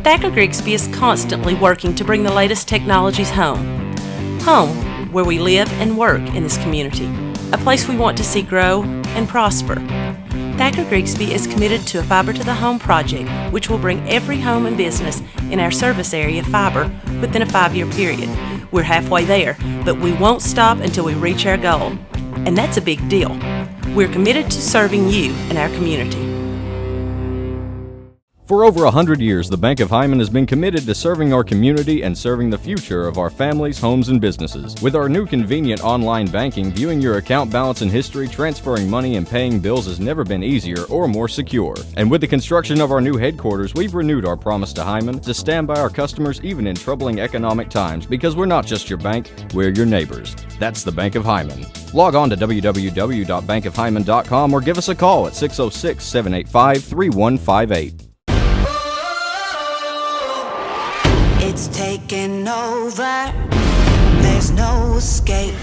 Thacker Grigsby is constantly working to bring the latest technologies home. Home, where we live and work in this community, a place we want to see grow and prosper. Thacker Grigsby is committed to a Fiber to the Home project, which will bring every home and business in our service area fiber within a 5-year period. We're halfway there, but we won't stop until we reach our goal. And that's a big deal. We're committed to serving you and our community. For over 100 years, the Bank of Hyman has been committed to serving our community and serving the future of our families, homes, and businesses. With our new convenient online banking, viewing your account balance and history, transferring money, and paying bills has never been easier or more secure. And with the construction of our new headquarters, we've renewed our promise to Hyman to stand by our customers even in troubling economic times, because we're not just your bank, we're your neighbors. That's the Bank of Hyman. Log on to www.bankofhyman.com or give us a call at 606-785-3158. It's taking over, there's no escape.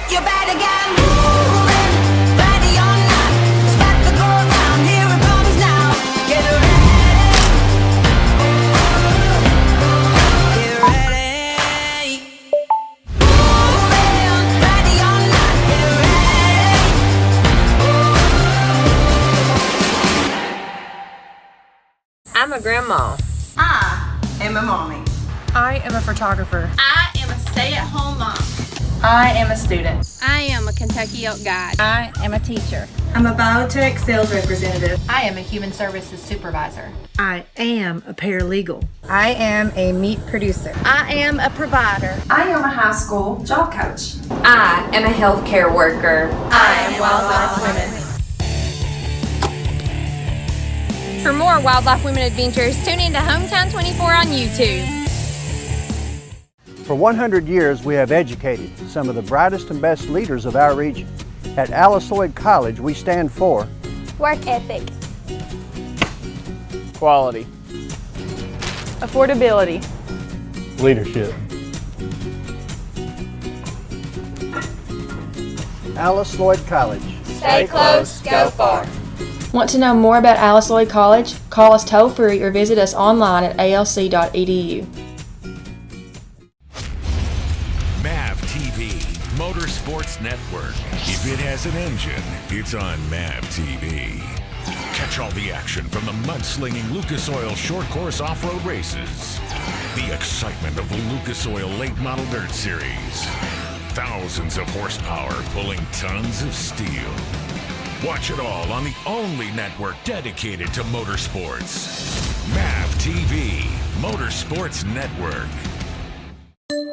You better get moving, ready or not. It's about to go down, here it comes now. Get ready, get ready. Moving, ready or not, get ready. I'm a grandma. I am a mommy. I am a photographer. I am a stay-at-home mom. I am a student. I am a Kentucky Elk Guide. I am a teacher. I'm a biotech sales representative. I am a human services supervisor. I am a paralegal. I am a meat producer. I am a provider. I am a high school job coach. I am a healthcare worker. I am Wildlife Women. For more Wildlife Women adventures, tune in to Hometown 24 on YouTube. For 100 years, we have educated some of the brightest and best leaders of our region. At Alice Lloyd College, we stand for Work ethic, quality, Affordability. leadership. Alice Lloyd College. stay close, go far. Want to know more about Alice Lloyd College? Call us toll-free or visit us online at alc.edu. MAV TV, Motorsports Network. If it has an engine, it's on MAV TV. Catch all the action from the mudslinging Lucas Oil short course off-road races. The excitement of the Lucas Oil late model dirt series. Thousands of horsepower pulling tons of steel. Watch it all on the only network dedicated to motorsports. MAV TV, Motorsports Network.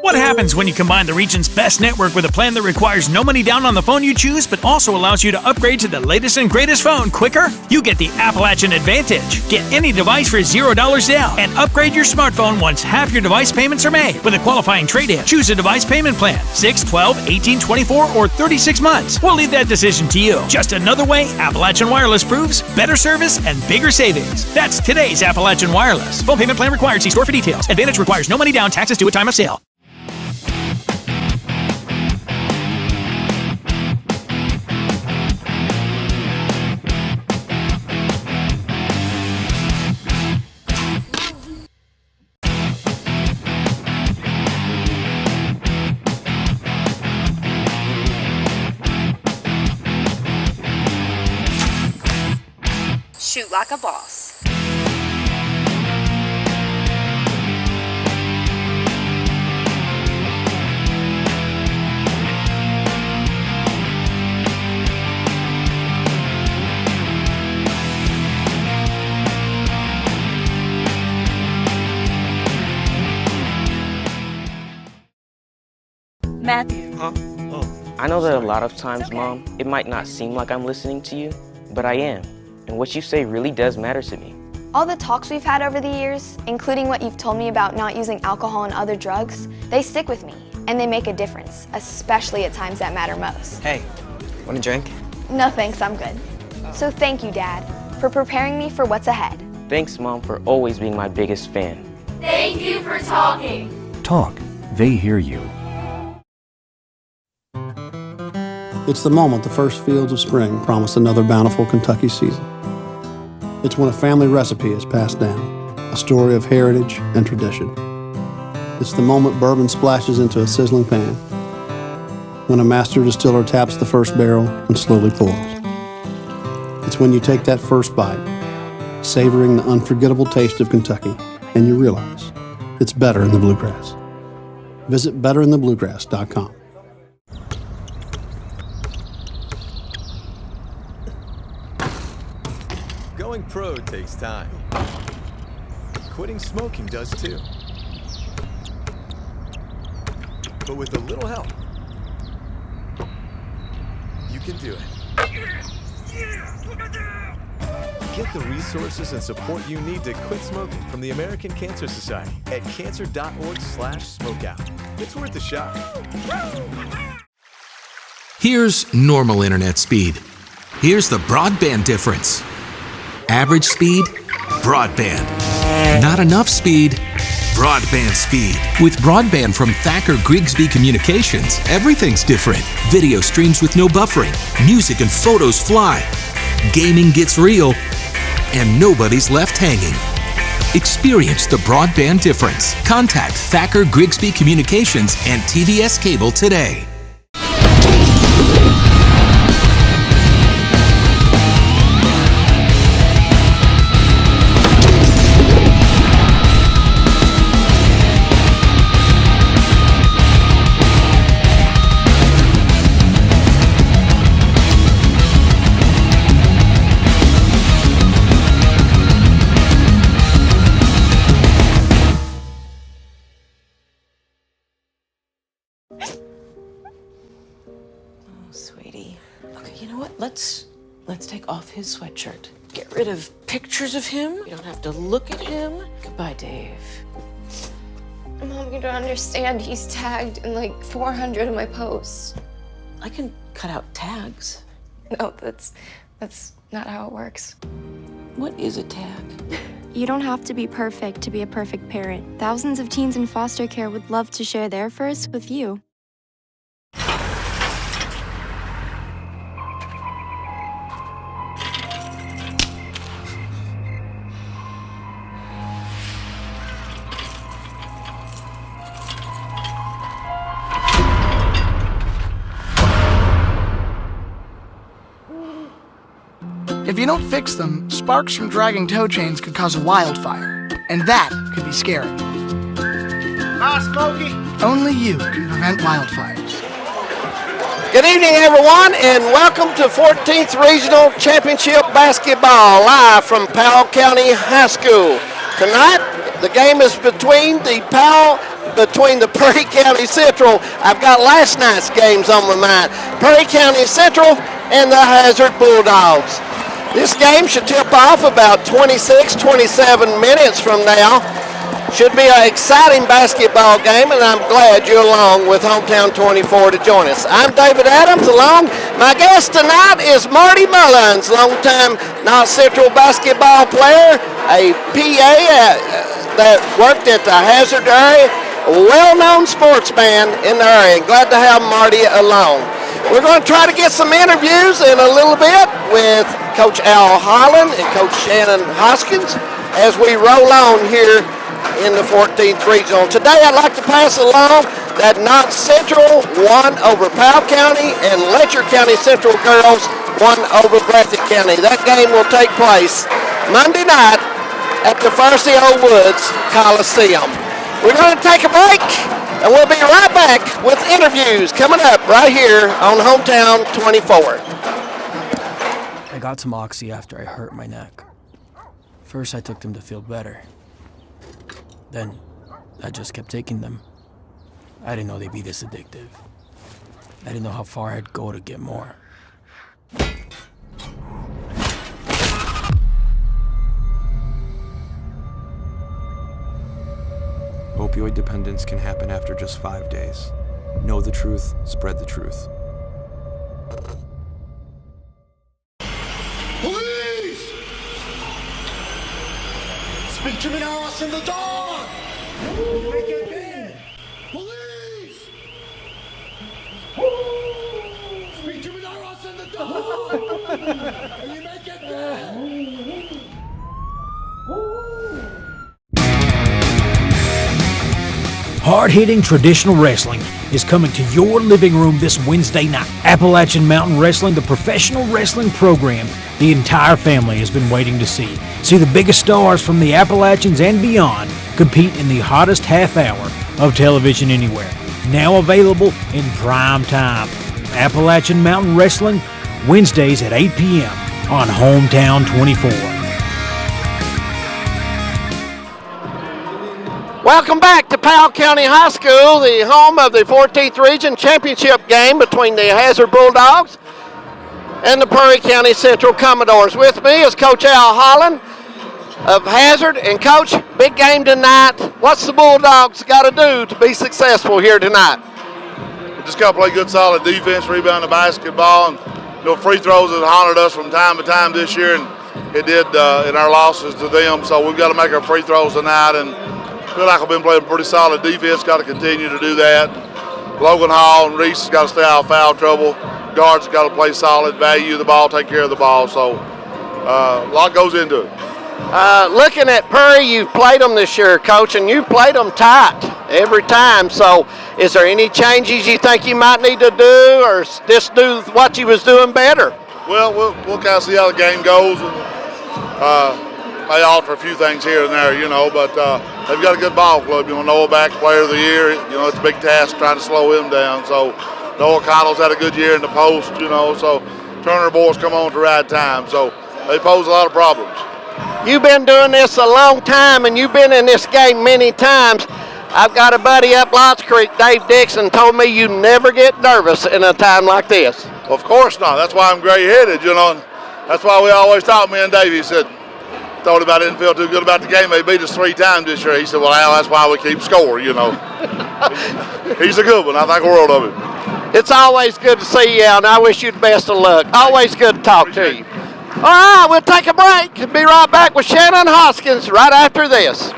What happens when you combine the region's best network with a plan that requires no money down on the phone you choose, but also allows you to upgrade to the latest and greatest phone quicker? You get the Appalachian Advantage. Get any device for $0 down and upgrade your smartphone once half your device payments are made. With a qualifying trade-in, choose a device payment plan, 6, 12, 18, 24, or 36 months. We'll leave that decision to you. Just another way Appalachian Wireless proves better service and bigger savings. That's today's Appalachian Wireless. Full payment plan required. See store for details. Advantage requires no money down. Taxes due at time of sale. Shoot like a boss. Matthew. I know that a lot of times, Mom, it might not seem like I'm listening to you, but I am. And what you say really does matter to me. All the talks we've had over the years, including what you've told me about not using alcohol and other drugs, they stick with me, and they make a difference, especially at times that matter most. Hey, want a drink? No thanks, I'm good. So thank you, Dad, for preparing me for what's ahead. Thanks, Mom, for always being my biggest fan. Thank you for talking. Talk. They hear you. It's the moment the first fields of spring promise another bountiful Kentucky season. It's when a family recipe is passed down, a story of heritage and tradition. It's the moment bourbon splashes into a sizzling pan, when a master distiller taps the first barrel and slowly pours. It's when you take that first bite, savoring the unforgettable taste of Kentucky, and you realize it's better in the Bluegrass. Visit betterinthebluegrass.com. Going pro takes time. Quitting smoking does too. But with a little help, you can do it. Get the resources and support you need to quit smoking from the American Cancer Society at cancer.org/smokeout. It's worth a shot. Here's normal internet speed. Here's the broadband difference. Average speed, broadband. Not enough speed, broadband speed. With broadband from Thacker Grigsby Communications, everything's different. Video streams with no buffering. Music and photos fly. Gaming gets real. And nobody's left hanging. Experience the broadband difference. Contact Thacker Grigsby Communications and TVS Cable today. Let's take off his sweatshirt. Get rid of pictures of him. You don't have to look at him. Goodbye, Dave. Mom, you don't understand. He's tagged in like 400 of my posts. I can cut out tags. No, that's not how it works. What is a tag? You don't have to be perfect to be a perfect parent. Thousands of teens in foster care would love to share their first with you. If you don't fix them, sparks from dragging tow chains could cause a wildfire, and that could be scary. Hi, Smokey. Only you can prevent wildfires. Good evening, everyone, and welcome to 14th Regional Championship Basketball, live from Powell County High School. Tonight, the game is between the Perry County Central. I've got last night's games on my mind. Perry County Central and the Hazard Bulldogs. This game should tip off about 26, 27 minutes from now. Should be an exciting basketball game, and I'm glad you're along with Hometown 24 to join us. I'm David Adams, along. My guest tonight is Marty Mullins, longtime North Central basketball player, a PA that worked at the Hazard area, a well-known sportsman in the area. Glad to have Marty along. We're going to try to get some interviews in a little bit with Coach Al Holland and Coach Shannon Hoskins as we roll on here in the 14th Regional. Today I'd like to pass along that North Central won over Powell County and Letcher County Central girls won over Breathitt County. That game will take place Monday night at the Farcio Woods Coliseum. We're going to take a break, and we'll be right back with interviews coming up right here on Hometown 24. I got some Oxy after I hurt my neck. First, I took them to feel better. Then, I just kept taking them. I didn't know they'd be this addictive. I didn't know how far I'd go to get more. Opioid dependence can happen after just 5 days. Know the truth, spread the truth. Police! Speak to me now, what's in the door? You make it big. Police! Speak to me now, what's in the door? You make it big. Hard-hitting traditional wrestling is coming to your living room this Wednesday night. Appalachian Mountain Wrestling, the professional wrestling program the entire family has been waiting to see. See the biggest stars from the Appalachians and beyond compete in the hottest half hour of television anywhere. Now available in prime time. Appalachian Mountain Wrestling, Wednesdays at 8 p.m. on Hometown 24. Welcome back to Powell County High School, the home of the 14th Region Championship game between the Hazard Bulldogs and the Prairie County Central Commodores. With me is Coach Al Holland of Hazard. And Coach, big game tonight. What's the Bulldogs got to do to be successful here tonight? We just got to play good, solid defense, rebound the basketball, and free throws have haunted us from time to time this year, and it did in our losses to them. So we've got to make our free throws tonight, and feel like I've been playing pretty solid defense. Got to continue to do that. Logan Hall and Reese has got to stay out of foul trouble. Guards got to play solid, value the ball, take care of the ball. So a lot goes into it. Looking at Prairie, you've played them this year, Coach, and you've played them tight every time. So is there any changes you think you might need to do, or just do what you was doing better? Well, we'll kind of see how the game goes. And, may alter a few things here and there, but they've got a good ball club. Noah Back, Player of the Year. It's a big task trying to slow him down. So Noah Connell's had a good year in the post, so Turner boys come on at the right time. So they pose a lot of problems. You've been doing this a long time, and you've been in this game many times. I've got a buddy up Lots Creek, Dave Dixon, told me you never get nervous in a time like this. Well, of course not. That's why I'm gray-headed, and that's why we always talk, me and Dave. He said, thought about it, didn't feel too good about the game. They beat us 3 times this year. He said, well, Al, that's why we keep score, He's a good one. I think the world of him. It's always good to see you, and I wish you the best of luck. Always good to talk to you. All right, we'll take a break and be right back with Shannon Hoskins right after this.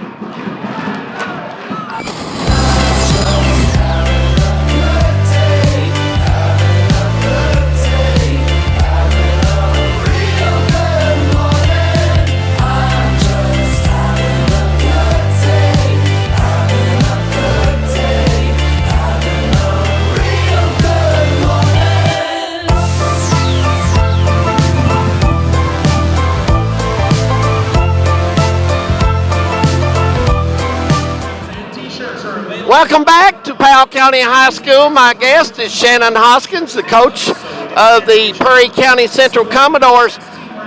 Welcome back to Powell County High School. My guest is Shannon Hoskins, the coach of the Prairie County Central Commodores.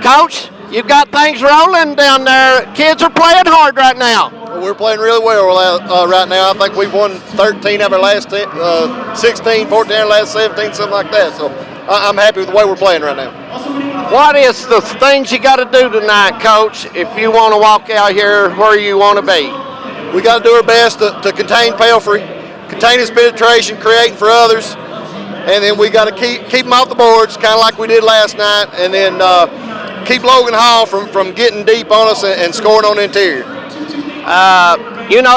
Coach, you've got things rolling down there. Kids are playing hard right now. Well, we're playing really well right now. I think we've won 13 of our last 16, 14 of our last 17, something like that. So I'm happy with the way we're playing right now. What is the things you got to do tonight, Coach, if you want to walk out here where you want to be? We got to do our best to contain Pelfrey, contain his penetration, creating for others, and then we got to keep them off the boards, kind of like we did last night, and then keep Logan Hall from getting deep on us and scoring on the interior.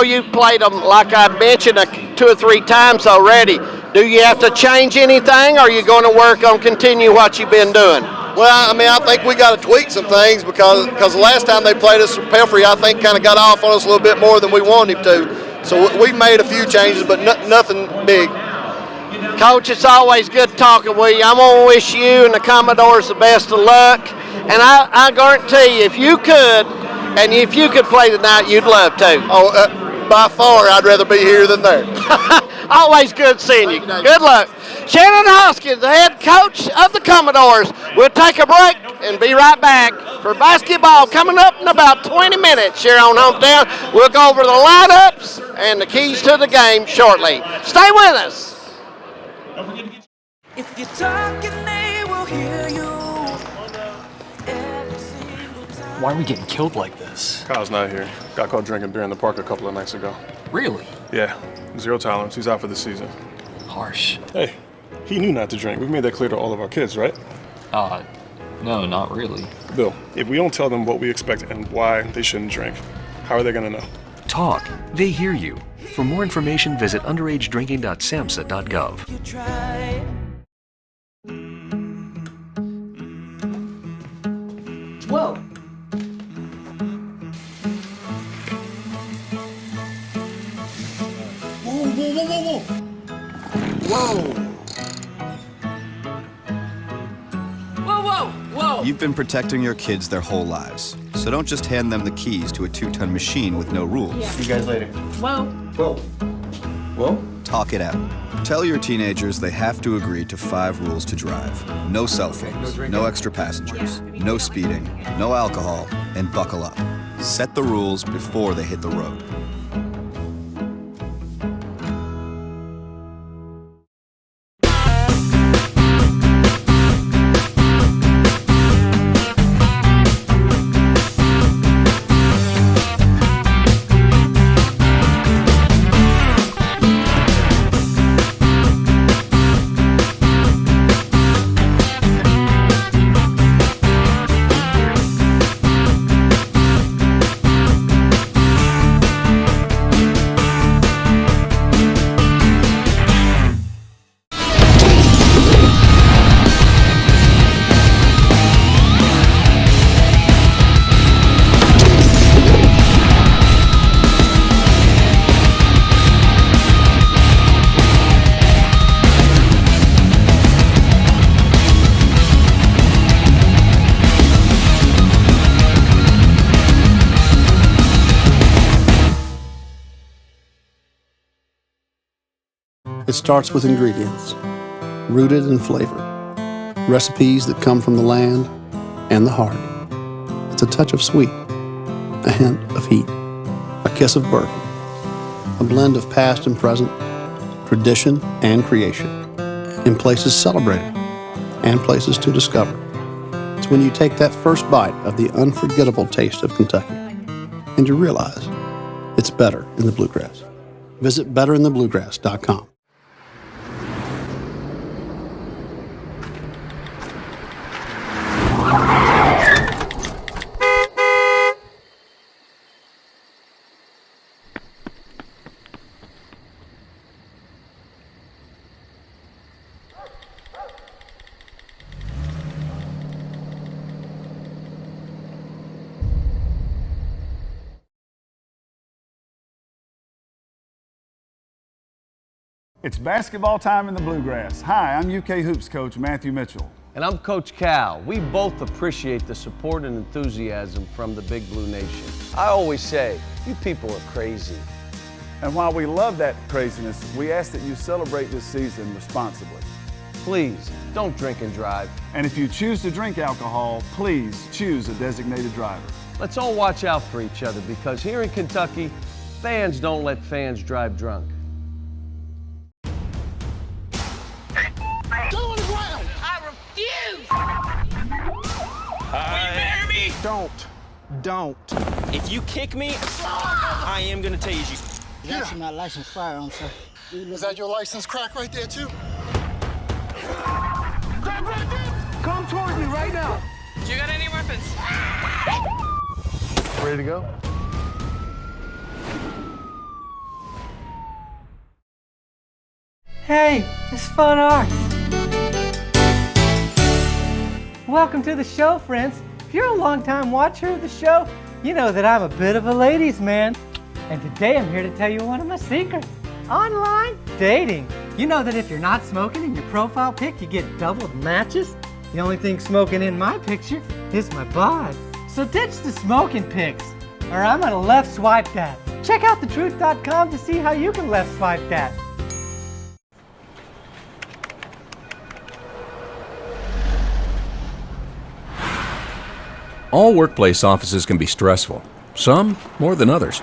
You've played them, like I mentioned, 2 or 3 times already. Do you have to change anything, or are you going to work on continue what you've been doing? Well, I think we got to tweak some things because the last time they played us, Pelfrey, I think, kind of got off on us a little bit more than we wanted him to. So we made a few changes, but nothing big. Coach, it's always good talking with you. I'm going to wish you and the Commodores the best of luck. And I guarantee you, if you could play tonight, you'd love to. Oh, by far, I'd rather be here than there. Always good seeing you. Good luck. Shannon Hoskins, the head coach of the Commodores. We'll take a break and be right back for basketball coming up in about 20 minutes here on Hometown. We'll go over the lineups and the keys to the game shortly. Stay with us. If you're talking, they will hear you. Why are we getting killed like this? Kyle's not here. Got caught drinking beer in the park a couple of nights ago. Really? Yeah. 0 tolerance. He's out for the season. Harsh. Hey, he knew not to drink. We've made that clear to all of our kids, right? No, not really. Bill, if we don't tell them what we expect and why they shouldn't drink, how are they going to know? Talk. They hear you. For more information, visit underagedrinking.samhsa.gov. Whoa. Ooh. Whoa! Whoa! You've been protecting your kids their whole lives, so don't just hand them the keys to a 2-ton machine with no rules. See you guys later. Whoa! Whoa. Talk it out. Tell your teenagers they have to agree to 5 rules to drive. No cell phones, no extra passengers, no speeding, no alcohol, and buckle up. Set the rules before they hit the road. It starts with ingredients, rooted in flavor, recipes that come from the land and the heart. It's a touch of sweet, a hint of heat, a kiss of bourbon, a blend of past and present, tradition and creation, in places celebrated and places to discover. It's when you take that first bite of the unforgettable taste of Kentucky and you realize it's better in the bluegrass. Visit betterinthebluegrass.com. It's basketball time in the Bluegrass. Hi, I'm UK Hoops coach Matthew Mitchell. And I'm Coach Cal. We both appreciate the support and enthusiasm from the Big Blue Nation. I always say, you people are crazy. And while we love that craziness, we ask that you celebrate this season responsibly. Please, don't drink and drive. And if you choose to drink alcohol, please choose a designated driver. Let's all watch out for each other because here in Kentucky, fans don't let fans drive drunk. Go on the ground! I refuse! Will you marry me? Don't. If you kick me, I am gonna tase you. That's my licensed firearm, sir. Is that your license crack right there, too? Come towards me right now! Do you got any weapons? Ready to go? Hey, it's Fun Arts. Welcome to the show, friends. If you're a longtime watcher of the show, you know that I'm a bit of a ladies' man. And today I'm here to tell you one of my secrets. Online dating. You know that if you're not smoking in your profile pic, you get doubled matches? The only thing smoking in my picture is my bod. So ditch the smoking pics, or I'm gonna left swipe that. Check out thetruth.com to see how you can left swipe that. All workplace offices can be stressful, some more than others.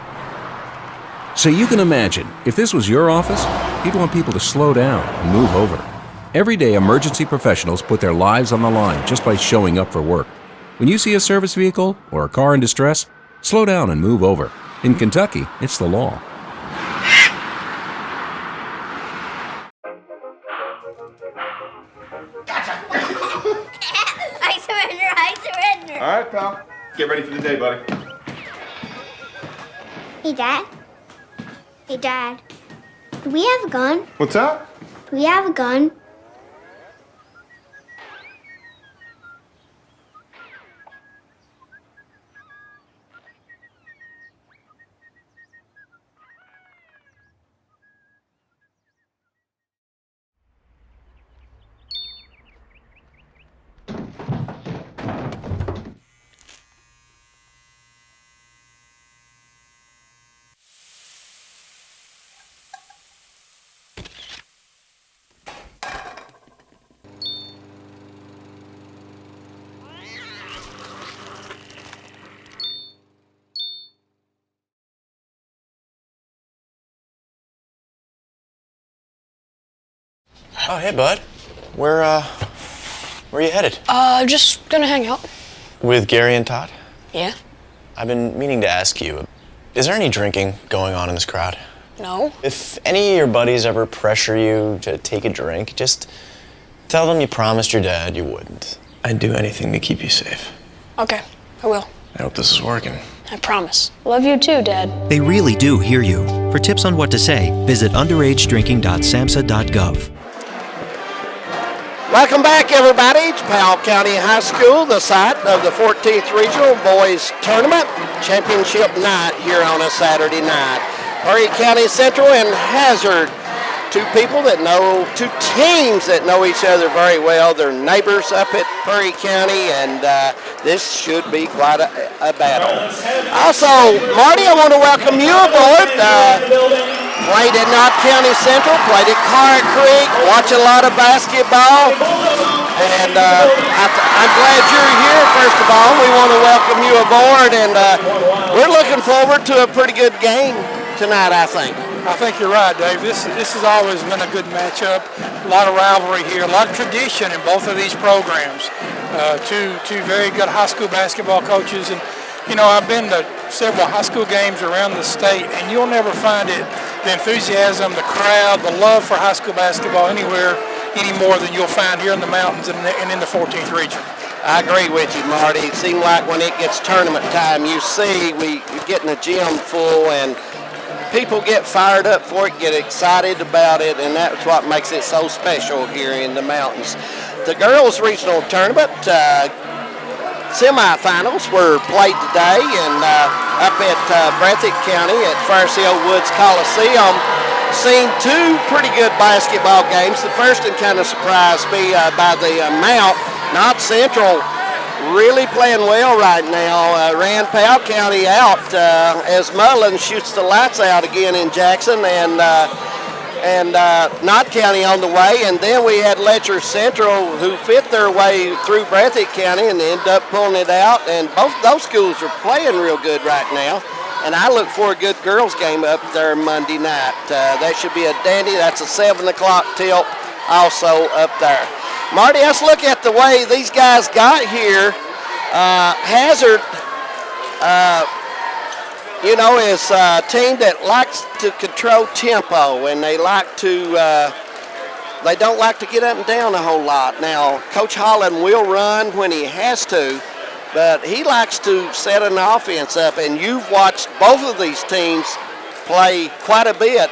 So you can imagine, if this was your office, you'd want people to slow down and move over. Every day, emergency professionals put their lives on the line just by showing up for work. When you see a service vehicle or a car in distress, slow down and move over. In Kentucky, it's the law. I surrender. All right, pal. Get ready for the day, buddy. Hey, Dad. Hey, Dad. Do we have a gun? What's up? Do we have a gun? Oh, hey, bud. Where are you headed? Just gonna hang out. With Gary and Todd? Yeah? I've been meaning to ask you, is there any drinking going on in this crowd? No. If any of your buddies ever pressure you to take a drink, just tell them you promised your dad you wouldn't. I'd do anything to keep you safe. Okay, I will. I hope this is working. I promise. Love you too, Dad. They really do hear you. For tips on what to say, visit underagedrinking.samhsa.gov. Welcome back, everybody, to Powell County High School, the site of the 14th Regional Boys Tournament Championship night here on a Saturday night. Perry County Central and Hazard, two teams that know each other very well. They're neighbors up at Perry County, and this should be quite a battle. Also, Marty, I want to welcome you aboard. Played at Knott County Central, played at Carr Creek, watch a lot of basketball, and I'm glad you're here. First of all, we want to welcome you aboard, and we're looking forward to a pretty good game tonight, I think. I think you're right, Dave. This has always been a good matchup. A lot of rivalry here, a lot of tradition in both of these programs. Two very good high school basketball coaches, and you know, I've been to several high school games around the state, and you'll never find the enthusiasm, the crowd, the love for high school basketball anywhere any more than you'll find here in the mountains and in the 14th region. I agree with you, Marty. It seems like when it gets tournament time, you see we're getting the gym full, and people get fired up for it, get excited about it, and that's what makes it so special here in the mountains. The girls' regional tournament semifinals were played today, and up at Breathitt County at Forest Hill Woods Coliseum, seen two pretty good basketball games. The first one kind of surprised me by the amount. Knott Central really playing well right now. Ran Powell County out as Mullen shoots the lights out again in Jackson, and Knott County on the way. And then we had Letcher Central, who fit their way through Breathitt County and ended up pulling it out. And both those schools are playing real good right now. And I look for a good girls game up there Monday night. That should be a dandy. That's a 7 o'clock tip also up there. Marty, let's look at the way these guys got here. Hazard, is a team that likes to control tempo, and they don't like to get up and down a whole lot. Now, Coach Holland will run when he has to, but he likes to set an offense up, and you've watched both of these teams play quite a bit.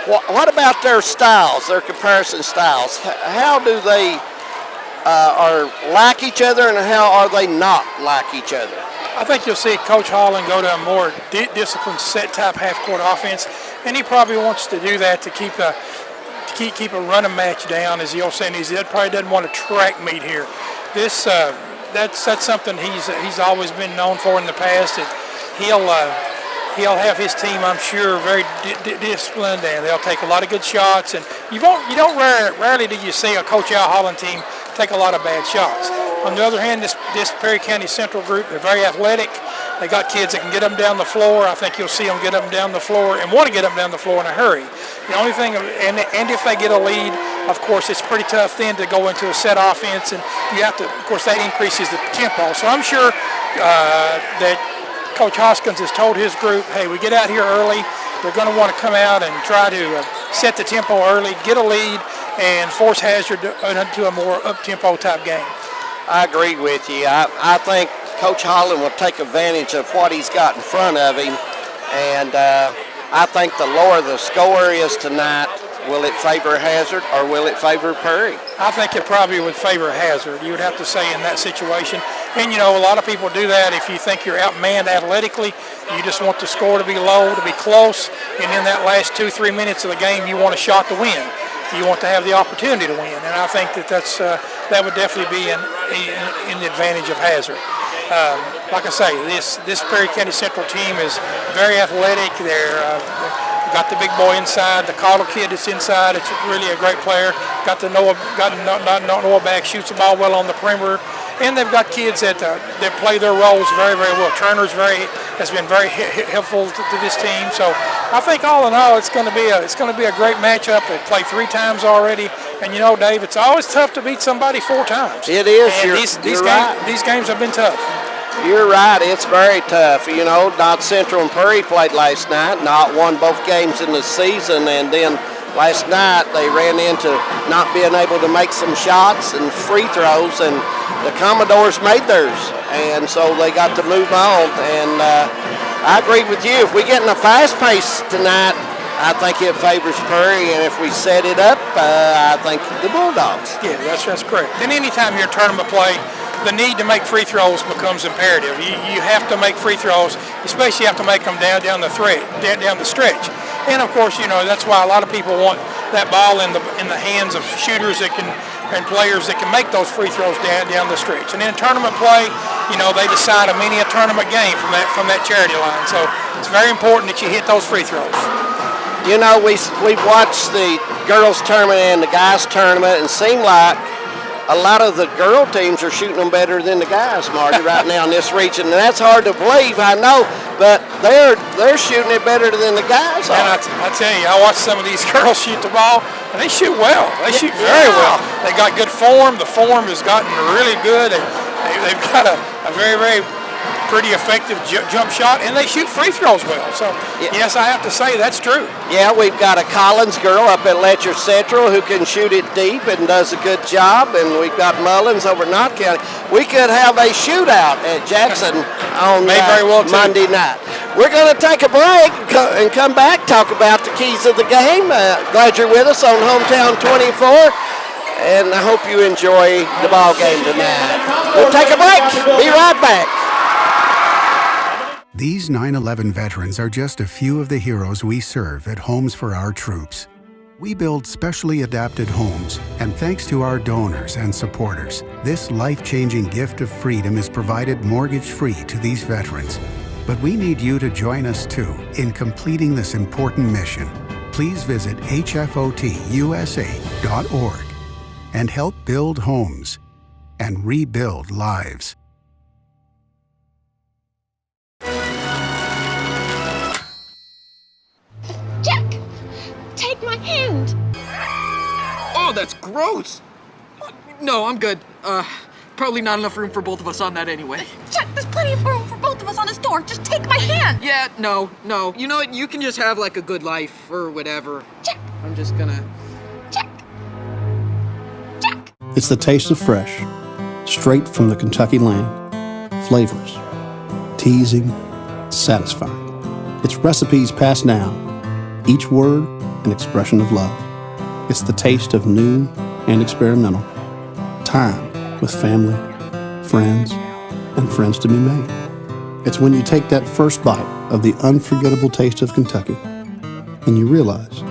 What about their styles, their comparison styles? How do they are like each other, and how are they not like each other? I think you'll see Coach Holland go to a more disciplined set-type half-court offense, and he probably wants to do that to keep a running match down, as the old saying is. He probably doesn't want a track meet here. This that's something he's always been known for in the past. That he'll have his team, I'm sure, very disciplined, and they'll take a lot of good shots. And rarely do you see a Coach Al Holland team take a lot of bad shots. On the other hand, this Perry County Central group, they're very athletic. They got kids that can get them down the floor. I think you'll see them get them down the floor and want to get them down the floor in a hurry. The only thing, and if they get a lead, of course, it's pretty tough then to go into a set offense, and you have to, of course, that increases the tempo. So I'm sure that Coach Hoskins has told his group, hey, we get out here early. They're going to want to come out and try to set the tempo early, get a lead, and force Hazard into a more up-tempo type game. I agree with you. I think Coach Holland will take advantage of what he's got in front of him, and I think the lower the score is tonight, will it favor Hazard or will it favor Perry? I think it probably would favor Hazard, you would have to say, in that situation. And, a lot of people do that if you think you're outmanned athletically. You just want the score to be low, to be close, and in that last 2-3 minutes of the game, you want a shot to win. You want to have the opportunity to win, and I think that would definitely be in the advantage of Hazard. Like I say, this Perry County Central team is very athletic. They've got the big boy inside, the Cottle kid that's inside. It's really a great player. Got Noah back, shoots the ball well on the perimeter, and they've got kids that play their roles very, very well. Turner's has been very helpful to this team. So I think all in all, it's going to be a great matchup. They've played 3 times already. And you know, Dave, it's always tough to beat somebody 4 times. It is. And You're right. These games have been tough. You're right. It's very tough. You know, Knott Central and Prairie played last night. Knott won both games in the season, and then last night they ran into not being able to make some shots and free throws, and the Commodores made theirs, and so they got to move on. And I agree with you. If we get in a fast pace tonight, I think it favors Prairie, and if we set it up, I think the Bulldogs. Yeah, that's correct. Then anytime you're tournament play, the need to make free throws becomes imperative. You have to make free throws, especially you have to make them down the stretch. And of course, you know, that's why a lot of people want that ball in the hands of shooters and players that can make those free throws down the stretch. And in tournament play, you know, they decide a tournament game from that charity line. So it's very important that you hit those free throws. You know, we've watched the girls tournament and the guys tournament, and it seemed like a lot of the girl teams are shooting them better than the guys, Marty, right now in this region. And that's hard to believe, I know, but they're shooting it better than the guys are. And I tell you, I watch some of these girls shoot the ball, and they shoot well. They shoot very well. They got good form. The form has gotten really good. They've got a very, very pretty effective jump shot, and they shoot free throws well. So, yes, I have to say that's true. Yeah, we've got a Collins girl up at Letcher Central who can shoot it deep and does a good job, and we've got Mullins over at Knott County. We could have a shootout at Jackson on Monday night. We're going to take a break and come back, talk about the keys of the game. Glad you're with us on Hometown 24, and I hope you enjoy the ball game tonight. We'll take a break. Be right back. These 9/11 veterans are just a few of the heroes we serve at Homes for Our Troops. We build specially adapted homes, and thanks to our donors and supporters, this life-changing gift of freedom is provided mortgage-free to these veterans. But we need you to join us too in completing this important mission. Please visit hfotusa.org and help build homes and rebuild lives. Jack, take my hand. Oh, that's gross. No, I'm good. Probably not enough room for both of us on that anyway. Jack, there's plenty of room for both of us on this door. Just take my hand. Yeah, no. You know what? You can just have like a good life or whatever. Jack. I'm just gonna... It's the taste of fresh, straight from the Kentucky land. Flavors, teasing, satisfying. It's recipes passed down. Each word an expression of love. It's the taste of new and experimental. Time with family, friends, and friends to be made. It's when you take that first bite of the unforgettable taste of Kentucky and you realize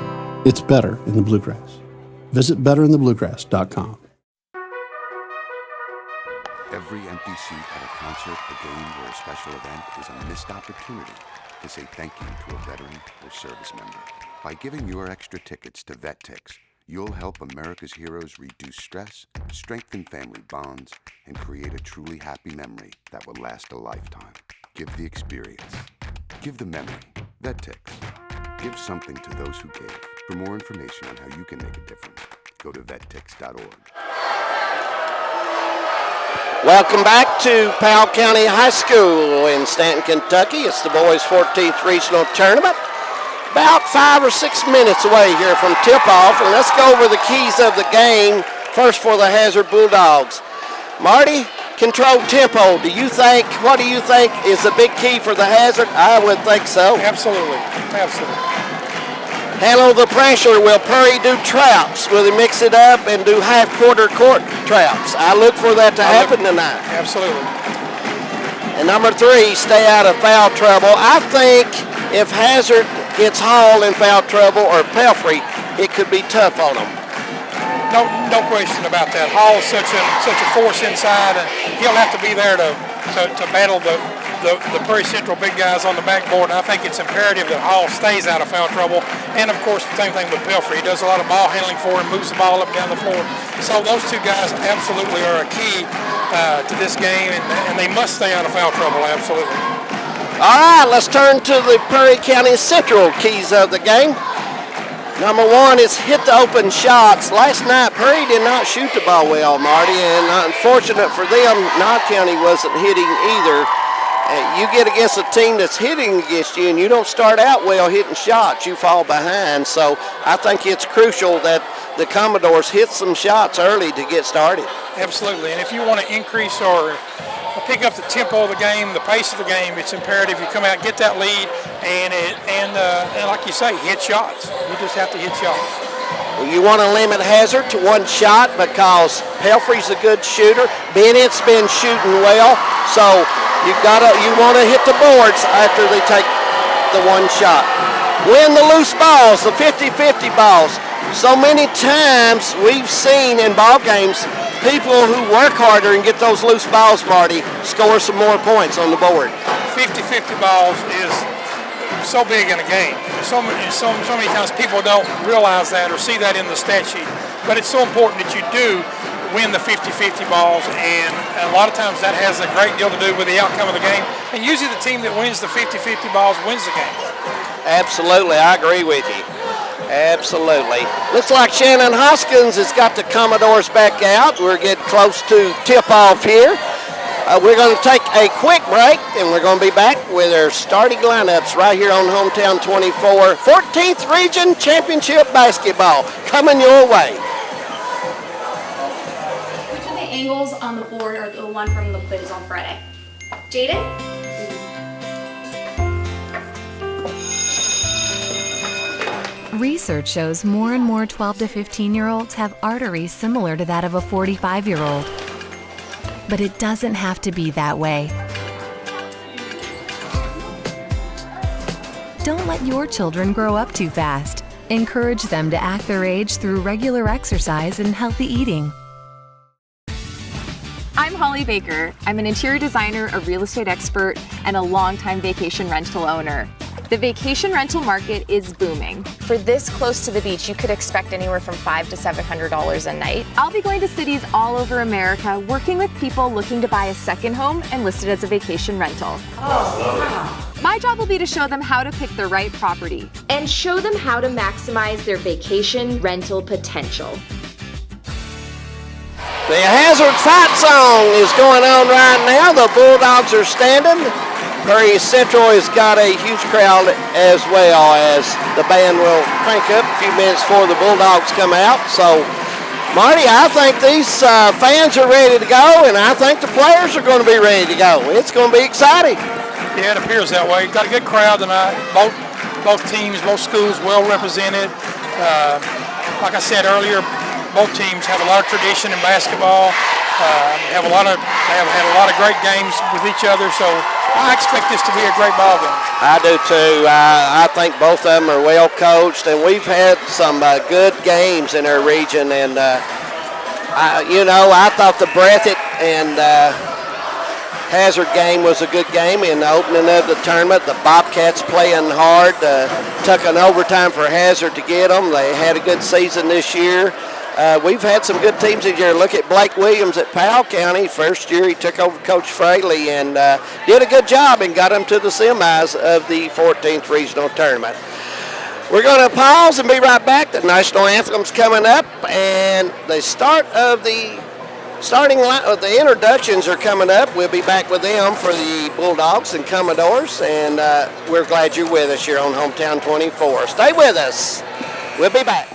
it's better in the Bluegrass. Visit betterinthebluegrass.com. Every empty seat at a concert, a game, or a special event is a missed opportunity to say thank you to a veteran or service member. By giving your extra tickets to VetTix, you'll help America's heroes reduce stress, strengthen family bonds, and create a truly happy memory that will last a lifetime. Give the experience. Give the memory. VetTix. Give something to those who gave. For more information on how you can make a difference, go to vettix.org. Welcome back to Powell County High School in Stanton, Kentucky. It's the boys' 14th regional tournament. About 5 or 6 minutes away here from tip-off, and let's go over the keys of the game. First for the Hazard Bulldogs. Marty, control tempo. What do you think is the big key for the Hazard? I would think so. Absolutely. Handle the pressure. Will Prairie do traps? Will he mix it up and do half-quarter court traps? I look for that to happen tonight. Absolutely. And number 3, stay out of foul trouble. I think if Hazard gets Hall in foul trouble or Pelfrey, it could be tough on him. No question about that. Hall is such a force inside, and he'll have to be there to battle the Prairie Central big guys on the backboard, and I think it's imperative that Hall stays out of foul trouble. And, of course, the same thing with Pelfrey. He does a lot of ball handling for him, moves the ball up and down the floor. So those two guys absolutely are a key to this game, and they must stay out of foul trouble, absolutely. All right, let's turn to the Prairie County Central keys of the game. Number one is hit the open shots. Last night, Prairie did not shoot the ball well, Marty, and unfortunate for them, Knott County wasn't hitting either. You get against a team that's hitting against you and you don't start out well hitting shots, you fall behind. So I think it's crucial that the Commodores hit some shots early to get started. Absolutely, and if you want to increase or pick up the tempo of the game, the pace of the game, it's imperative you come out, get that lead, and like you say, hit shots. You just have to hit shots. Well, you want to limit Hazard to one shot because Pelfrey's a good shooter. Bennett's been shooting well, so you want to hit the boards after they take the one shot. Win the loose balls, the 50-50 balls. So many times we've seen in ball games people who work harder and get those loose balls, Marty, score some more points on the board. 50-50 balls is so big in a game. So many times people don't realize that or see that in the stat sheet. But it's so important that you do win the 50-50 balls, and a lot of times that has a great deal to do with the outcome of the game. And usually the team that wins the 50-50 balls wins the game. Absolutely, I agree with you. Absolutely. Looks like Shannon Hoskins has got the Commodores back out. We're getting close to tip-off here. We're going to take a quick break, and we're going to be back with our starting lineups right here on Hometown 24. 14th Region Championship Basketball coming your way. Which of the angles on the board are the one from the quiz on Friday? Jaden? Research shows more and more 12 to 15-year-olds have arteries similar to that of a 45-year-old. But it doesn't have to be that way. Don't let your children grow up too fast. Encourage them to act their age through regular exercise and healthy eating. I'm Holly Baker. I'm an interior designer, a real estate expert, and a longtime vacation rental owner. The vacation rental market is booming. For this close to the beach, you could expect anywhere from $500 to $700 a night. I'll be going to cities all over America, working with people looking to buy a second home and list it as a vacation rental. Oh, wow. My job will be to show them how to pick the right property and show them how to maximize their vacation rental potential. The Hazard fight song is going on right now. The Bulldogs are standing. Prairie Central has got a huge crowd as well, as the band will crank up a few minutes before the Bulldogs come out. So, Marty, I think these fans are ready to go, and I think the players are going to be ready to go. It's going to be exciting. Yeah, it appears that way. Got a good crowd tonight. Both teams, both schools well represented. Like I said earlier, both teams have a lot of tradition in basketball. They have had a lot of great games with each other, so I expect this to be a great ball game. I do too. I think both of them are well coached, and we've had some good games in our region. And I thought the Breathitt and Hazard game was a good game in the opening of the tournament. The Bobcats playing hard, took an overtime for Hazard to get them. They had a good season this year. We've had some good teams this year. Look at Blake Williams at Powell County. First year he took over Coach Fraley and did a good job and got them to the semis of the 14th Regional Tournament. We're going to pause and be right back. The national anthem's coming up, and the the introductions are coming up. We'll be back with them for the Bulldogs and Commodores, and we're glad you're with us here on Hometown 24. Stay with us. We'll be back.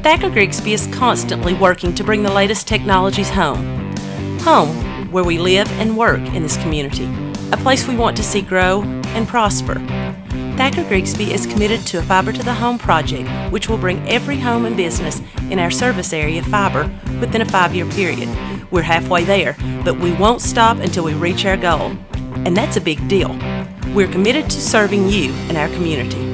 Thacker Grigsby is constantly working to bring the latest technologies home. Home, where we live and work in this community. A place we want to see grow and prosper. Thacker Grigsby is committed to a Fiber to the Home project, which will bring every home and business in our service area fiber within a 5-year period. We're halfway there, but we won't stop until we reach our goal. And that's a big deal. We're committed to serving you and our community.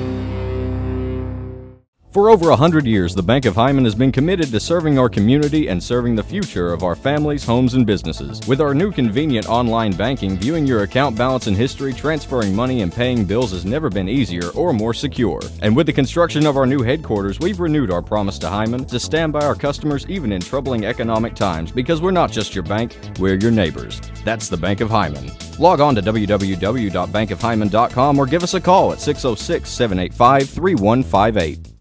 For over 100 years, the Bank of Hyman has been committed to serving our community and serving the future of our families, homes, and businesses. With our new convenient online banking, viewing your account balance and history, transferring money, and paying bills has never been easier or more secure. And with the construction of our new headquarters, we've renewed our promise to Hyman to stand by our customers even in troubling economic times, because we're not just your bank, we're your neighbors. That's the Bank of Hyman. Log on to www.bankofhyman.com or give us a call at 606-785-3158.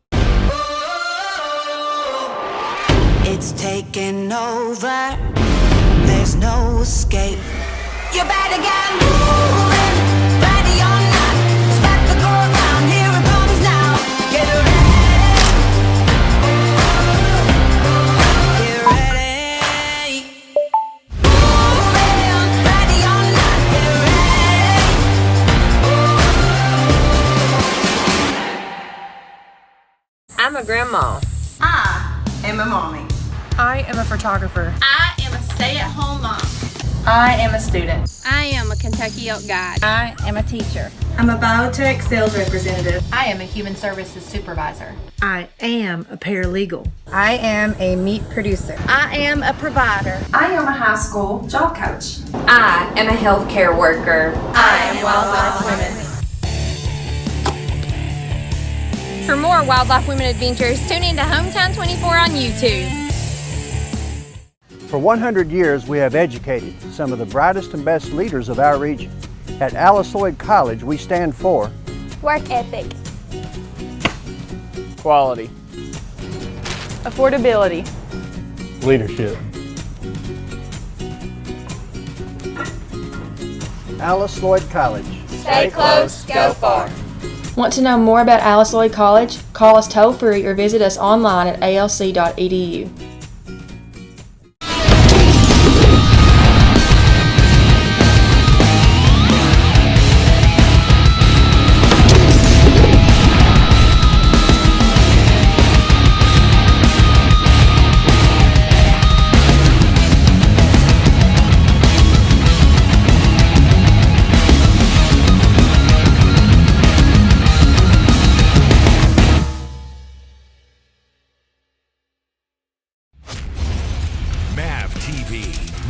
It's taking over, there's no escape. You better get moving, ready or not. It's about to go down, here it comes now. Get ready, get ready. Moving, ready or not, get ready. I'm a grandma. I am a mommy. I am a photographer. I am a stay-at-home mom. I am a student. I am a Kentucky Elk guide. I am a teacher. I'm a biotech sales representative. I am a human services supervisor. I am a paralegal. I am a meat producer. I am a provider. I am a high school job coach. I am a healthcare worker. I am Wildlife Women. For more Wildlife Women adventures, tune in to Hometown 24 on YouTube. For 100 years, we have educated some of the brightest and best leaders of our region. At Alice Lloyd College, we stand for Work ethic. Quality. Affordability. Leadership. Alice Lloyd College. Stay close, go far. Want to know more about Alice Lloyd College? Call us toll-free or visit us online at alc.edu.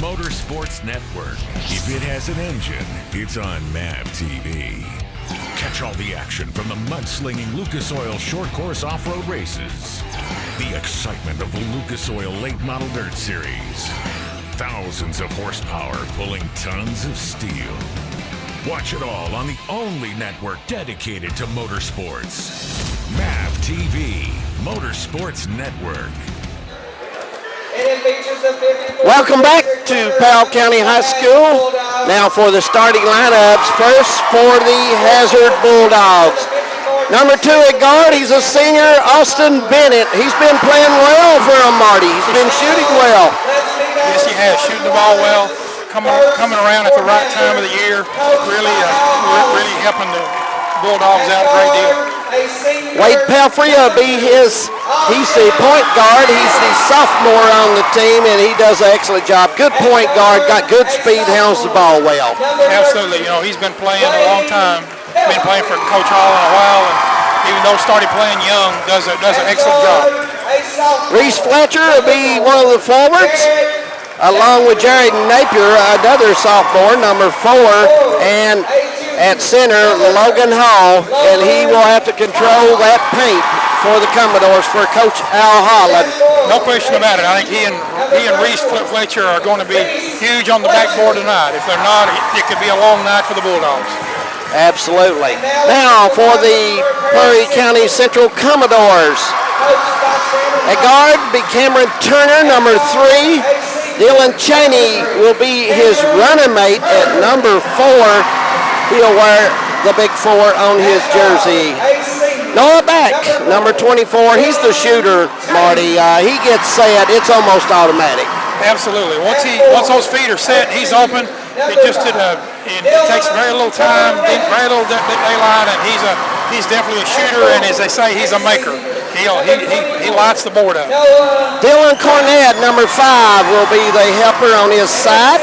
Motorsports Network. If it has an engine, it's on MAV TV. Catch all the action from the mudslinging Lucas Oil short course off-road races. The excitement of the Lucas Oil Late Model Dirt Series. Thousands of horsepower pulling tons of steel. Watch it all on the only network dedicated to motorsports. MAV TV, Motorsports Network. Welcome back to Powell County High School. Now for the starting lineups. First for the Hazard Bulldogs. Number 2 at guard, he's a senior, Austin Bennett. He's been playing well for him, Marty. He's been shooting well. Yes, he has. Shooting the ball well. Coming around at the right time of the year. Really helping the Bulldogs out a great deal. Wade Pelfrey will be he's the point guard. He's the sophomore on the team, and he does an excellent job. Good point guard, got good speed, handles the ball well. Absolutely. You know, he's been playing a long time. Been playing for Coach Hall in a while, and even though started playing young, does an excellent job. Reese Fletcher will be one of the forwards, along with Jared Napier, another sophomore, number 4, and at center, Logan Hall, and he will have to control that paint for the Commodores for Coach Al Holland. No question about it. I think he and Reese Fletcher are going to be huge on the backboard tonight. If they're not, it could be a long night for the Bulldogs. Absolutely. Now for the Prairie County Central Commodores. At guard be Cameron Turner, number 3. Dylan Cheney will be his running mate at number 4. He'll wear the big 4 on his jersey. Noah Beck, number 24. He's the shooter, Marty. He gets set, it's almost automatic. Absolutely. Once those feet are set, he's open. It takes very little time, very little daylight, and he's definitely a shooter. And as they say, he's a maker. He lights the board up. Dylan Cornett, number 5, will be the helper on his side.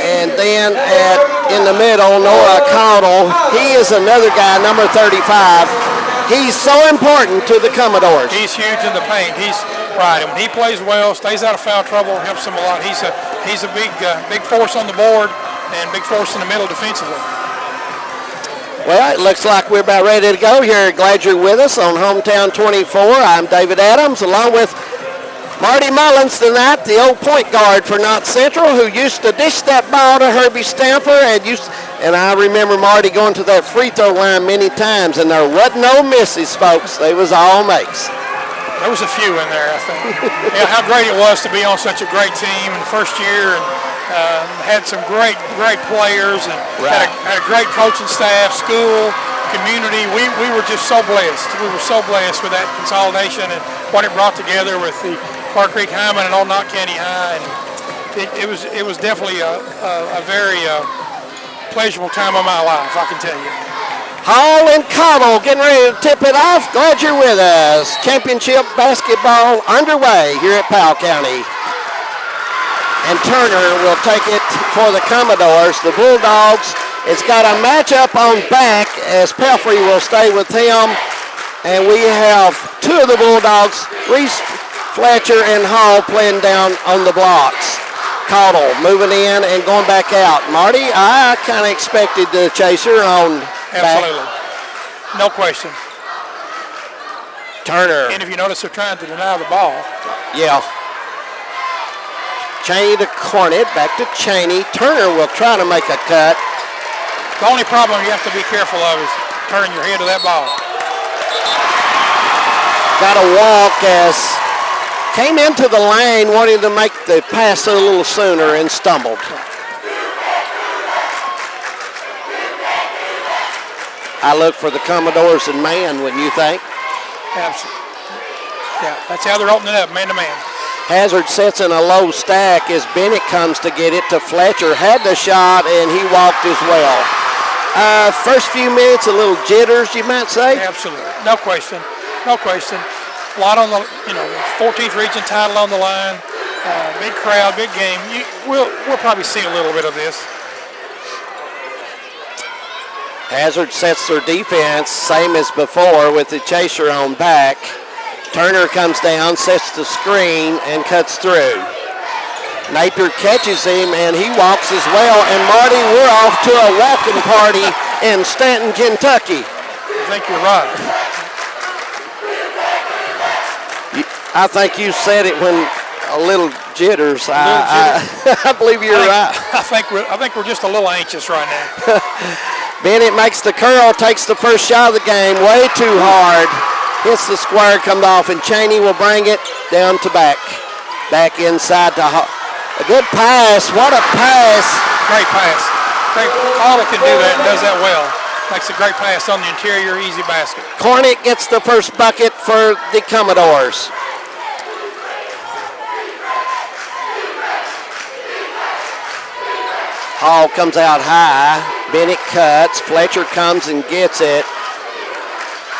And then in the middle, Noah Caudle. He is another guy, number 35. He's so important to the Commodores. He's huge in the paint. He's right. And when he plays well, stays out of foul trouble, helps them a lot. He's a big force on the board and big force in the middle defensively. Well, it looks like we're about ready to go here. Glad you're with us on Hometown 24. I'm David Adams, along with Marty Mullins tonight, the old point guard for Knott Central, who used to dish that ball to Herbie Stamper, and I remember Marty going to that free throw line many times, and there wasn't no misses, folks. They was all makes. There was a few in there, I think. Yeah, how great it was to be on such a great team in the first year, and had some great players, and had a great coaching staff, school, community. We were just so blessed. We were so blessed with that consolidation and what it brought together with the Clark Creek Hyman and Old Knott County High. And it was definitely a very pleasurable time of my life, I can tell you. Hall and Cottle getting ready to tip it off. Glad you're with us. Championship basketball underway here at Powell County. And Turner will take it for the Commodores. The Bulldogs, it's got a matchup on back as Pelfrey will stay with him. And we have two of the Bulldogs, Reese Fletcher and Hall, playing down on the blocks. Cottle moving in and going back out. Marty, I kind of expected the chaser on Absolutely. back. No question. Turner. And if you notice, they're trying to deny the ball. Yeah. Cheney to Cornett, back to Cheney. Turner will try to make a cut. The only problem you have to be careful of is turning your head to that ball. Got to walk as came into the lane wanting to make the pass a little sooner and stumbled. I look for the Commodores in man, wouldn't you think? Absolutely. Yeah, that's how they're opening up, man to man. Hazard sets in a low stack as Bennett comes to get it to Fletcher. Had the shot and he walked as well. First few minutes, a little jitters, you might say. Absolutely, no question, no question. A lot on the, 14th region title on the line. Big crowd, big game. We'll probably see a little bit of this. Hazard sets their defense, same as before with the chaser on back. Turner comes down, sets the screen, and cuts through. Napier catches him, and he walks as well. And Marty, we're off to a walking party in Stanton, Kentucky. I think you're right. I think you said it when a little jitters. I believe you're right. I think we're just a little anxious right now. Bennett makes the curl, takes the first shot of the game, way too hard. Hits the square, comes off, and Cheney will bring it down to back. Back inside to a good pass. What a pass. Great pass. Cottle can do that and does that well. Makes a great pass on the interior, easy basket. Cornett gets the first bucket for the Commodores. Hall comes out high. Bennett cuts. Fletcher comes and gets it.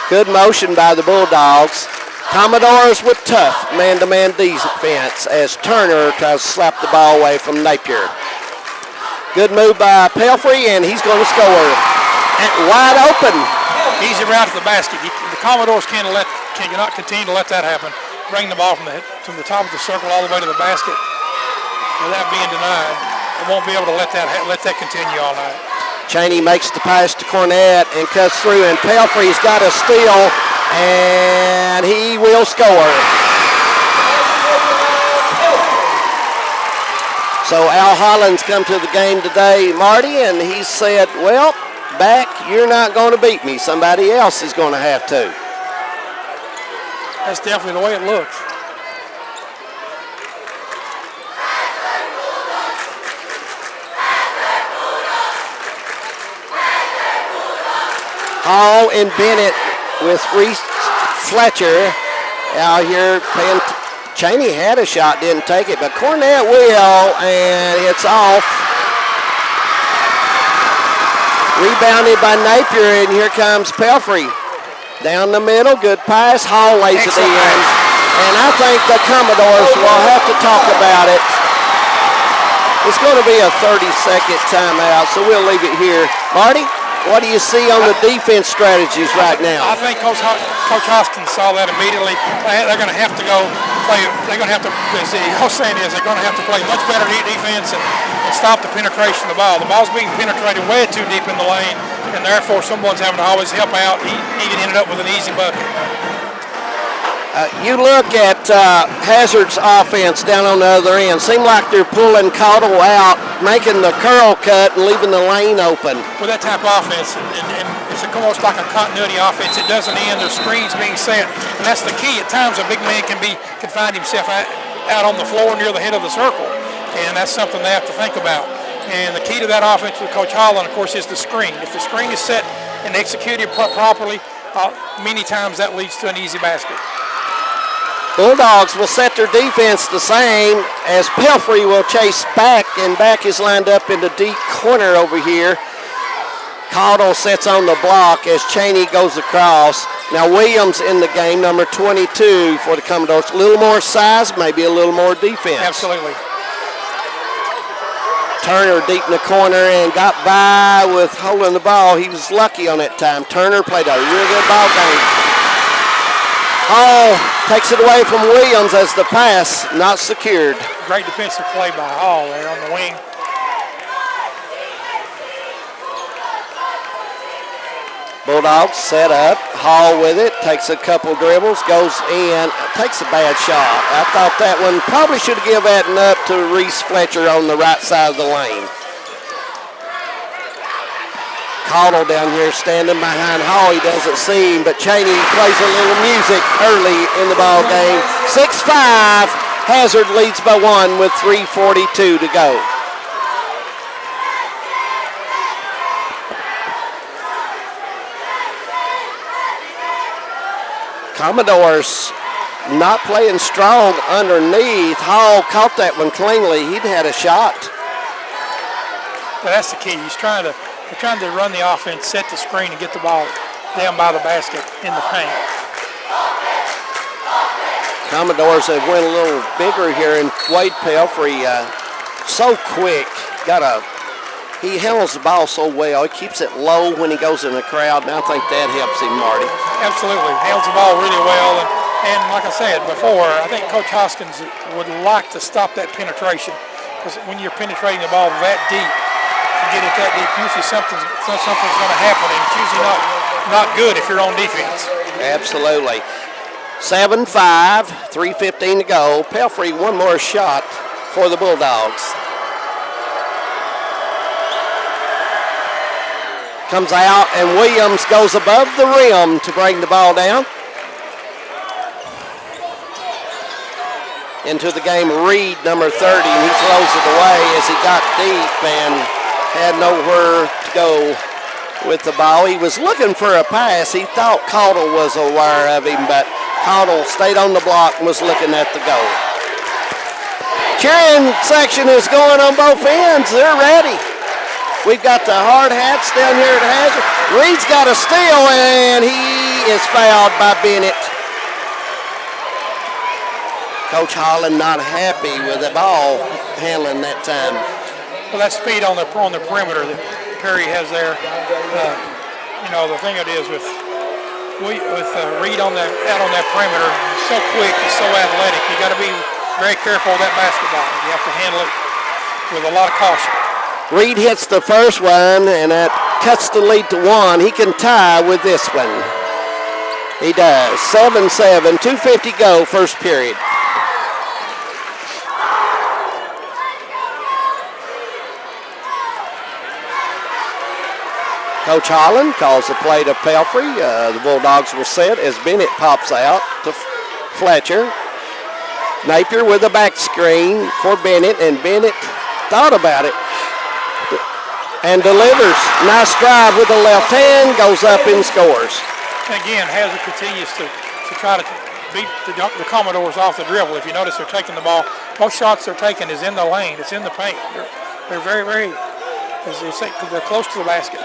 Good motion by the Bulldogs. Commodores with tough man-to-man defense as Turner tries to slap the ball away from Napier. Good move by Pelfrey, and he's going to score. Wide open. Easy route to the basket. The Commodores cannot continue to let that happen. Bring the ball from the top of the circle all the way to the basket without being denied. They won't be able to let that continue all night. Cheney makes the pass to Cornett and cuts through, and Pelfrey's got a steal, and he will score. So Al Hollins come to the game today, Marty, and he said, well, back, you're not going to beat me. Somebody else is going to have to. That's definitely the way it looks. Hall and Bennett with Reese Fletcher out here playing. Cheney had a shot, didn't take it, but Cornett will, and it's off. Rebounded by Napier, and here comes Pelfrey. Down the middle, good pass. Hall lays it in. And I think the Commodores will have to talk about it. It's going to be a 30-second timeout, so we'll leave it here. Marty? What do you see on the defense strategies right now? I think Coach Hoskins saw that immediately. They're going to have to go play. They're going to have to, as the whole saying is, they're going to have to play much better defense and stop the penetration of the ball. The ball's being penetrated way too deep in the lane, and therefore someone's having to always help out. He ended up with an easy bucket. You look at Hazard's offense down on the other end. Seem like they're pulling Caudle out, making the curl cut, and leaving the lane open. With that type of offense, and it's almost like a continuity offense. It doesn't end. There's screens being set, and that's the key. At times, a big man can find himself out on the floor near the head of the circle, and that's something they have to think about. And the key to that offense with Coach Holland, of course, is the screen. If the screen is set and executed properly, many times that leads to an easy basket. Bulldogs will set their defense the same as Pelfrey will chase back, and back is lined up in the deep corner over here. Caudle sets on the block as Cheney goes across. Now Williams in the game, number 22 for the Commodores. A little more size, maybe a little more defense. Absolutely. Turner deep in the corner and got by with holding the ball. He was lucky on that time. Turner played a real good ball game. Hall takes it away from Williams as the pass not secured. Great defensive play by Hall there on the wing. Bulldogs set up. Hall with it, takes a couple dribbles, goes in, takes a bad shot. I thought that one probably should have given that up to Reese Fletcher on the right side of the lane. Caudle down here standing behind Hall. He doesn't see him, but Cheney plays a little music early in the ball game. 6-5. Hazard leads by 1 with 3:42 to go. Commodores not playing strong underneath. Hall caught that one cleanly. He'd had a shot. Well, that's the key. They're trying to run the offense, set the screen, and get the ball down by the basket in the paint. Commodores have went a little bigger here, and Wade Pelfrey so quick. He handles the ball so well. He keeps it low when he goes in the crowd, and I think that helps him, Marty. Absolutely. Handles the ball really well. And like I said before, I think Coach Hoskins would like to stop that penetration, because when you're penetrating the ball that deep, get it that deep, usually something's going to happen, and it's usually not good if you're on defense. Absolutely. 7-5, 3:15 to go. Pelfrey, one more shot for the Bulldogs. Comes out, and Williams goes above the rim to bring the ball down. Into the game, Reed, number 30, and he throws it away as he got deep and had nowhere to go with the ball. He was looking for a pass. He thought Caudle was aware of him, but Caudle stayed on the block and was looking at the goal. Cheering section is going on both ends. They're ready. We've got the hard hats down here at Hazard. Reed's got a steal, and he is fouled by Bennett. Coach Holland not happy with the ball handling that time. Well, that speed on the perimeter that Perry has there, the thing it is with Reed out on that perimeter, he's so quick, he's so athletic. You got to be very careful with that basketball. You have to handle it with a lot of caution. Reed hits the first one, and that cuts the lead to 1. He can tie with this one. He does. 7-7, 2:50 go, first period. Coach Holland calls the play to Pelfrey. The Bulldogs will set as Bennett pops out to Fletcher. Napier with a back screen for Bennett, and Bennett thought about it and delivers. Nice drive with the left hand, goes up and scores. And again, Hazard continues to try to beat the Commodores off the dribble. If you notice, they're taking the ball. Most shots they're taking is in the lane. It's in the paint. They're very, very, as they say, they're close to the basket.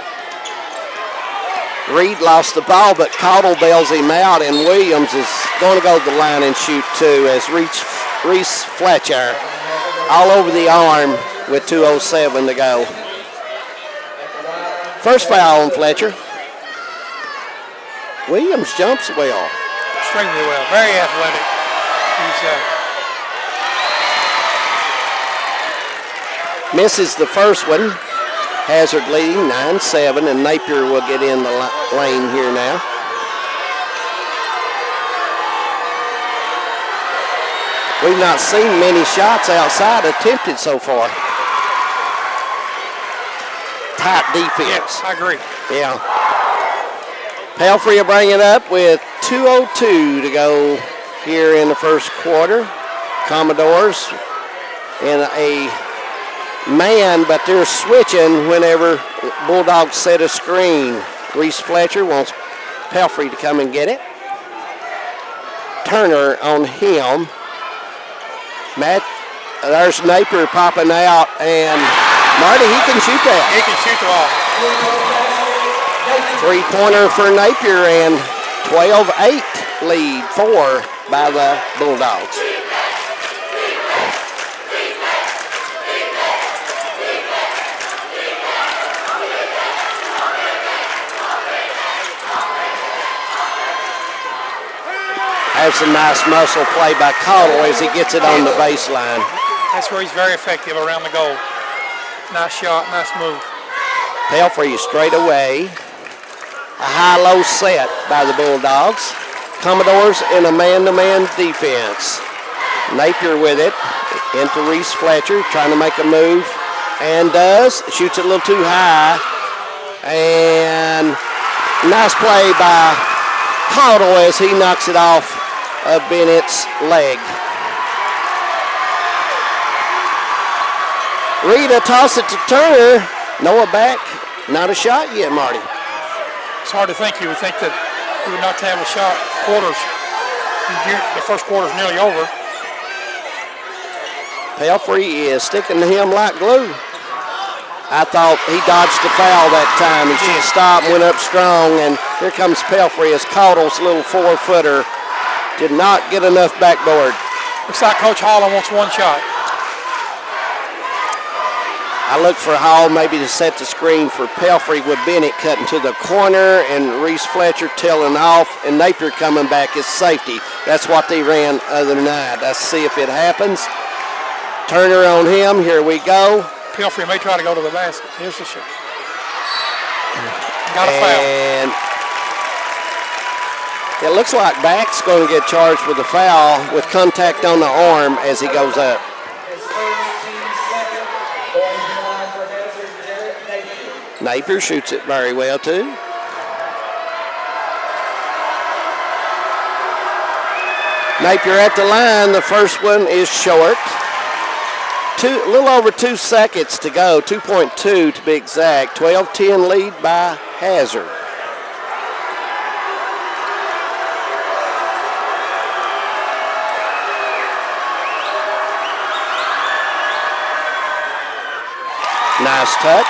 Reed lost the ball, but Caudle bails him out, and Williams is going to go to the line and shoot two as Reese Fletcher all over the arm with 2:07 to go. First foul on Fletcher. Williams jumps well. Extremely well. Very athletic. He's misses the first one. Hazard leading 9-7, and Napier will get in the lane here now. We've not seen many shots outside attempted so far. Tight defense. Yes, I agree. Yeah. Pelfrey will bring it up with 2:02 to go here in the first quarter. Commodores in a man, but they're switching whenever Bulldogs set a screen. Reese Fletcher wants Pelfrey to come and get it. Turner on him. There's Napier popping out, and Marty, he can shoot that. He can shoot the ball. Three-pointer for Napier, and 12-8 lead, 4 by the Bulldogs. That's a nice muscle play by Cottle as he gets it on the baseline. That's where he's very effective around the goal. Nice shot, nice move. Pelfrey straight away. A high-low set by the Bulldogs. Commodores in a man-to-man defense. Napier with it into Reese Fletcher, trying to make a move, and does. Shoots it a little too high. And nice play by Cottle as he knocks it off of Bennett's leg. Rita toss it to Turner. Noah back. Not a shot yet, Marty. It's hard to think. You would think that he would not have a shot. Quarters. The first quarter's nearly over. Pelfrey is sticking to him like glue. I thought he dodged the foul that time. He should have stopped, went up strong, and here comes Pelfrey as Caudle's little 4-footer did not get enough backboard. Looks like Coach Holland wants one shot. I look for Hall maybe to set the screen for Pelfrey with Bennett cutting to the corner and Reese Fletcher tailing off and Napier coming back as safety. That's what they ran other night. Let's see if it happens. Turner on him. Here we go. Pelfrey may try to go to the basket. Here's the shot. Got a foul. And it looks like Back's going to get charged with a foul with contact on the arm as he goes up. Napier shoots it very well too. Napier at the line. The first one is short. A little over 2 seconds to go, 2.2 to be exact. 12-10 lead by Hazard. Nice touch.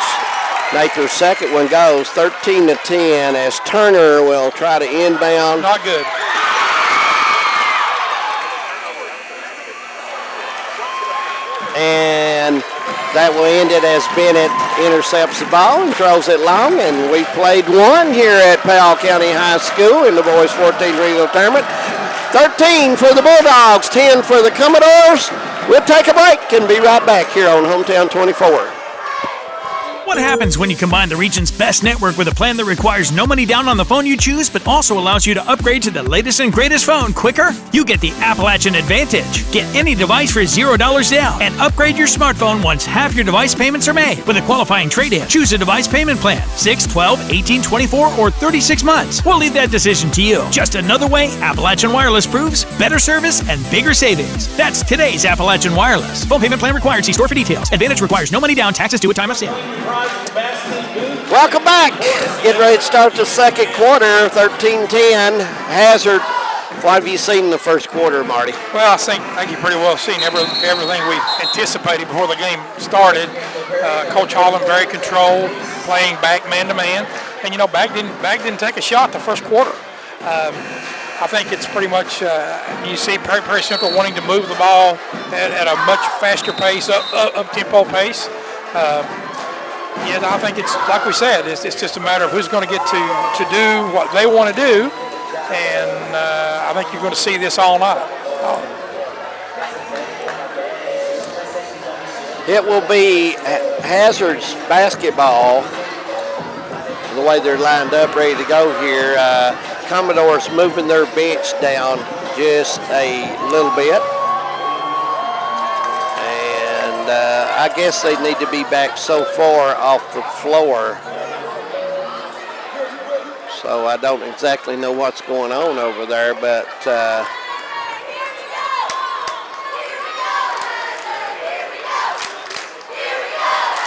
Napier's second one goes 13-10 as Turner will try to inbound. Not good. And that will end it as Bennett intercepts the ball and throws it long. And we played one here at Powell County High School in the boys 14 regional tournament. 13 for the Bulldogs, 10 for the Commodores. We'll take a break and be right back here on Hometown 24. What happens when you combine the region's best network with a plan that requires no money down on the phone you choose, but also allows you to upgrade to the latest and greatest phone quicker? You get the Appalachian Advantage. Get any device for $0 down and upgrade your smartphone once half your device payments are made. With a qualifying trade-in, choose a device payment plan, 6, 12, 18, 24, or 36 months. We'll leave that decision to you. Just another way Appalachian Wireless proves better service and bigger savings. That's today's Appalachian Wireless. Phone payment plan required. See store for details. Advantage requires no money down. Taxes due at time of sale. Welcome back. Getting ready to start the second quarter, 13-10. Hazard, what have you seen in the first quarter, Marty? Well, I think you pretty well seen everything we anticipated before the game started. Coach Holland very controlled, playing back man-to-man. And, you know, Back didn't take a shot the first quarter. I think it's pretty much, you see Perry Central wanting to move the ball at a much faster pace, up-tempo pace. Yeah, I think it's like we said. It's just a matter of who's going to get to do what they want to do, and I think you're going to see this all night. It will be Hazard's basketball. The way they're lined up, ready to go here. Commodores moving their bench down just a little bit. And I guess they need to be back so far off the floor. So I don't exactly know what's going on over there, but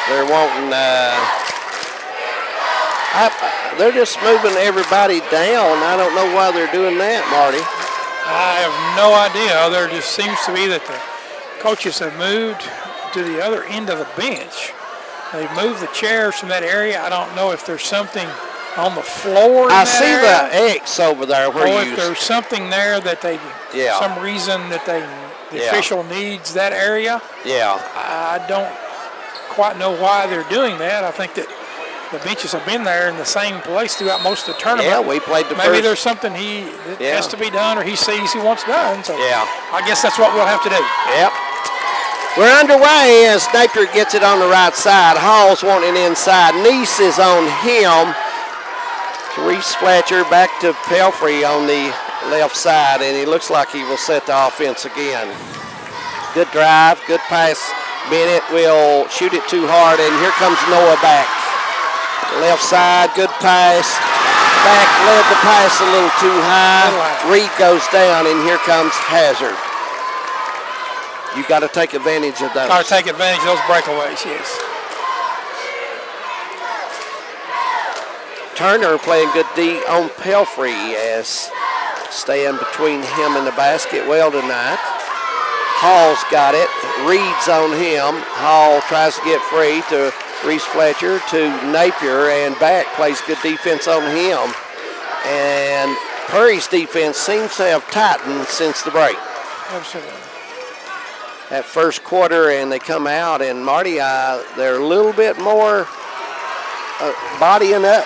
they're wanting, they're just moving everybody down. I don't know why they're doing that, Marty. I have no idea. There just seems to be that the coaches have moved to the other end of the bench. They've moved the chairs from that area. I don't know if there's something on the floor. I see the X over there. Where or if there's something there that they, some reason that the official needs that area. Yeah. I don't quite know why they're doing that. I think that the benches have been there in the same place throughout most of the tournament. Yeah, we played the Maybe first. there's something that has to be done or he sees he wants done. So Yeah. I guess that's what we'll have to do. Yep. We're underway as Napier gets it on the right side. Hall's wanting inside. Neese is on him. Reese Fletcher back to Pelfrey on the left side, and he looks like he will set the offense again. Good drive, good pass. Bennett will shoot it too hard, and here comes Noah back. Left side, good pass. Back, led the pass a little too high. Reed goes down, and here comes Hazard. You got to take advantage of those. Got to take advantage of those breakaways, yes. Turner playing good D on Pelfrey as staying between him and the basket well tonight. Hall's got it. Reed's on him. Hall tries to get free to Reese Fletcher to Napier, and back plays good defense on him. And Perry's defense seems to have tightened since the break. Absolutely. That first quarter, and they come out, and Marty, they're a little bit more bodying up.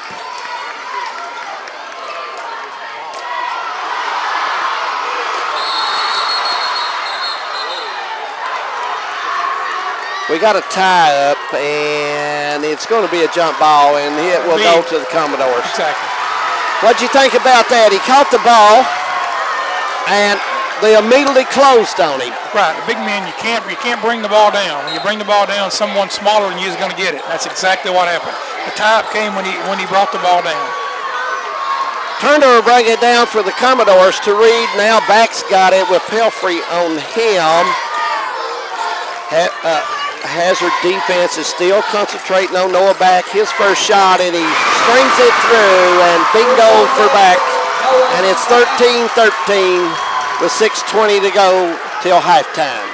We got a tie up, and it's going to be a jump ball, and it will go to the Commodores. Exactly. What'd you think about that? He caught the ball, and they immediately closed on him. Right, the big man, you can't bring the ball down. When you bring the ball down, someone smaller than you is going to get it. That's exactly what happened. The tie-up came when he brought the ball down. Turner will bring it down for the Commodores to Reed. Now Back's got it with Pelfrey on him. Hazard defense is still concentrating on Noah Back. His first shot, and he strings it through, and bingo for Back. And it's 13-13 with 6:20 to go till halftime.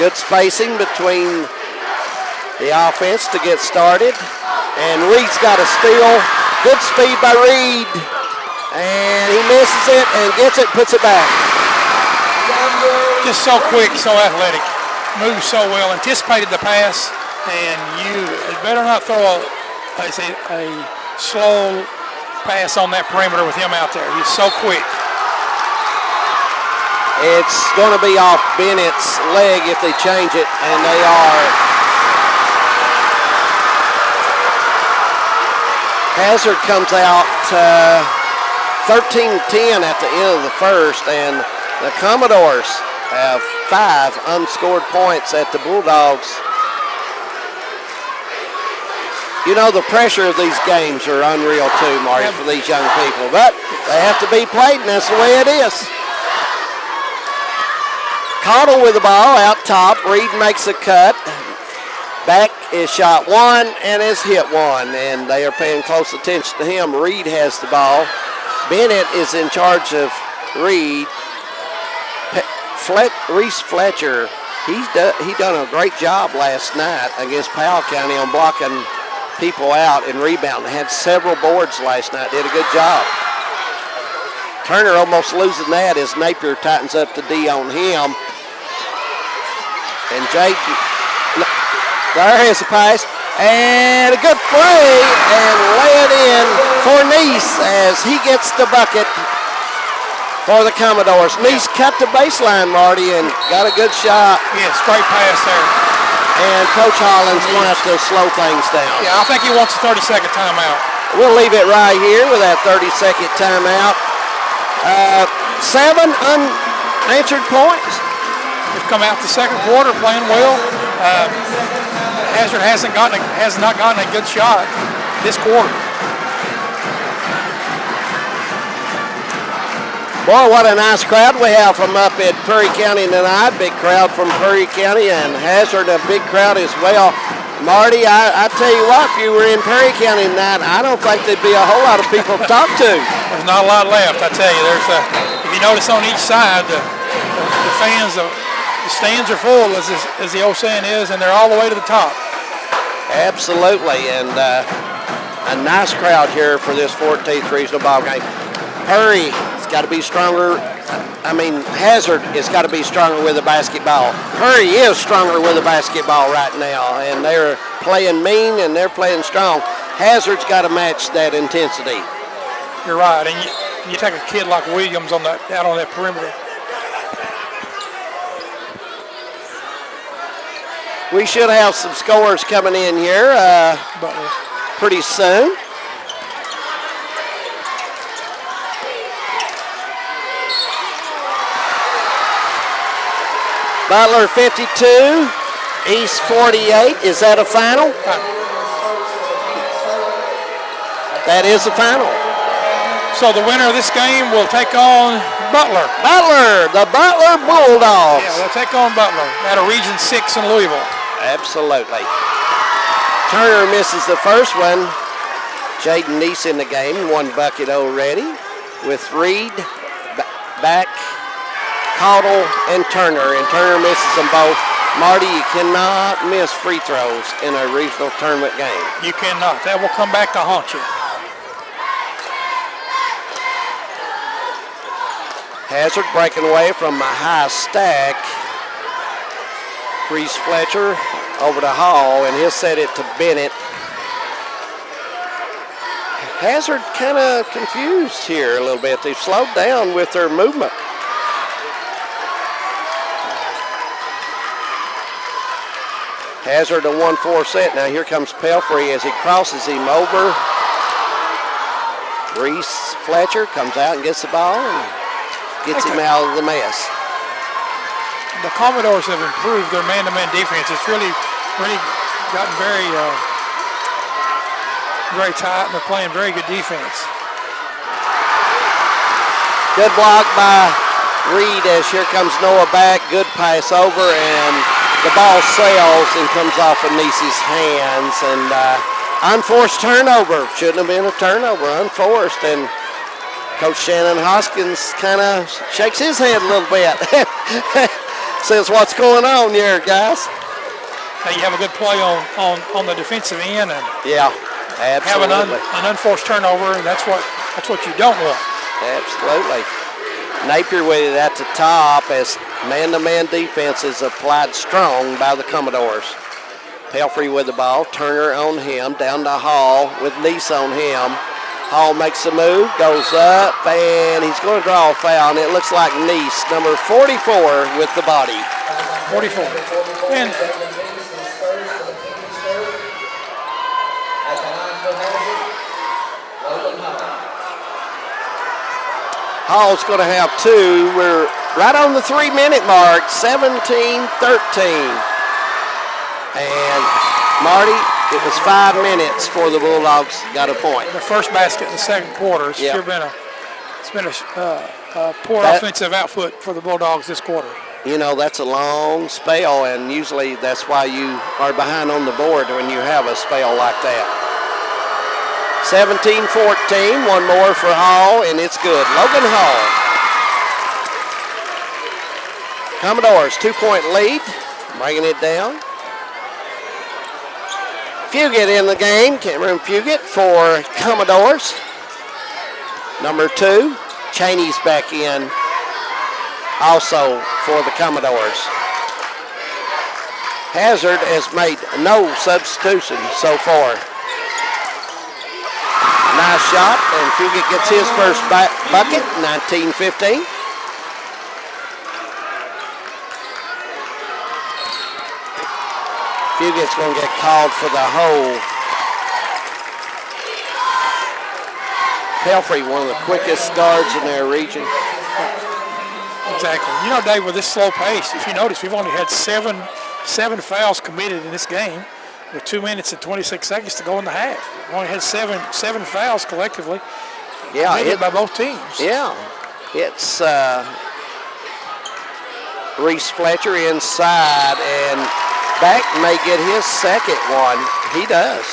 Good spacing between the offense to get started. And Reed's got a steal. Good speed by Reed. And he misses it and gets it, puts it back. Just so quick, so athletic. Moves so well, anticipated the pass, and you better not throw a slow pass on that perimeter with him out there. He's so quick. It's going to be off Bennett's leg if they change it, and they are. Hazard comes out 13-10 at the end of the first, and the Commodores have 5 unscored points at the Bulldogs. You know, the pressure of these games are unreal too, Marty, for these young people, but they have to be played, and that's the way it is. Cottle with the ball out top. Reed makes a cut. Back is shot one and is hit one, and they are paying close attention to him. Reed has the ball. Bennett is in charge of Reed. Reese Fletcher, he done a great job last night against Powell County on blocking people out and rebounding. Had several boards last night. Did a good job. Turner almost losing that as Napier tightens up the D on him. And Jaden, there is a pass. And a good play, and lay it in for Neese as he gets the bucket for the Commodores. Neese cut the baseline, Marty, and got a good shot. Yeah, straight pass there. And Coach Holland's going to have to slow things down. Yeah, I think he wants a 30-second timeout. We'll leave it right here with that 30-second timeout. 7 unanswered points. They've come out the second quarter playing well. Hazard has not gotten a good shot this quarter. Boy, what a nice crowd we have from up at Perry County tonight. Big crowd from Perry County, and Hazard a big crowd as well. Marty, I tell you what, if you were in Perry County tonight, I don't think there'd be a whole lot of people to talk to. There's not a lot left, I tell you. If you notice on each side, the fans, the stands are full, as the old saying is, and they're all the way to the top. Absolutely, and a nice crowd here for this 14th regional ball game. Perry has got to be stronger. Hazard has got to be stronger with the basketball. Perry is stronger with the basketball right now, and they're playing mean and they're playing strong. Hazard's got to match that intensity. You're right, and you take a kid like Williams out on that perimeter. We should have some scores coming in here pretty soon. Butler 52, East 48. Is that a final? That is a final. So the winner of this game will take on Butler. The Butler Bulldogs. Yeah, they'll take on Butler out of Region 6 in Louisville. Absolutely. Turner misses the first one. Jaden Neese in the game, 1 bucket already, with Reed back, Caudle, and Turner. And Turner misses them both. Marty, you cannot miss free throws in a regional tournament game. You cannot. That will come back to haunt you. Hazard breaking away from a high stack. Reese Fletcher over to Hall, and he'll set it to Bennett. Hazard kind of confused here a little bit. They've slowed down with their movement. Hazard a 1-4 set. Now here comes Pelfrey as he crosses him over. Reese Fletcher comes out and gets the ball and gets him out of the mess. The Commodores have improved their man-to-man defense. It's really gotten very tight, and they're playing very good defense. Good block by Reed as here comes Noah back. Good pass over, and the ball sails and comes off of Neese's hands. And unforced turnover. Shouldn't have been a turnover, unforced. And Coach Shannon Hoskins kind of shakes his head a little bit. Says, what's going on here, guys? Hey, you have a good play on the defensive end, and yeah, absolutely. Have an unforced turnover, and that's what you don't want. Absolutely. Napier with it at the top as man-to-man defense is applied strong by the Commodores. Pelfrey with the ball, Turner on him, down to Hall with Neese on him. Hall makes a move, goes up, and he's going to draw a foul, and it looks like Neese, number 44, with the body. 44. And Hall's going to have 2. We're right on the 3-minute mark, 17-13. And Marty, it was 5 minutes for the Bulldogs got a point. The first basket in the second quarter. It's sure been a poor offensive output for the Bulldogs this quarter. You know, that's a long spell, and usually that's why you are behind on the board when you have a spell like that. 17-14, one more for Hall, and it's good. Logan Hall. Commodores, 2-point lead, bringing it down. Fugit in the game, Cameron Fugit for Commodores. Number 2, Cheney's back in also for the Commodores. Hazard has made no substitution so far. Nice shot, and Fugit gets his first bucket, 19-15. Fugit's going to get called for the hold. Pelfrey, one of the quickest guards in their region. Exactly. You know, Dave, with this slow pace, if you notice, we've only had seven fouls committed in this game with 2 minutes and 26 seconds to go in the half. We've only had seven fouls collectively. Yeah, committed by both teams. Yeah, it's Reese Fletcher inside, and Beck may get his second one. He does.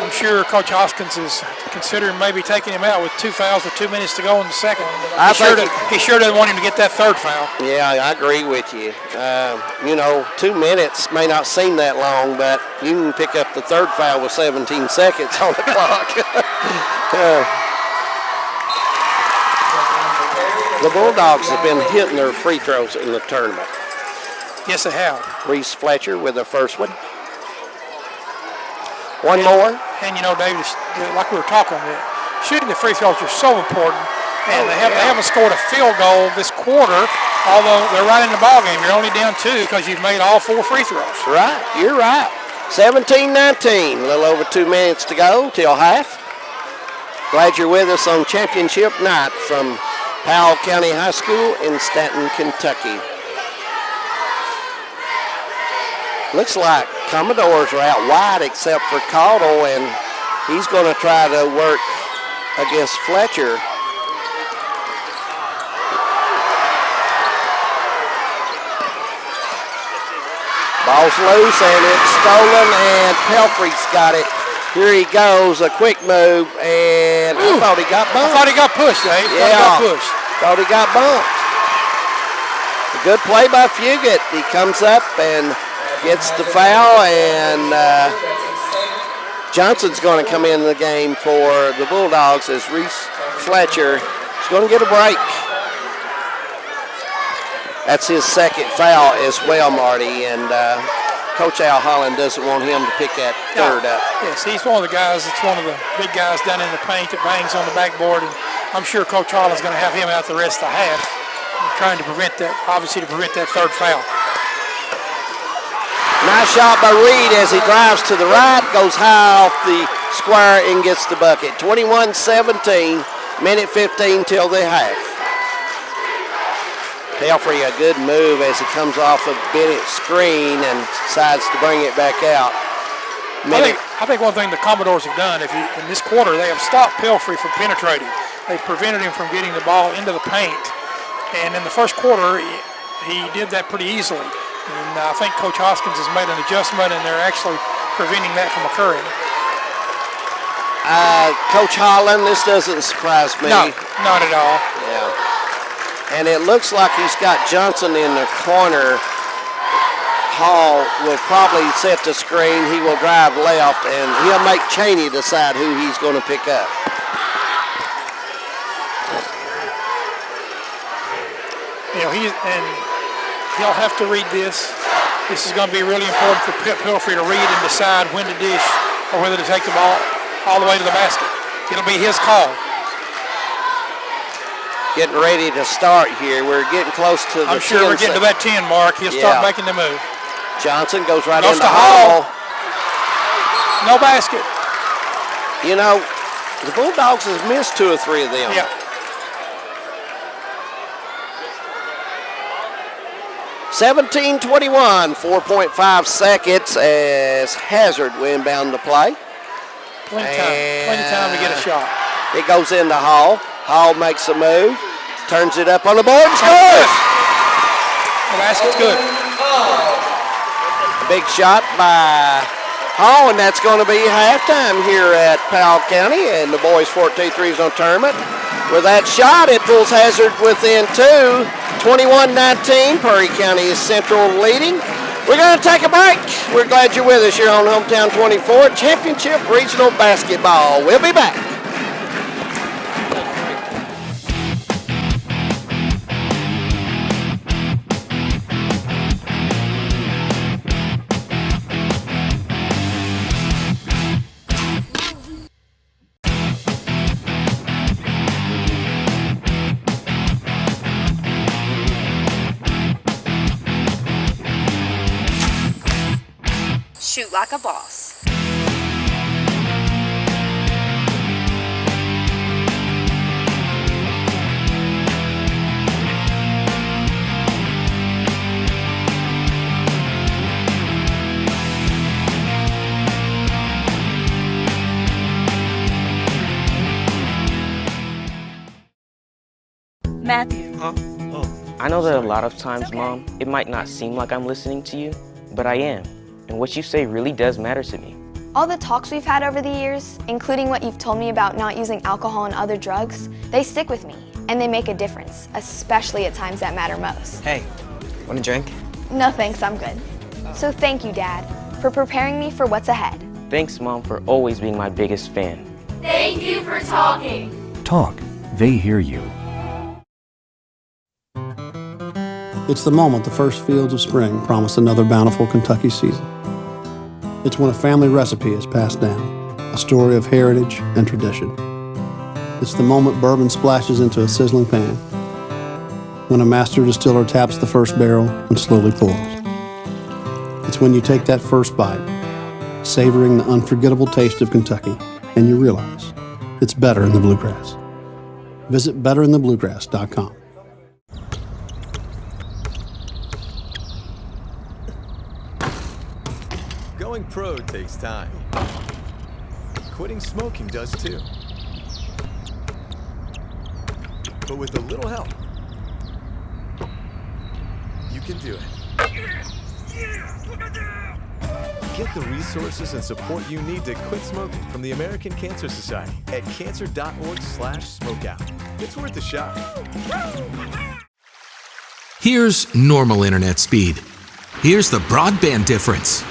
I'm sure Coach Hoskins is considering maybe taking him out with 2 fouls with 2 minutes to go in the second. He sure doesn't want him to get that third foul. Yeah, I agree with you. 2 minutes may not seem that long, but you can pick up the third foul with 17 seconds on the clock. The Bulldogs have been hitting their free throws in the tournament. Yes, they have. Reese Fletcher with the first one. One more. And you know, David, like we were talking, shooting the free throws are so important. And they haven't scored a field goal this quarter, although they're right in the ball game. You're only down 2 because you've made all 4 free throws. Right, you're right. 17-19, a little over 2 minutes to go till half. Glad you're with us on championship night from Powell County High School in Stanton, Kentucky. Looks like Commodores are out wide except for Caudle, and he's going to try to work against Fletcher. Ball's loose, and it's stolen, and Pelfrey's got it. Here he goes, a quick move, and I thought he got bumped. I thought he got pushed, Dave. Thought he got bumped. A good play by Fugit. He comes up and gets the foul, and Johnson's going to come in the game for the Bulldogs as Reese Fletcher is going to get a break. That's his second foul as well, Marty, and Coach Al Holland doesn't want him to pick that third up. Yes, he's one of the guys that's one of the big guys down in the paint that bangs on the backboard, and I'm sure Coach Holland's going to have him out the rest of the half, trying to prevent that, obviously to prevent that third foul. Nice shot by Reed as he drives to the right, goes high off the square and gets the bucket. 21-17, minute 15 till the half. Pelfrey, a good move as he comes off of Bennett's screen and decides to bring it back out. I think one thing the Commodores have done, in this quarter, they have stopped Pelfrey from penetrating. They've prevented him from getting the ball into the paint. And in the first quarter, he did that pretty easily. And I think Coach Hoskins has made an adjustment, and they're actually preventing that from occurring. Coach Holland, this doesn't surprise me. No, not at all. Yeah. And it looks like he's got Johnson in the corner. Hall will probably set the screen. He will drive left, and he'll make Cheney decide who he's going to pick up. He'll have to read this. This is going to be really important for Pelfrey to read and decide when to dish or whether to take the ball all the way to the basket. It'll be his call. Getting ready to start here. We're getting close to the 10 I'm sure we're getting to that 10 mark. He'll start making the move. Johnson goes right into Hall. No basket. You know, the Bulldogs has missed 2 or 3 of them. Yeah. 17-21, 4.5 seconds as Hazard will inbound the play. Plenty of time to get a shot. It goes into Hall. Hall makes a move, turns it up on the board and scores. The basket's good. Big shot by Hall, and that's going to be halftime here at Powell County and the boys 14th regional tournament. With that shot, it pulls Hazard within 2. 21-19, Perry County is Central leading. We're going to take a break. We're glad you're with us here on Hometown 24 Championship Regional Basketball. We'll be back. like a boss. Matthew. I know that a lot of times, Mom, it might not seem like I'm listening to you, but I am. And what you say really does matter to me. All the talks we've had over the years, including what you've told me about not using alcohol and other drugs, they stick with me, and they make a difference, especially at times that matter most. Hey, want a drink? No thanks, I'm good. So thank you, Dad, for preparing me for what's ahead. Thanks, Mom, for always being my biggest fan. Thank you for talking. Talk. They hear you. It's the moment the first fields of spring promise another bountiful Kentucky season. It's when a family recipe is passed down, a story of heritage and tradition. It's the moment bourbon splashes into a sizzling pan, when a master distiller taps the first barrel and slowly pours. It's when you take that first bite, savoring the unforgettable taste of Kentucky, and you realize it's better in the bluegrass. Visit betterinthebluegrass.com. Going pro takes time. Quitting smoking does too. But with a little help, you can do it. Get the resources and support you need to quit smoking from the American Cancer Society at cancer.org/smokeout. It's worth a shot. Here's normal internet speed. Here's the broadband difference.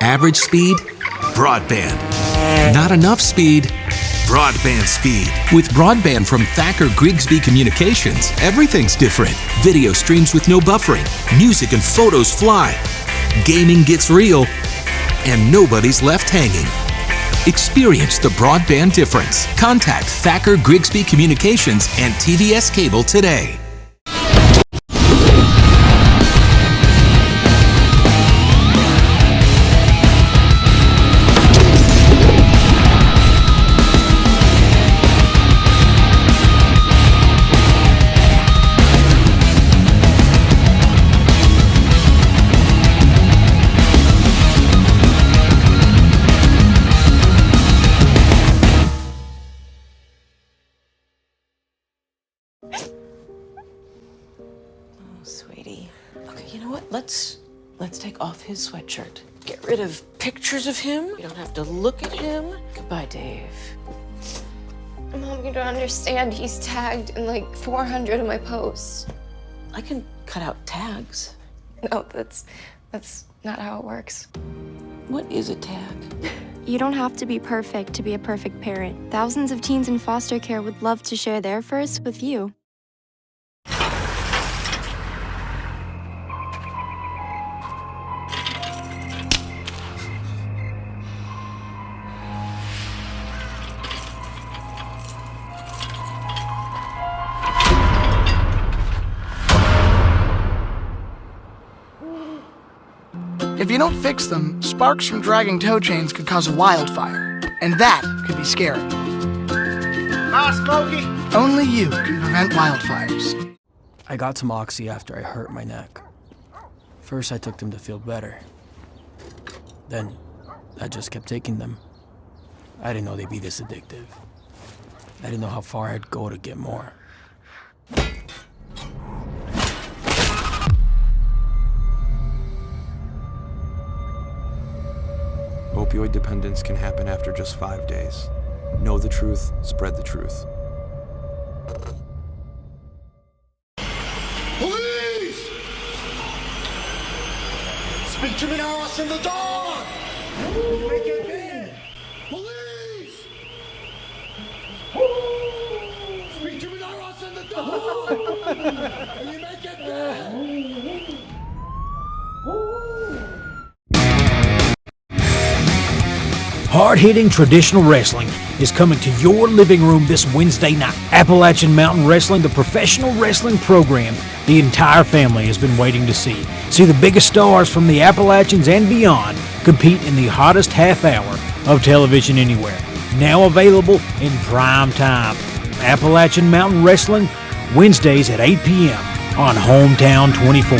Average speed, broadband. Not enough speed, broadband speed. With broadband from Thacker Grigsby Communications, everything's different. Video streams with no buffering. Music and photos fly. Gaming gets real. And nobody's left hanging. Experience the broadband difference. Contact Thacker Grigsby Communications and TVS Cable today. Sweetie. Okay, you know what? Let's take off his sweatshirt. Get rid of pictures of him. You don't have to look at him. Goodbye, Dave. Mom, you don't understand. He's tagged in like 400 of my posts. I can cut out tags. No, that's not how it works. What is a tag? You don't have to be perfect to be a perfect parent. Thousands of teens in foster care would love to share their first with you. If you don't fix them, sparks from dragging tow chains could cause a wildfire, and that could be scary. Hi, Smokey. Only you can prevent wildfires. I got some Oxy after I hurt my neck. First, I took them to feel better. Then, I just kept taking them. I didn't know they'd be this addictive. I didn't know how far I'd go to get more. Opioid dependence can happen after just 5 days. Know the truth, spread the truth. Police! Speak to me now, what's in the door? You make it big. Police! Speak to me now, what's in the door? You make it big. Hard-hitting traditional wrestling is coming to your living room this Wednesday night. Appalachian Mountain Wrestling, the professional wrestling program the entire family has been waiting to see. See the biggest stars from the Appalachians and beyond compete in the hottest half hour of television anywhere. Now available in prime time. Appalachian Mountain Wrestling, Wednesdays at 8 p.m. on Hometown 24.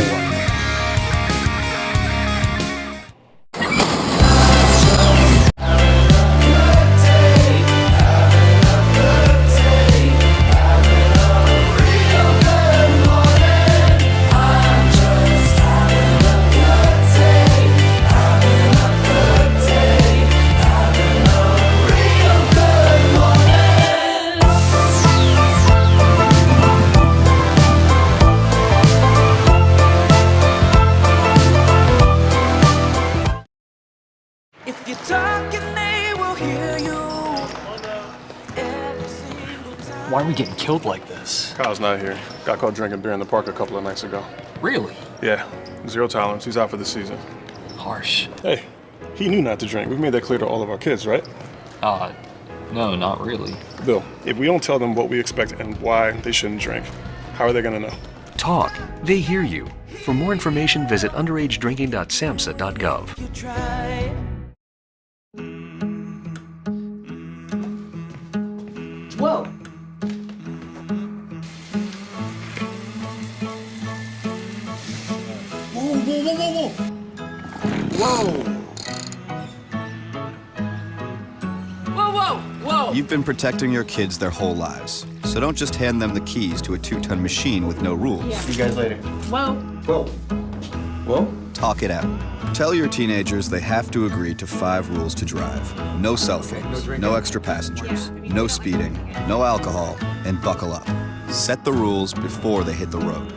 Why are we getting killed like this? Kyle's not here. Got caught drinking beer in the park a couple of nights ago. Really? Yeah, 0 tolerance. He's out for the season. Harsh. Hey, he knew not to drink. We've made that clear to all of our kids, right? No, not really. Bill, if we don't tell them what we expect and why they shouldn't drink, how are they gonna know? Talk. They hear you. For more information, visit underagedrinking.samhsa.gov. Whoa. Whoa! You've been protecting your kids their whole lives. So don't just hand them the keys to a 2-ton machine with no rules. Yeah. See you guys later. Whoa. Talk it out. Tell your teenagers they have to agree to 5 rules to drive. No cell phones, no extra passengers, no speeding, no alcohol, and buckle up. Set the rules before they hit the road.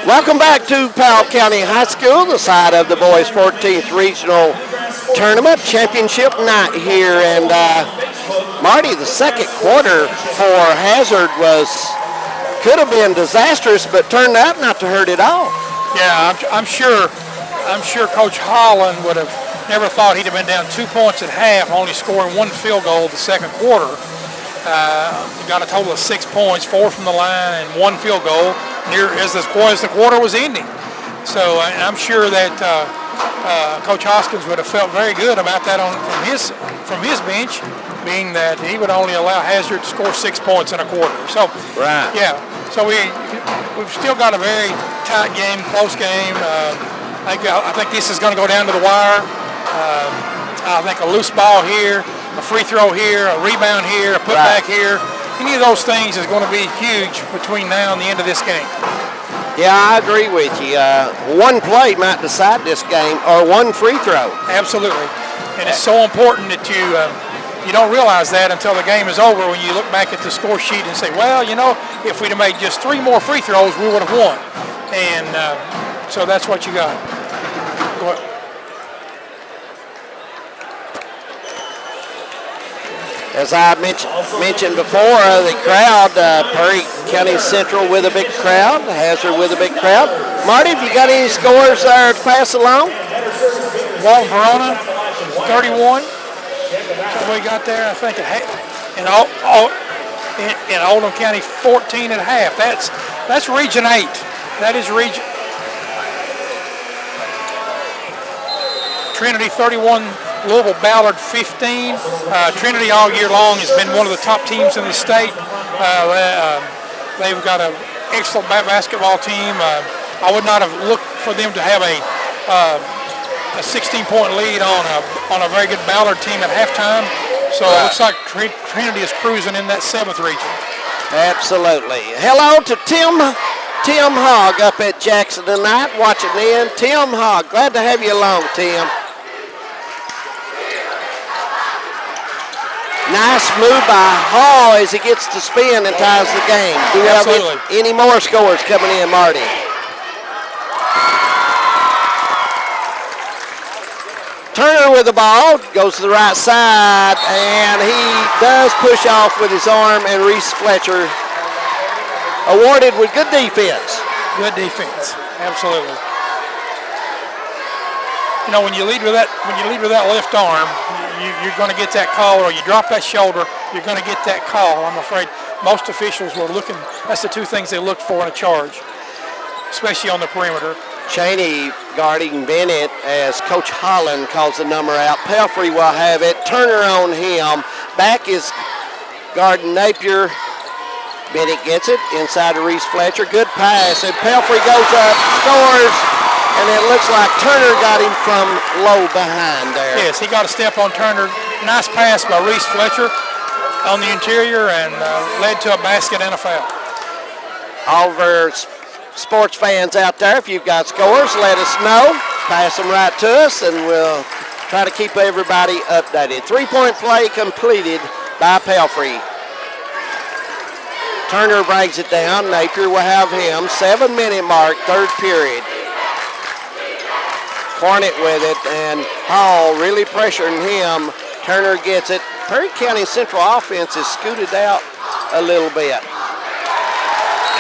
Welcome back to Powell County High School, the site of the boys' 14th Regional Tournament Championship night here. And Marty, the second quarter for Hazard could have been disastrous, but turned out not to hurt at all. Yeah, I'm sure Coach Holland would have never thought he'd have been down 2 points at half, only scoring 1 field goal the second quarter. Got a total of 6 points, 4 from the line and 1 field goal as the quarter was ending. So I'm sure that Coach Hoskins would have felt very good about that from his bench, being that he would only allow Hazard to score 6 points in a quarter. So right. Yeah. So we've still got a very tight game, close game. I think this is going to go down to the wire. I think a loose ball here, a free throw here, a rebound here, a putback here. Any of those things is going to be huge between now and the end of this game. Yeah, I agree with you. One play might decide this game, or one free throw. Absolutely. And it's so important that you don't realize that until the game is over, when you look back at the score sheet and say, well, if we'd have made just 3 more free throws, we would have won. And so that's what you got. Go ahead. As I mentioned before, the crowd, Perry County Central with a big crowd, Hazard with a big crowd. Marty, have you got any scores there to pass along? Walton Verona, 31. So we got there, I think, in Oldham County, 14 and a half. That's Region 8. That is Region. Trinity 31. Louisville Ballard 15. Trinity all year long has been one of the top teams in the state. They've got an excellent basketball team. I would not have looked for them to have a 16-point lead on a very good Ballard team at halftime. So it looks like Trinity is cruising in that 7th region. Absolutely. Hello to Tim Hogg up at Jackson tonight, watching in. Tim Hogg, glad to have you along, Tim. Nice move by Hall as he gets to spin and ties the game. Do we have any more scores coming in, Marty? Turner with the ball, goes to the right side, and he does push off with his arm, and Reese Fletcher awarded with good defense. Good defense, absolutely. You know, when you lead with that left arm, you're going to get that call, or you drop that shoulder, you're going to get that call. I'm afraid most officials were looking. That's the two things they look for in a charge, especially on the perimeter. Cheney guarding Bennett as Coach Holland calls the number out. Pelfrey will have it. Turner on him. Back is guarding Napier. Bennett gets it inside to Reese Fletcher. Good pass, and Pelfrey goes up, scores, and it looks like Turner got him from low behind there. Yes, he got a step on Turner. Nice pass by Reese Fletcher on the interior, and led to a basket and a foul. All of our sports fans out there, if you've got scores, let us know. Pass them right to us, and we'll try to keep everybody updated. 3-point play completed by Pelfrey. Turner brings it down. Napier will have him. 7-minute mark, 3rd period. Cornett with it, and Hall really pressuring him. Turner gets it. Perry County Central offense is scooted out a little bit.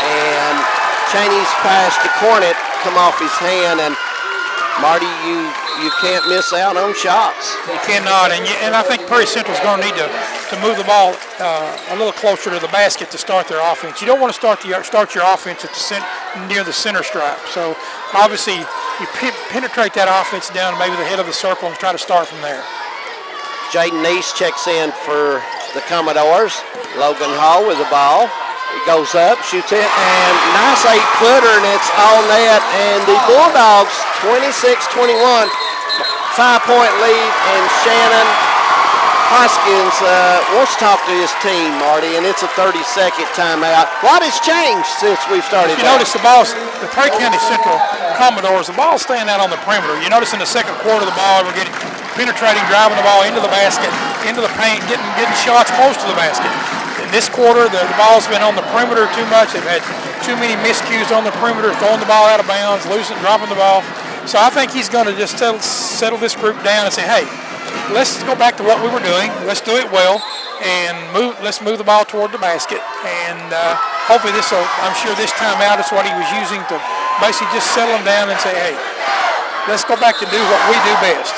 And Cheney's pass to Cornett come off his hand, and Marty, you can't miss out on shots. You cannot, and I think Perry Central's going to need to move the ball a little closer to the basket to start their offense. You don't want to start your offense at near the center stripe. So obviously you penetrate that offense down maybe the head of the circle and try to start from there. Jaden Neese checks in for the Commodores. Logan Hall with the ball. He goes up, shoots it, and nice 8-footer, and it's all net. And the Bulldogs, 26-21, 5-point lead, and Shannon Hoskins wants to talk to his team, Marty, and it's a 30-second timeout. What has changed since we've started? If you notice the Perry County Central Commodores, the ball's staying out on the perimeter. You notice in the second quarter the ball, we're getting penetrating, driving the ball into the basket, into the paint, getting shots close to the basket. In this quarter, the ball's been on the perimeter too much. They've had too many miscues on the perimeter, throwing the ball out of bounds, dropping the ball. So I think he's going to just settle this group down and say, hey, let's go back to what we were doing. Let's do it well, and let's move the ball toward the basket. And hopefully I'm sure this time out is what he was using to basically just settle them down and say, hey, let's go back to do what we do best.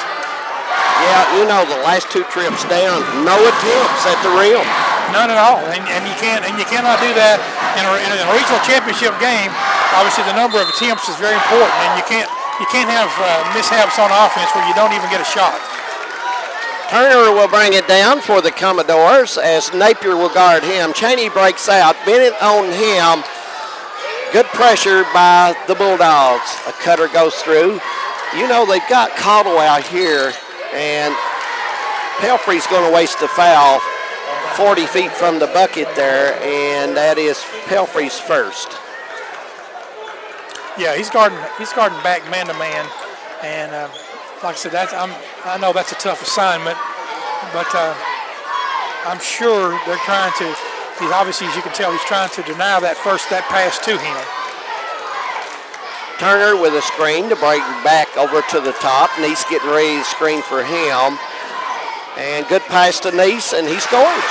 Yeah, you know, the last 2 trips down, no attempts at the rim. None at all, and you cannot do that in a regional championship game. Obviously, the number of attempts is very important, and you can't have mishaps on offense where you don't even get a shot. Turner will bring it down for the Commodores as Napier will guard him. Cheney breaks out. Bennett on him. Good pressure by the Bulldogs. A cutter goes through. You know, they've got Caldwell out here, and Pelfrey's going to waste a foul 40 feet from the bucket there, and that is Pelfrey's first. Yeah, he's guarding back man-to-man, and like I said, I know that's a tough assignment, but I'm sure they're trying to. He's obviously, as you can tell, he's trying to deny that pass to him. Turner with a screen to break back over to the top. Neese getting ready to screen for him, and good pass to Neese, and he scores.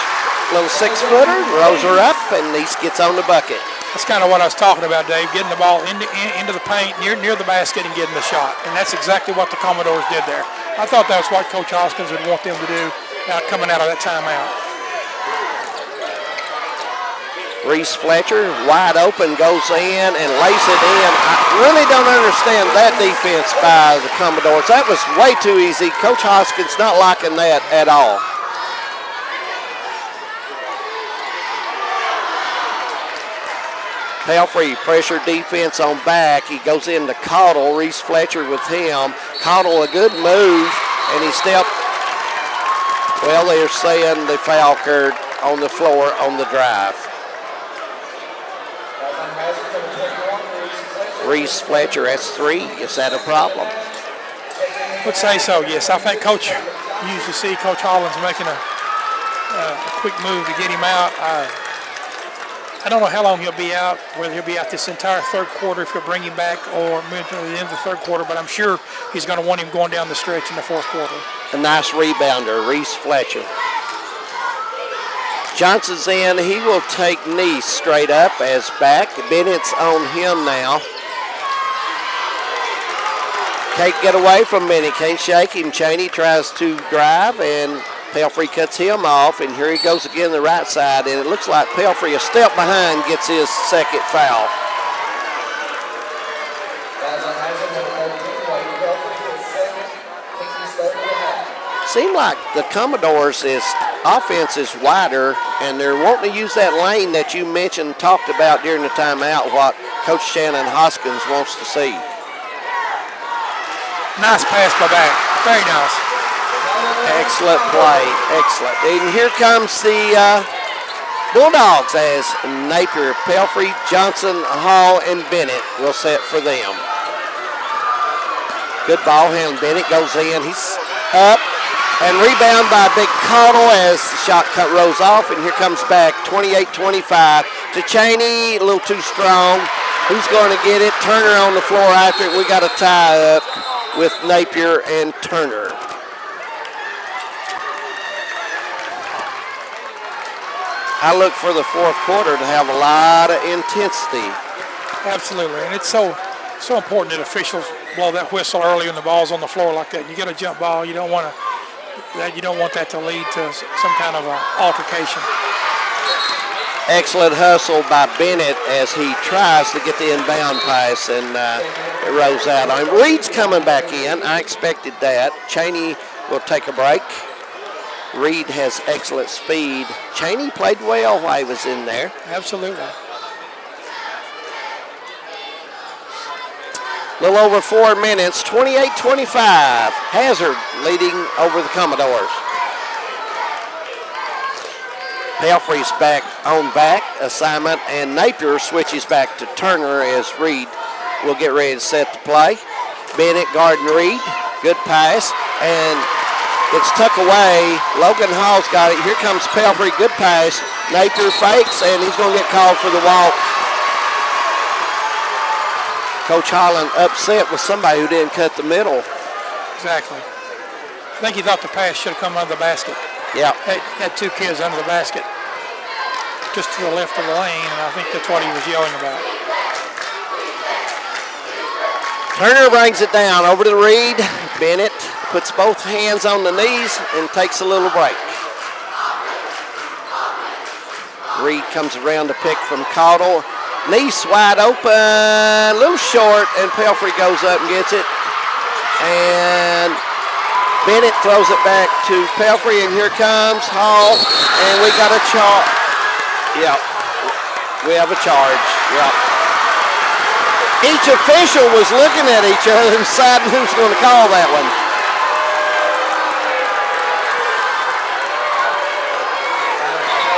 Little 6-footer, rolls her up, and Neese gets on the bucket. That's kind of what I was talking about, Dave, getting the ball into the paint, near the basket, and getting the shot. And that's exactly what the Commodores did there. I thought that's what Coach Hoskins would want them to do coming out of that timeout. Reese Fletcher, wide open, goes in and lays it in. I really don't understand that defense by the Commodores. That was way too easy. Coach Hoskins not liking that at all. Pelfrey pressure defense on back. He goes into Caudle. Reese Fletcher with him. Caudle a good move, and he stepped. Well, they're saying the foul occurred on the floor on the drive. Reese Fletcher, that's 3. Is that a problem? Would say so, yes. I think Coach, you usually see Coach Hollins making a quick move to get him out. I don't know how long he'll be out, whether he'll be out this entire third quarter if he'll bring him back or move to the end of the third quarter, but I'm sure he's going to want him going down the stretch in the fourth quarter. A nice rebounder, Reese Fletcher. Johnson's in. He will take Neese straight up as back. Bennett's on him now. Can't get away from Bennett. Can't shake him. Cheney tries to drive, and Pelfrey cuts him off, and here he goes again the right side, and it looks like Pelfrey a step behind gets his second foul. Seemed like the Commodores' offense is wider, and they're wanting to use that lane that you mentioned, talked about during the timeout, what Coach Shannon Hoskins wants to see. Nice pass by back. Very nice. Excellent play. Excellent. And here comes the Bulldogs as Napier, Pelfrey, Johnson, Hall, and Bennett will set for them. Good ball handle. Bennett goes in. He's up. And rebound by Big Caudle as the shot cut rolls off. And here comes back 28-25 to Cheney. A little too strong. Who's going to get it? Turner on the floor after it. We got a tie up with Napier and Turner. I look for the fourth quarter to have a lot of intensity. Absolutely, and it's so important that officials blow that whistle early when the ball's on the floor like that. You get a jump ball, you don't want that to lead to some kind of altercation. Excellent hustle by Bennett as he tries to get the inbound pass, and it rolls out on him. Reed's coming back in. I expected that. Cheney will take a break. Reed has excellent speed. Cheney played well while he was in there. Absolutely. A little over 4 minutes, 28-25. Hazard leading over the Commodores. Pelfrey's back on back assignment, and Napier switches back to Turner as Reed will get ready to set the play. Bennett guarding Reed. Good pass, and it's tucked away. Logan Hall's got it. Here comes Pelfrey. Good pass. Napier fakes, and he's going to get called for the walk. Coach Holland upset with somebody who didn't cut the middle. Exactly. I think he thought the pass should have come under the basket. Yeah. Had 2 kids under the basket just to the left of the lane, and I think that's what he was yelling about. Turner brings it down over to Reed. Bennett puts both hands on the knees and takes a little break. Reed comes around to pick from Caudle. Neese wide open, a little short, and Pelfrey goes up and gets it. And Bennett throws it back to Pelfrey, and here comes Hall, and we got a charge. Yep, we have a charge. Yep. Each official was looking at each other and deciding who's going to call that one.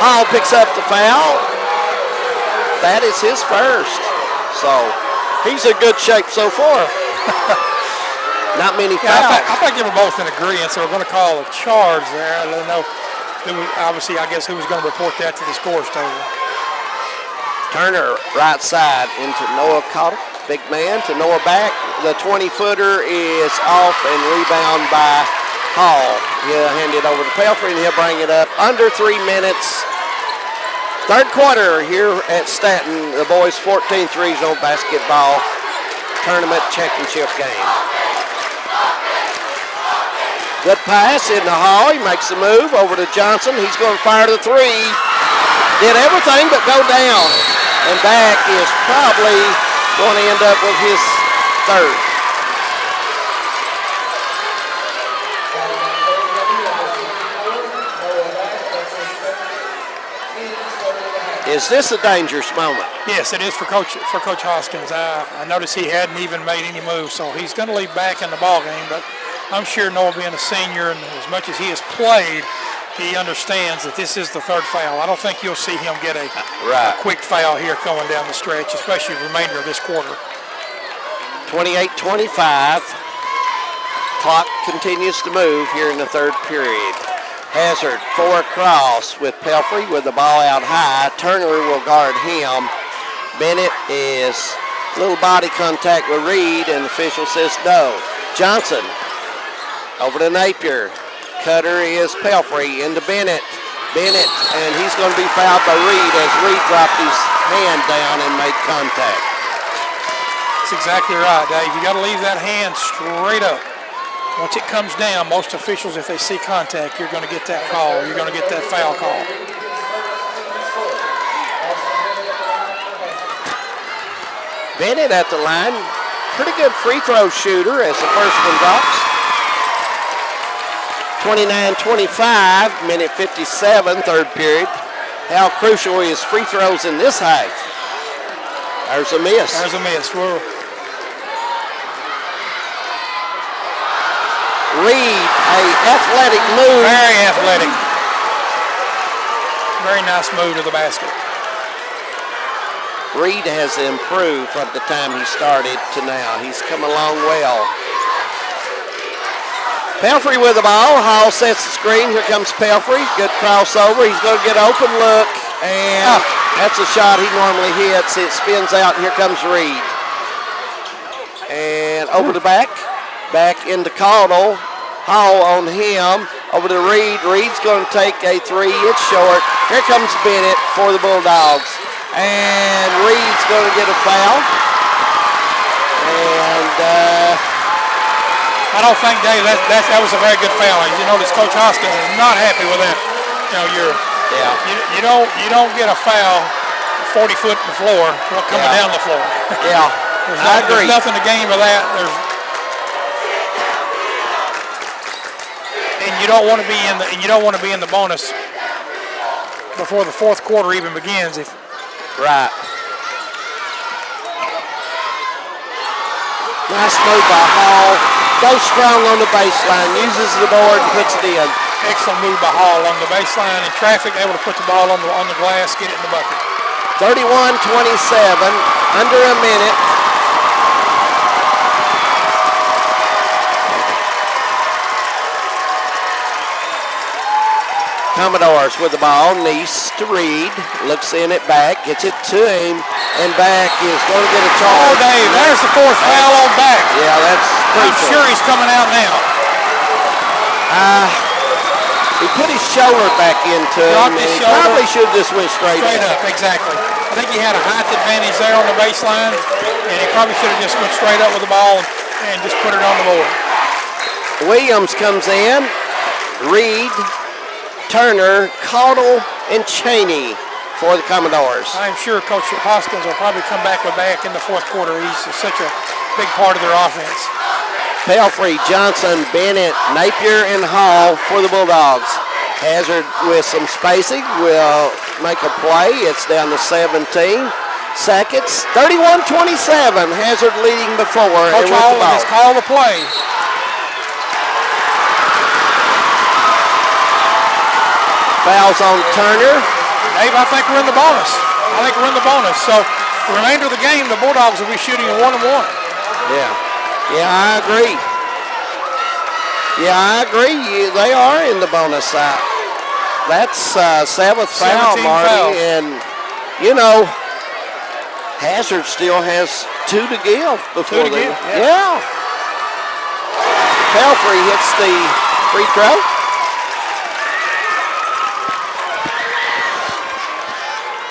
Hall picks up the foul. That is his first. So he's in good shape so far. Not many fouls. I think they were both in agreement, so we're going to call a charge there. I don't know. Obviously, I guess who was going to report that to the scores table. Turner right side into Noah Caudle. Big man to Noah back. The 20-footer is off and rebound by Hall. He'll hand it over to Pelfrey, and he'll bring it up under 3 minutes. Third quarter here at Stanton, the boys' 14th regional basketball tournament championship game. Good pass in the Hall. He makes the move over to Johnson. He's going to fire the 3. Did everything but go down. And back is probably going to end up with his third. Is this a dangerous moment? Yes, it is for Coach Hoskins. I noticed he hadn't even made any moves, so he's going to lead back in the ball game. But I'm sure Noah, being a senior, and as much as he has played, he understands that this is the third foul. I don't think you'll see him get a quick foul here going down the stretch, especially the remainder of this quarter. 28-25. Clock continues to move here in the third period. Hazard for across with Pelfrey with the ball out high. Turner will guard him. Bennett is a little body contact with Reed, and the official says no. Johnson over to Napier. Cutter is Pelfrey into Bennett. Bennett, and he's going to be fouled by Reed as Reed dropped his hand down and made contact. That's exactly right, Dave. You got to leave that hand straight up. Once it comes down, most officials, if they see contact, you're going to get that call. You're going to get that foul call. Bennett at the line. Pretty good free throw shooter as the first one drops. 29-25, minute 57, third period. How crucial is free throws in this half? There's a miss. There's a miss. Reed, a athletic move. Very athletic. Very nice move to the basket. Reed has improved from the time he started to now. He's come along well. Pelfrey with the ball. Hall sets the screen. Here comes Pelfrey. Good crossover. He's going to get open look. And that's a shot he normally hits. It spins out, and here comes Reed. And over the back. Back into Caudle. Hall on him. Over to Reed. Reed's going to take a three. It's short. Here comes Bennett for the Bulldogs. And Reed's going to get a foul. And I don't think, Dave, that was a very good foul. You notice Coach Hoskins is not happy with that. You know, you don't get a foul 40 foot in the floor coming down the floor. Yeah, I agree. There's nothing to gain with that. And you don't want to be in the bonus before the fourth quarter even begins. Right. Nice move by Hall. Goes strong on the baseline, uses the board and puts it in. Excellent move by Hall on the baseline. In traffic, able to put the ball on the glass, get it in the bucket. 31-27, under a minute. Commodores with the ball. Neese to Reed. Looks in it back. Gets it to him. And back is going to get a charge. Oh, Dave, there's the fourth foul on back. Yeah, that's crucial. I'm sure he's coming out now. He put his shoulder back into him. He probably should have just went straight up. Exactly. I think he had a height advantage there on the baseline, and he probably should have just went straight up with the ball and just put it on the board. Williams comes in. Reed, Turner, Caudle, and Cheney for the Commodores. I'm sure Coach Hoskins will probably come back in the fourth quarter. He's such a big part of their offense. Pelfrey, Johnson, Bennett, Napier, and Hall for the Bulldogs. Hazard with some spacing will make a play. It's down to 17 seconds. 31-27. Hazard leading before. Coach Hall has called the play. Fouls on Turner. Dave, I think we're in the bonus. So the remainder of the game, the Bulldogs will be shooting a 1-1. Yeah, I agree. They are in the bonus side. That's seventh foul, Marty. Fouls. And, you know, Hazard still has two to give before they. Yeah. Pelfrey hits the free throw.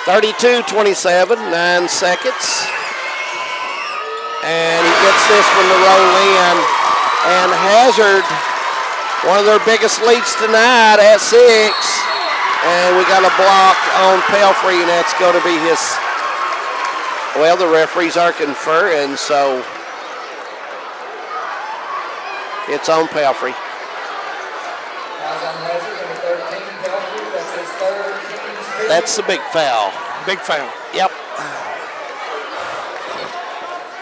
(32-27), 9 seconds. And he gets this one to roll in. And Hazard, one of their biggest leads tonight at 6. And we got a block on Pelfrey, and that's going to be his. Well, the referees are conferring, so it's on Pelfrey. That's the big foul. Big foul. Yep.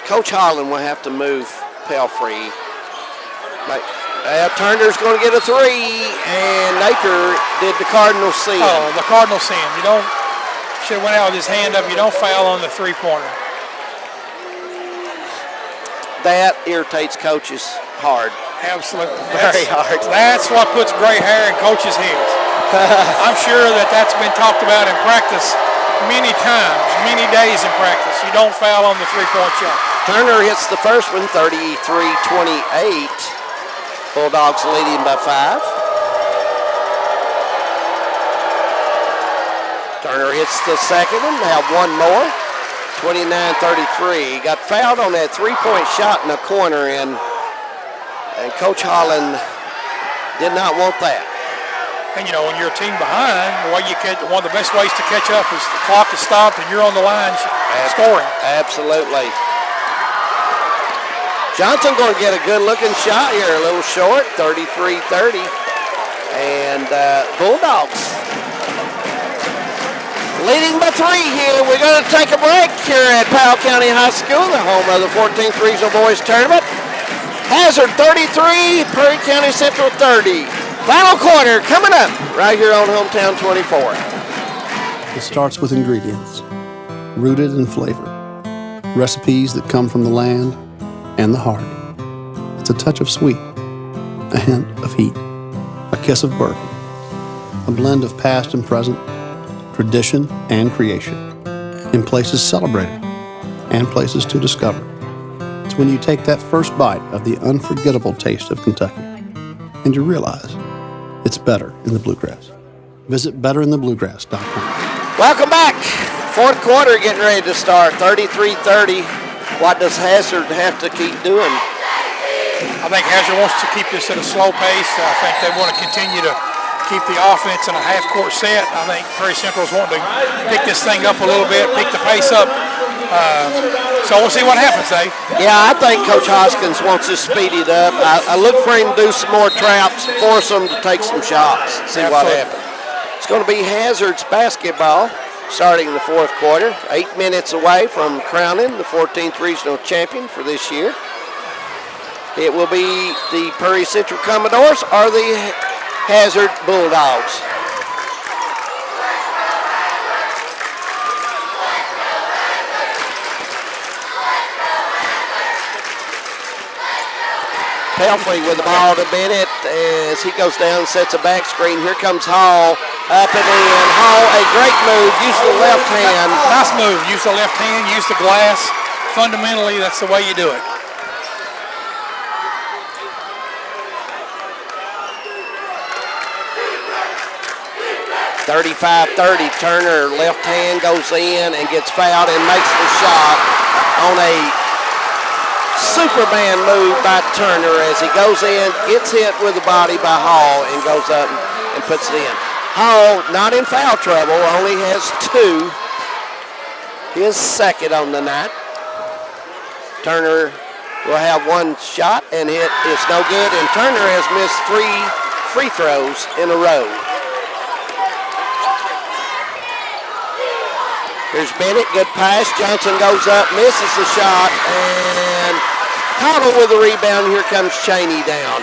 Coach Holland will have to move Pelfrey. Turner's going to get a 3, and Naker did the Cardinal sin. Oh, the Cardinal sin. You don't, should have went out with his hand up. You don't foul on the three-pointer. That irritates coaches hard. Absolutely. Very hard. That's what puts gray hair in coaches' heads. I'm sure that's been talked about in practice many times, many days in practice. You don't foul on the three-point shot. Turner hits the first one, 33-28. Bulldogs leading by 5. Turner hits the second one. They have one more, 29-33. Got fouled on that three-point shot in the corner, and Coach Holland did not want that. And you know, when you're a team behind, one of the best ways to catch up is the clock is stopped and you're on the line scoring. Absolutely. Johnson going to get a good-looking shot here, a little short, 33-30. And Bulldogs leading by 3 here. We're going to take a break here at Powell County High School, the home of the 14th Regional Boys Tournament. Hazard 33, Perry County Central 30. Final quarter coming up right here on Hometown 24. It starts with ingredients, rooted in flavor. Recipes that come from the land and the heart. It's a touch of sweet, a hint of heat, a kiss of bourbon, a blend of past and present, tradition and creation, in places celebrated and places to discover. It's when you take that first bite of the unforgettable taste of Kentucky and you realize it's better in the Bluegrass. Visit betterinthebluegrass.com. Welcome back. Fourth quarter getting ready to start, 33-30. What does Hazard have to keep doing? I think Hazard wants to keep this at a slow pace. I think they want to continue to keep the offense in a half-court set. I think Prairie Central's wanting to pick this thing up a little bit, pick the pace up. So we'll see what happens, Dave. Yeah, I think Coach Hoskins wants to speed it up. I look for him to do some more traps, force them to take some shots, see what happens. It's going to be Hazard's basketball starting the fourth quarter. 8 minutes away from crowning the 14th Regional Champion for this year. It will be the Prairie Central Commodores or the Hazard Bulldogs. Pelfrey with the ball to Bennett as he goes down and sets a back screen. Here comes Hall up and in. Hall, a great move. Use the left hand. Nice move. Use the left hand. Use the glass. Fundamentally, that's the way you do it. (35-30). Turner left hand goes in and gets fouled and makes the shot on a Superman move by Turner as he goes in, gets hit with the body by Hall, and goes up and puts it in. Hall not in foul trouble, only has 2. His second on the night. Turner will have one shot, and it is no good, and Turner has missed 3 free throws in a row. Here's Bennett, good pass. Johnson goes up, misses the shot, and Cottle with the rebound. Here comes Cheney down.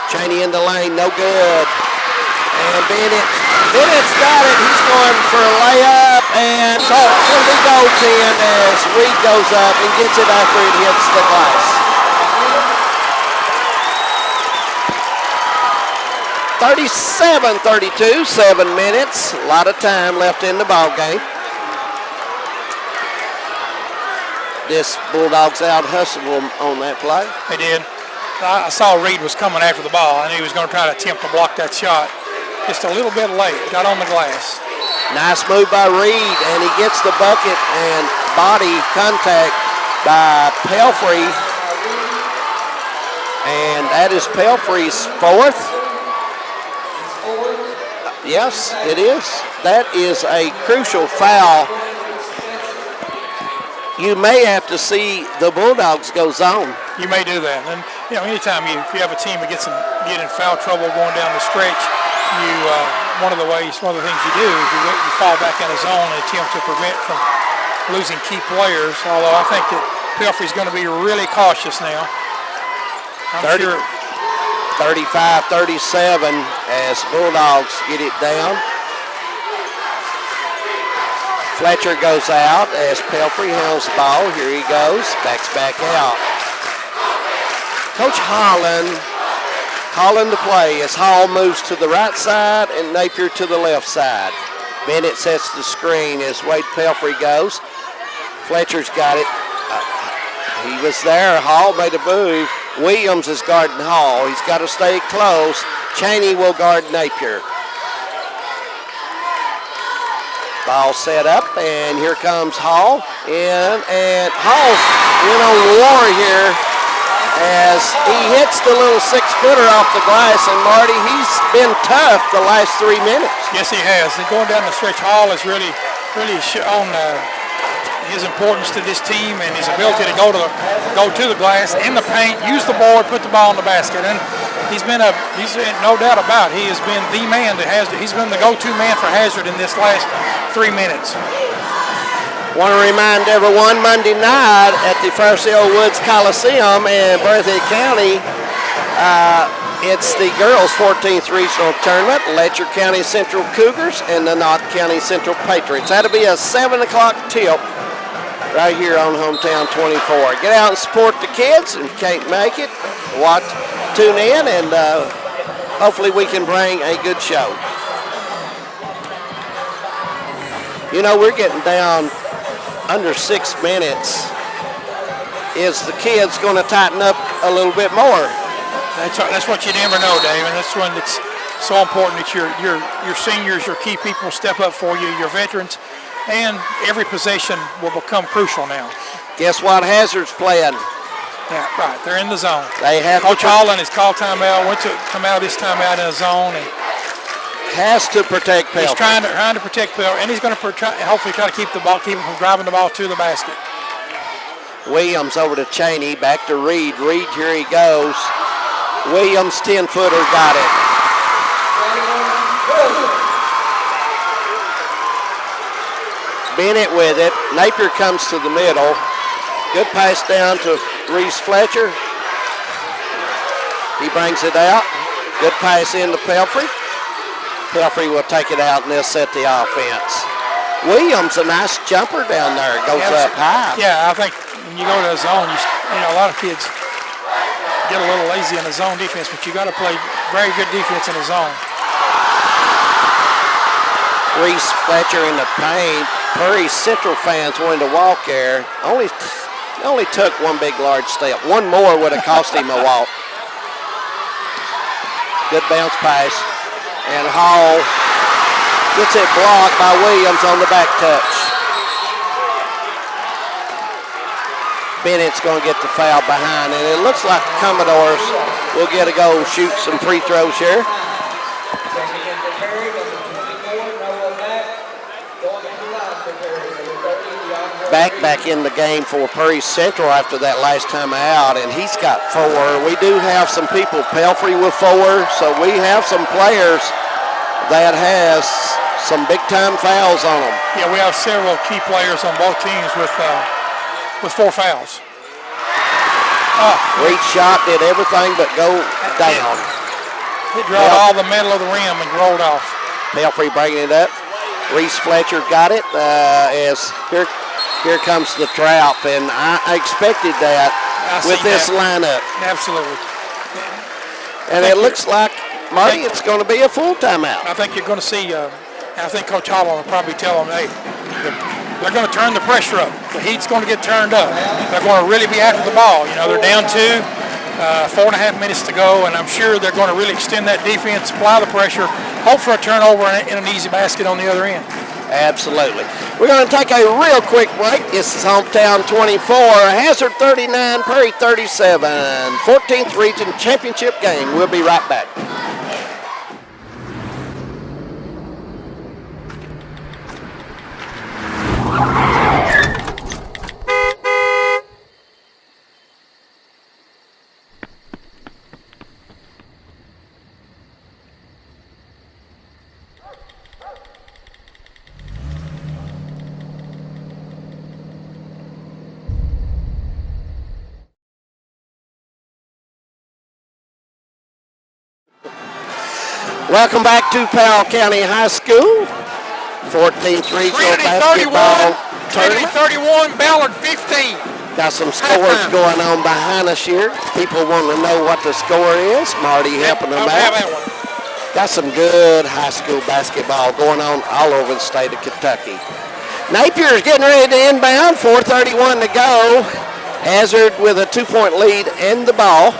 Cheney in the lane, no good. And Bennett's got it. He's going for a layup, and it's going to be goaltend as Reed goes up and gets it after it hits the glass. 37-32, 7 minutes. A lot of time left in the ball game. This Bulldogs out-hustled them on that play. They did. I saw Reed was coming after the ball. I knew he was going to try to attempt to block that shot. Just a little bit late. Got on the glass. Nice move by Reed, and he gets the bucket and body contact by Pelfrey. And that is Pelfrey's 4th. Yes, it is. That is a crucial foul. You may have to see the Bulldogs go zone. You may do that. And, you know, anytime if you have a team that get in foul trouble going down the stretch, one of the things you do is you fall back in a zone and attempt to prevent from losing key players. Although I think that Pelfrey's going to be really cautious now. I'm sure. 35-37 as Bulldogs get it down. Fletcher goes out as Pelfrey hounds the ball. Here he goes, backs back out. Coach Holland calling the play as Hall moves to the right side and Napier to the left side. Bennett sets the screen as Wade Pelfrey goes. Fletcher's got it. He was there. Hall made a move. Williams is guarding Hall. He's got to stay close. Cheney will guard Napier. Ball set up, and here comes Hall. And Hall's in on war here as he hits the little 6-footer off the glass. And Marty, he's been tough the last 3 minutes. Yes, he has. And going down the stretch, Hall has really shown his importance to this team and his ability to go to the glass, in the paint, use the board, put the ball in the basket. And he's no doubt about it, he has been the man that he's been the go-to man for Hazard in this last 3 minutes. Want to remind everyone, Monday night at the Farcell Woods Coliseum in Berthoud County, it's the girls' 14th regional tournament, Letcher County Central Cougars and the Knott County Central Patriots. That'll be a 7 o'clock tip right here on Hometown 24. Get out and support the kids. If you can't make it, tune in, and hopefully we can bring a good show. You know, we're getting down under 6 minutes. Is the kids going to tighten up a little bit more? That's what you never know, Dave, and that's when it's so important that your seniors, your key people step up for you, your veterans, and every possession will become crucial now. Guess what Hazard's playing? Yeah, right. They're in the zone. They have Coach Holland has called timeout, went to come out this timeout in a zone, and has to protect Pelfrey. He's trying to protect Pelfrey, and he's going to hopefully try to keep him from driving the ball to the basket. Williams over to Cheney, back to Reed. Reed, here he goes. Williams, 10-footer, got it. Bennett with it. Napier comes to the middle. Good pass down to Reese Fletcher. He brings it out. Good pass into Pelfrey. Pelfrey will take it out and they'll set the offense. Williams, a nice jumper down there. Goes up high. Yeah, I think when you go to a zone, a lot of kids get a little lazy in the zone defense, but you got to play very good defense in the zone. Reese Fletcher in the paint. Prairie Central fans wanted to walk there. Only took one big, large step. One more would have cost him a walk. Good bounce pass. And Hall gets it blocked by Williams on the back touch. Bennett's going to get the foul behind, and it looks like the Commodores will get a go shoot some free throws here. Back in the game for Prairie Central after that last time out, and he's got 4. We do have some people, Pelfrey with 4, so we have some players that has some big-time fouls on them. Yeah, we have several key players on both teams with 4 fouls. Reed shot, did everything but go down. He dropped all the middle of the rim and rolled off. Pelfrey bringing it up. Reese Fletcher got it as here comes the trap, and I expected that with this lineup. Absolutely. And it looks like, Marty, it's going to be a full timeout. I think you're going to see, I think Coach Holland will probably tell them, hey, they're going to turn the pressure up. The heat's going to get turned up. They're going to really be after the ball. They're down 2, 4.5 minutes to go, and I'm sure they're going to really extend that defense, apply the pressure, hope for a turnover and an easy basket on the other end. Absolutely. We're going to take a real quick break. This is Hometown 24, Hazard 39, Prairie 37, 14th Region Championship game. We'll be right back. Welcome back to Powell County High School. 14th Regional Basketball Tournament. 31, Ballard 15. Got some scores going on behind us here. People want to know what the score is. Marty helping them out. Got some good high school basketball going on all over the state of Kentucky. Napier's getting ready to inbound. 4:31 to go. Hazard with a 2-point lead in the ball.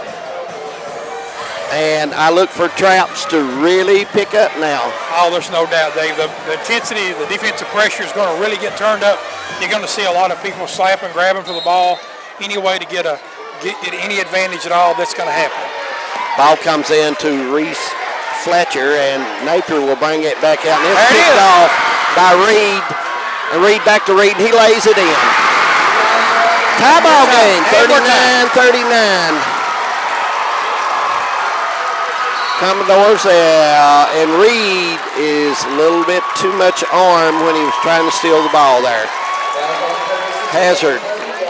And I look for Traps to really pick up now. Oh, there's no doubt, Dave. The intensity, the defensive pressure is going to really get turned up. You're going to see a lot of people slapping, grabbing for the ball. Any way to get any advantage at all, that's going to happen. Ball comes in to Reese Fletcher, and Napier will bring it back out. And it's picked off by Reed. And Reed back to Reed, and he lays it in. Tie ball game, 39-39. Commodores, and Reed is a little bit too much arm when he was trying to steal the ball there. Hazard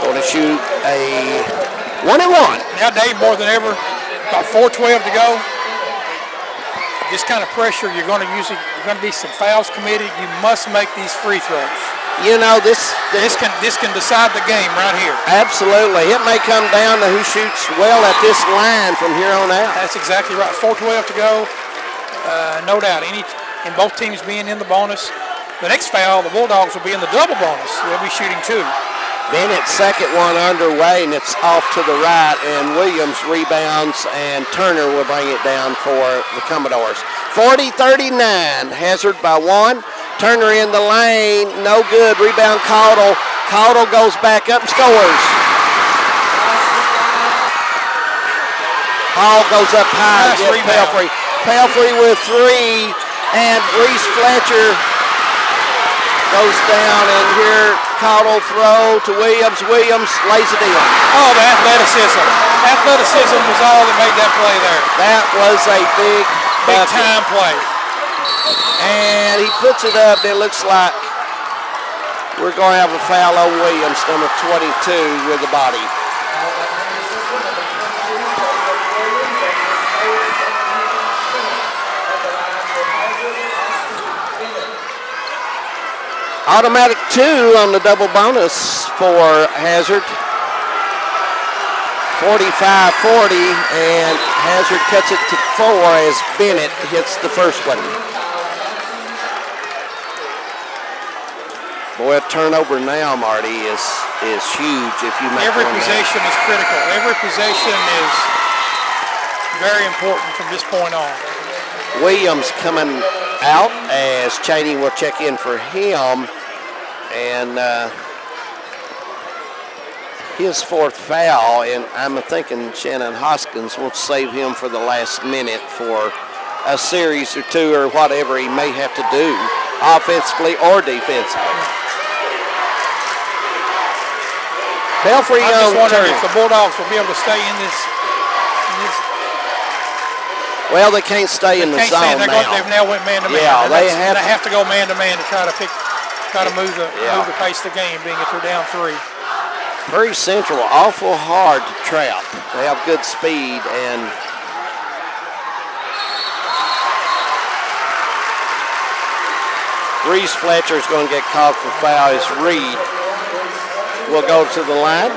going to shoot a 1-and-1. Now, Dave, more than ever, about 4:12 to go. This kind of pressure, you're going to be some fouls committed. You must make these free throws. You know, this can decide the game right here. Absolutely. It may come down to who shoots well at this line from here on out. That's exactly right. 4:12 to go. No doubt. And both teams being in the bonus. The next foul, the Bulldogs will be in the double bonus. They'll be shooting 2. Bennett's second one underway, and it's off to the right, and Williams rebounds, and Turner will bring it down for the Commodores. 40-39, Hazard by 1. Turner in the lane, no good. Rebound Caudle. Caudle goes back up and scores. Hall goes up high. Nice Pelfrey. Pelfrey with 3, and Reese Fletcher goes down, and here Caudle throw to Williams. Williams lays it in. Oh, the athleticism. Athleticism was all that made that play there. That was a big time play. And he puts it up. It looks like we're going to have a foul on Williams, number 22, with the body. Automatic 2 on the double bonus for Hazard. 45-40, and Hazard cuts it to 4 as Bennett hits the first one. Boy, a turnover now, Marty, is huge if you make Every one possession is critical. Every possession is very important from this point on. Williams coming out as Cheney will check in for him, and his 4th foul, and I'm thinking Shannon Hoskins will save him for the last minute for a series or 2 or whatever he may have to do, offensively or defensively. Pelfrey I'm just wondering if the Bulldogs will be able to stay in this. Well, they can't stay in the zone now. They've now went man-to-man. Yeah, they have to go man-to-man to try to move the pace of the game, being if they're down 3. Prairie Central, awful hard to trap. They have good speed, and Reese Fletcher is going to get called for foul as Reed will go to the line.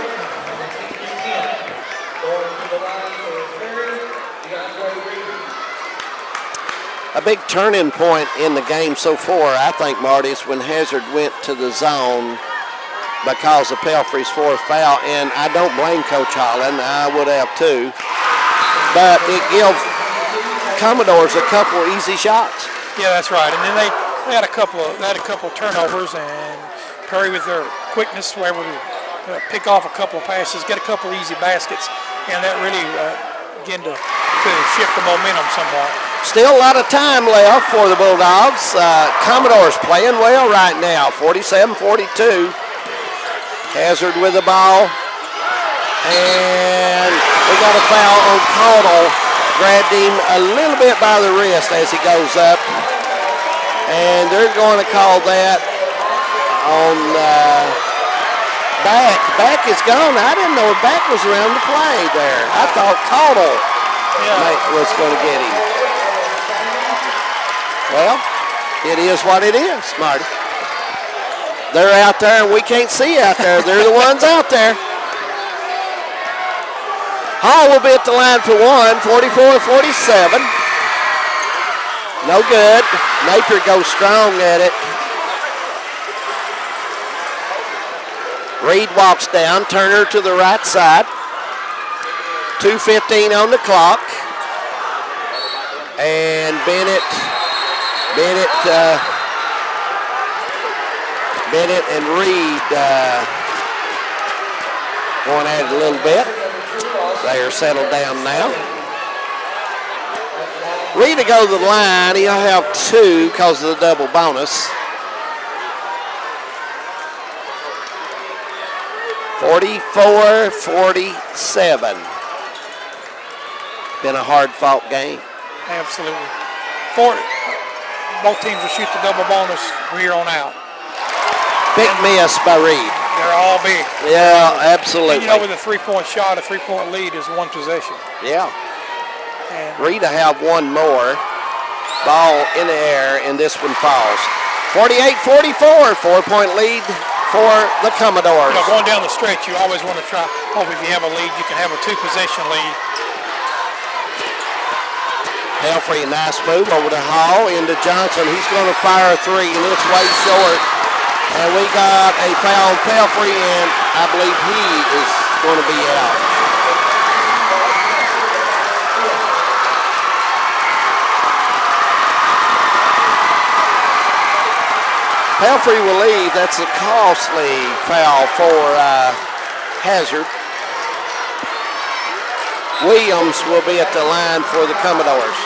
A big turning point in the game so far, I think, Marty, is when Hazard went to the zone because of Pelfrey's 4th foul, and I don't blame Coach Holland. I would have too. But it gives Commodores a couple easy shots. Yeah, that's right. And then they had a couple of turnovers, and Perry with their quickness were able to pick off a couple of passes, get a couple easy baskets, and that really began to shift the momentum somewhat. Still a lot of time left for the Bulldogs. Commodores playing well right now, 47-42. Hazard with the ball. And we got a foul on Caudle. Grabbed him a little bit by the wrist as he goes up. And they're going to call that on Back. Back is gone. I didn't know Back was around the play there. I thought Caudle was going to get him. Well, it is what it is, Marty. They're out there and we can't see out there. They're the ones out there. Hall will be at the line for one, 44-47. No good. Napier goes strong at it. Reed walks down, Turner to the right side. 2:15 on the clock. And Bennett and Reed going at it a little bit. They are settled down now. Reed to go to the line. He'll have 2 because of the double bonus. 44-47. Been a hard-fought game. Absolutely. Both teams will shoot the double bonus from here on out. Big miss by Reed. They're all big. Yeah, absolutely. And, with a 3-point shot, a 3-point lead is one possession. Yeah. And Reed will have one more. Ball in the air, and this one falls. 48-44, 4-point lead for the Commodores. Going down the stretch, you always want to try. If you have a lead, you can have a 2-possession lead. Pelfrey, nice move over to Hall, into Johnson. He's going to fire a 3, and it's way short. And we got a foul on Pelfrey, and I believe he is going to be out. Pelfrey will leave. That's a costly foul for Hazard. Williams will be at the line for the Commodores.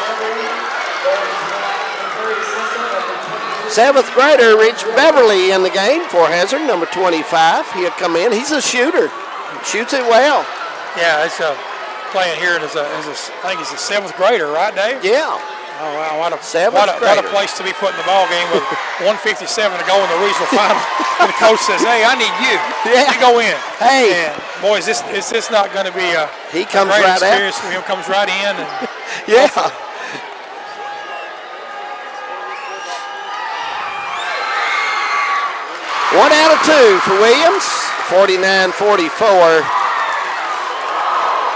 7th grader Rich Beverly in the game for Hazard, number 25. He'll come in. He's a shooter. Shoots it well. Yeah, it's playing here as I think he's a 7th grader, right, Dave? Yeah. Oh, wow, what a place to be putting the ball game with 1:57 to go in the regional final. And the coach says, "Hey, I need you. Yeah. You go in." Hey. And boy, is this not going to be a he comes great right experience for him? Comes right in. And yeah. One out of 2 for Williams. 49-44.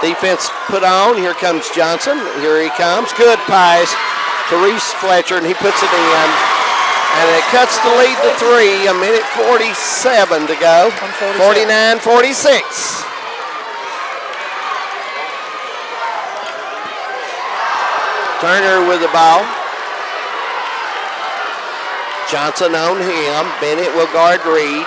Defense put on. Here comes Johnson. Here he comes. Good pass to Reese Fletcher, and he puts it in. And it cuts the lead to 3. 1:47 to go. 49-46. Turner with the ball. Johnson on him. Bennett will guard Reed.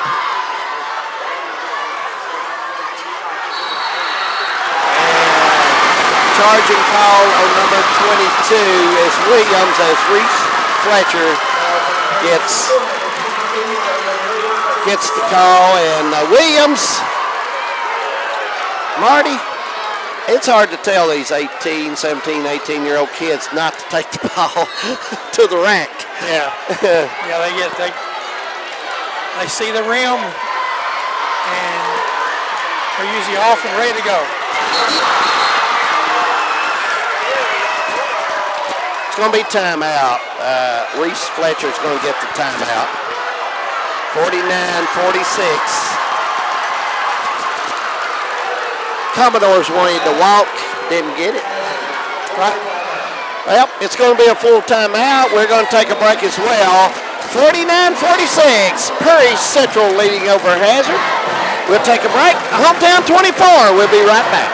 Charging call on number 22 is Williams as Reese Fletcher gets the call, and Williams, Marty, it's hard to tell these 17, 18-year-old kids not to take the ball to the rack. Yeah, yeah, they see the rim, and they're usually off and ready to go. It's going to be timeout. Reese Fletcher's going to get the timeout. 49-46. Commodores wanted to walk, didn't get it. Right. Well, it's going to be a full timeout. We're going to take a break as well. 49-46. Perry Central leading over Hazard. We'll take a break. Hometown 24. We'll be right back.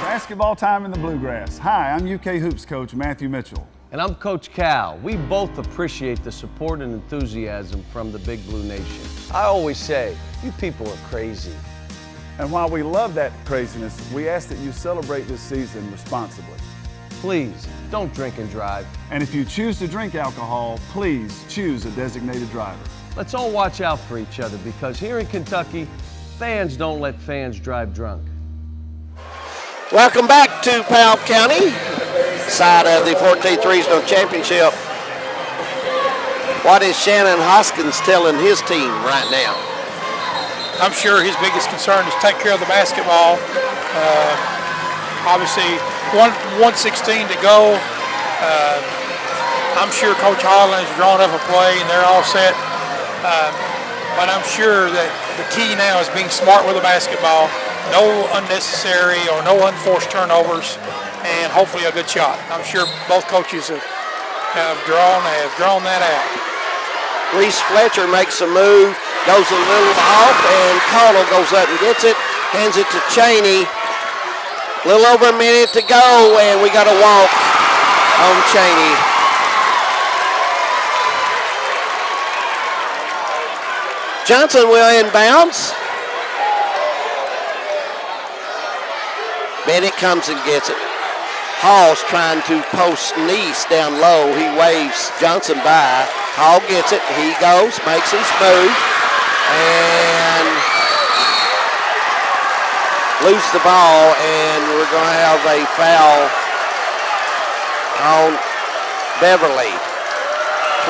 Basketball time in the Bluegrass. Hi, I'm UK Hoops coach Matthew Mitchell. And I'm Coach Cal. We both appreciate the support and enthusiasm from the Big Blue Nation. I always say, you people are crazy. And while we love that craziness, we ask that you celebrate this season responsibly. Please, don't drink and drive. And if you choose to drink alcohol, please choose a designated driver. Let's all watch out for each other, because here in Kentucky, fans don't let fans drive drunk. Welcome back to Powell County, side of the 14th Regional Championship. What is Shannon Hoskins telling his team right now? I'm sure his biggest concern is take care of the basketball. Obviously, 1:16 to go. I'm sure Coach Holland has drawn up a play and they're all set. But I'm sure that the key now is being smart with the basketball, no unnecessary or no unforced turnovers, and hopefully a good shot. I'm sure both coaches have drawn that out. Reese Fletcher makes a move, goes a little off, and Caudill goes up and gets it, hands it to Cheney. A little over a minute to go, and we got a walk on Cheney. Johnson will inbounds. Bennett comes and gets it. Hall's trying to post Neese down low. He waves Johnson by. Hall gets it. He goes, makes his move, and lose the ball, and we're going to have a foul on Beverly.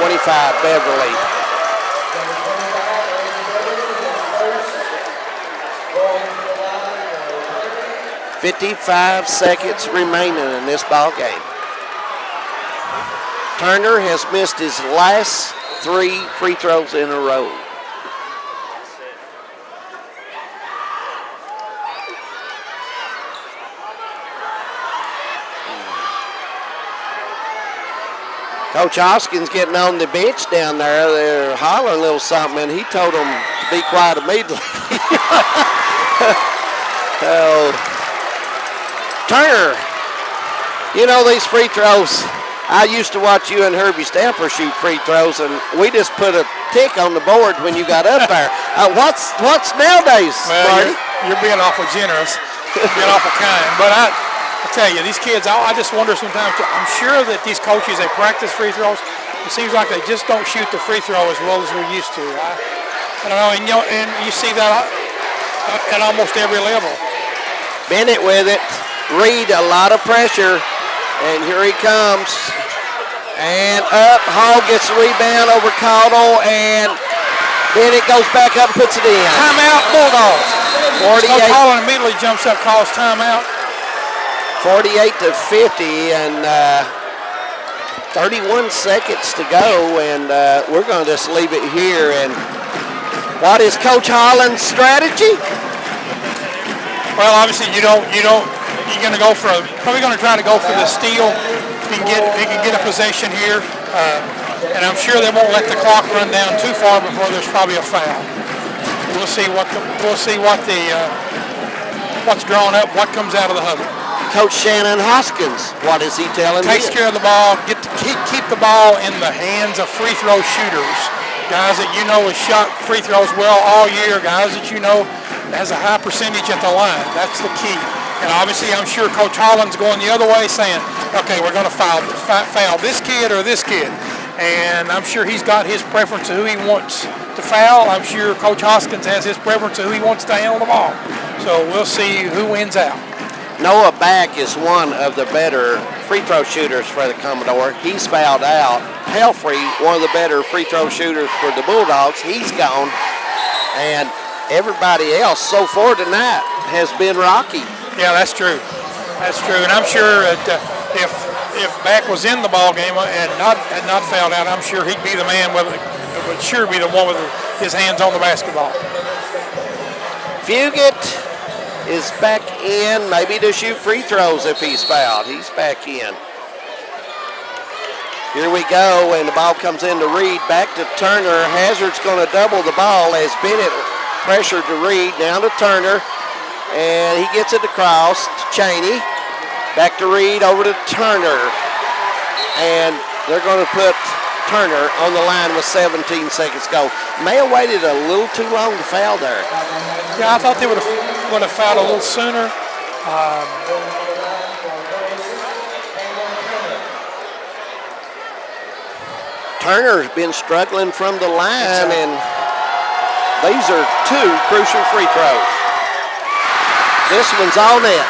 25 Beverly. "55 seconds remaining in this ball game. Turner has missed his last 3 free throws in a row. Coach Hoskins getting on the bench down there. They're hollering a little something, and he told them to be quiet immediately. So, Turner, you know these free throws, I used to watch you and Herbie Stamper shoot free throws, and we just put a tick on the board when you got up there. What's nowadays, Well, you're being awful generous, being awful kind. But I tell you, these kids, I just wonder sometimes, I'm sure that these coaches, they practice free throws. It seems like they just don't shoot the free throw as well as we're used to. I don't know, and you see that at almost every level. Bennett with it. Reed, a lot of pressure, and here he comes. And up, Hall gets the rebound over Caudill, and Bennett goes back up and puts it in. Timeout, Bulldogs. 48. Coach Holland immediately jumps up, calls timeout. 48-50, and 31 seconds to go, and we're going to just leave it here. And what is Coach Holland's strategy? Well, obviously you're going to go for probably going to try to go for the steal. He can get a possession here, and I'm sure they won't let the clock run down too far before there's probably a foul. We'll see what's drawn up, what comes out of the huddle. Coach Shannon Hoskins, what is he telling you? Takes care of the ball, keep the ball in the hands of free throw shooters. Guys that you know have shot free throws well all year, guys that you know has a high percentage at the line. That's the key. And obviously I'm sure Coach Holland's going the other way saying, okay, we're going to foul this kid or this kid. And I'm sure he's got his preference of who he wants to foul. I'm sure Coach Hoskins has his preference of who he wants to handle the ball. So we'll see who wins out. Noah Back is one of the better free throw shooters for the Commodore. He's fouled out. Pelfrey, one of the better free throw shooters for the Bulldogs, he's gone. And everybody else so far tonight has been rocky. Yeah, that's true. That's true. And I'm sure that if Back was in the ball game and not fouled out, I'm sure he'd be the man would sure be the one with his hands on the basketball. Fugit is back in, maybe to shoot free throws if he's fouled. He's back in. Here we go, and the ball comes in to Reed, back to Turner. Hazard's going to double the ball as Bennett pressured to Reed, down to Turner, and he gets it across to Cheney. Back to Reed, over to Turner, and they're going to put Turner on the line with 17 seconds to go. May have waited a little too long to foul there. Yeah, I thought they would have fouled a little sooner. Turner's been struggling from the line, and these are 2 crucial free throws. This one's on it.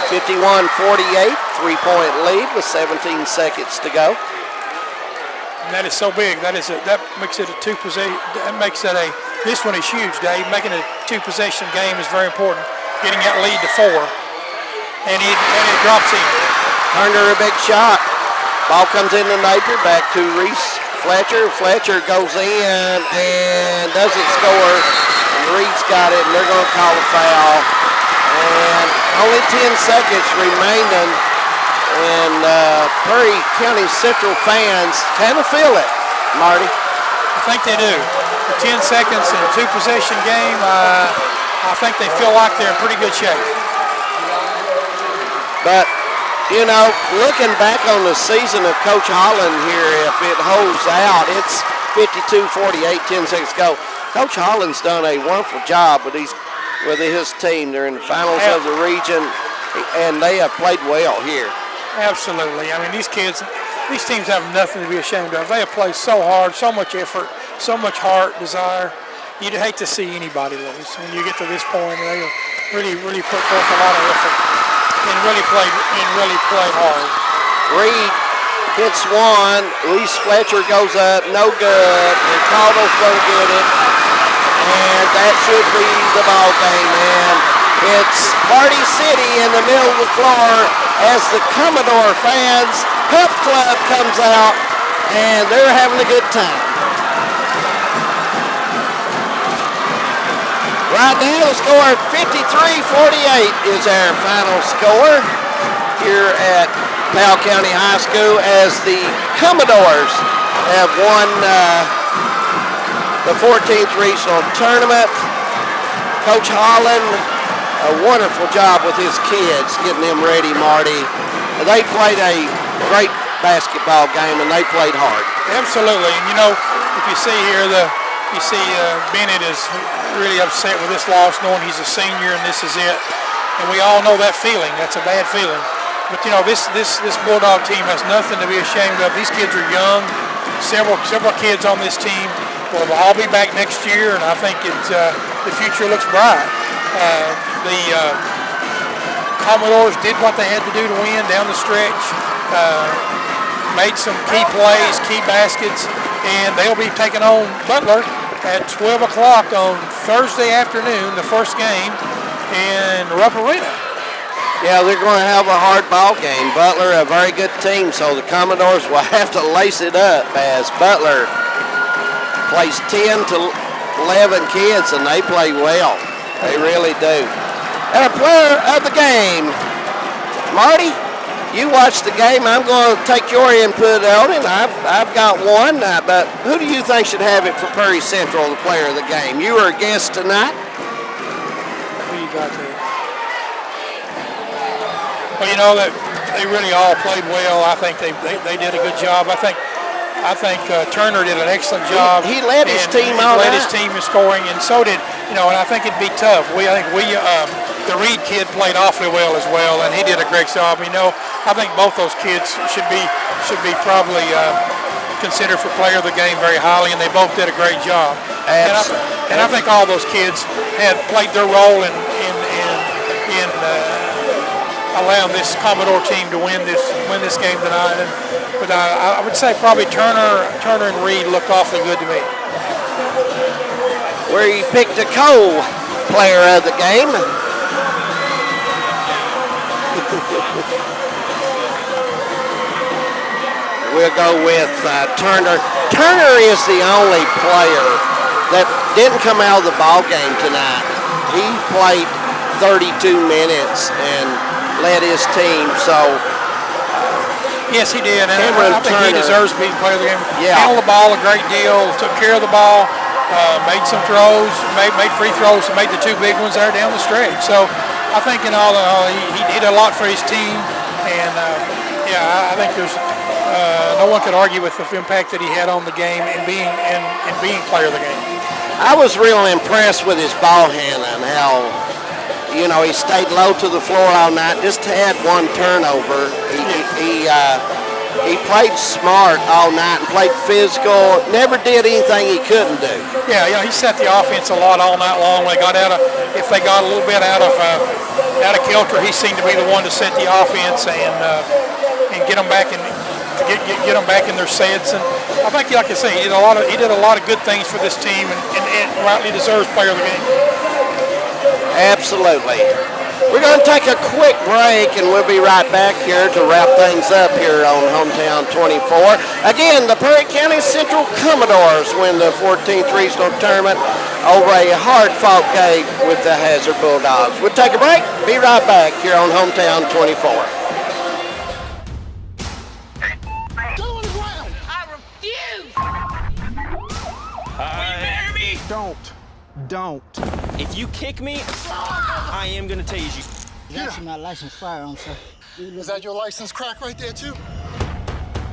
51-48, 3-point lead with 17 seconds to go. And that is so big. That makes it a 2 possession. That makes it this one is huge, Dave. Making a 2 possession game is very important. Getting that lead to 4, and it drops in. Turner a big shot. Ball comes into Napier, back to Reese Fletcher. Fletcher goes in and doesn't score. And Reed's got it, and they're going to call a foul. And only 10 seconds remaining. And Perry County Central fans kind of feel it, Marty. I think they do. The 10 seconds in a two-possession game, I think they feel like they're in pretty good shape. But, you know, looking back on the season of Coach Holland here, if it holds out, it's 52-48, 10 seconds to go. Coach Holland's done a wonderful job with his team. They're in the finals of the region, and they have played well here. Absolutely. I mean, these teams have nothing to be ashamed of. They have played so hard, so much effort, so much heart, desire. You'd hate to see anybody lose when you get to this point. They really put forth a lot of effort and really played hard. Reed hits one. Reese Fletcher goes up, no good, and Caldwell's going to get it. And that should be the ball game, man. It's Party City in the middle of the floor as the Commodore fans Pep Club comes out, and they're having a good time. Right now the score 53-48 is our final score here at Powell County High School as the Commodores have won the 14th Regional Tournament. Coach Holland, a wonderful job with his kids, getting them ready, Marty. They played a great basketball game, and they played hard. Absolutely, and you know, if you see here, Bennett is really upset with this loss, knowing he's a senior and this is it. And we all know that feeling. That's a bad feeling. But you know, this Bulldog team has nothing to be ashamed of. These kids are young. Several kids on this team will all be back next year, and I think the future looks bright. The Commodores did what they had to do to win down the stretch, made some key plays, key baskets, and they'll be taking on Butler at 12 o'clock on Thursday afternoon, the first game in Rupp Arena. Yeah, they're going to have a hard ball game. Butler, a very good team, so the Commodores will have to lace it up as Butler plays 10 to 11 kids, and they play well. They really do. And a player of the game, Marty, you watched the game. I'm going to take your input on it. I've got one, but who do you think should have it for Perry Central, the player of the game? You were a guest tonight. Who you got there? Well, you know that they really all played well. I think they did a good job. I think Turner did an excellent job. He led his team all led night. his team in scoring, and so did, you know, and I think it'd be tough. The Reed kid played awfully well as well, and he did a great job. You know, I think both those kids should be probably considered for player of the game very highly, and they both did a great job. And I think all those kids had played their role in allowing this Commodore team to win this game tonight. But I would say probably Turner and Reed looked awfully good to me. Where you picked a Cole player of the game. We'll go with Turner. Turner is the only player that didn't come out of the ball game tonight. He played 32 minutes and led his team, so yes, he did, and Cameron I think he Turner deserves to be the player of the game. Yeah. Handled the ball a great deal, took care of the ball, made some throws, made free throws, and made the two big ones there down the stretch. So I think in all, he did a lot for his team, and I think there's no one could argue with the impact that he had on the game and being player of the game. I was really impressed with his ball handling, how, you know, he stayed low to the floor all night, just had one turnover. He played smart all night and played physical, never did anything he couldn't do. Yeah, he set the offense a lot all night long. If they got a little bit out of kilter, he seemed to be the one to set the offense and get them back get them back in their sets. And I think, like I say, he did a lot of good things for this team, and rightly deserves player of the game. Absolutely. We're going to take a quick break, and we'll be right back here to wrap things up here on Hometown 24. Again, the Perry County Central Commodores win the 14th Regional Tournament over a hard-fought game with the Hazard Bulldogs. We'll take a break, be right back here on Hometown 24. Don't. If you kick me, I am gonna tase you. That's my licensed firearm, sir. Is that your license crack right there, too?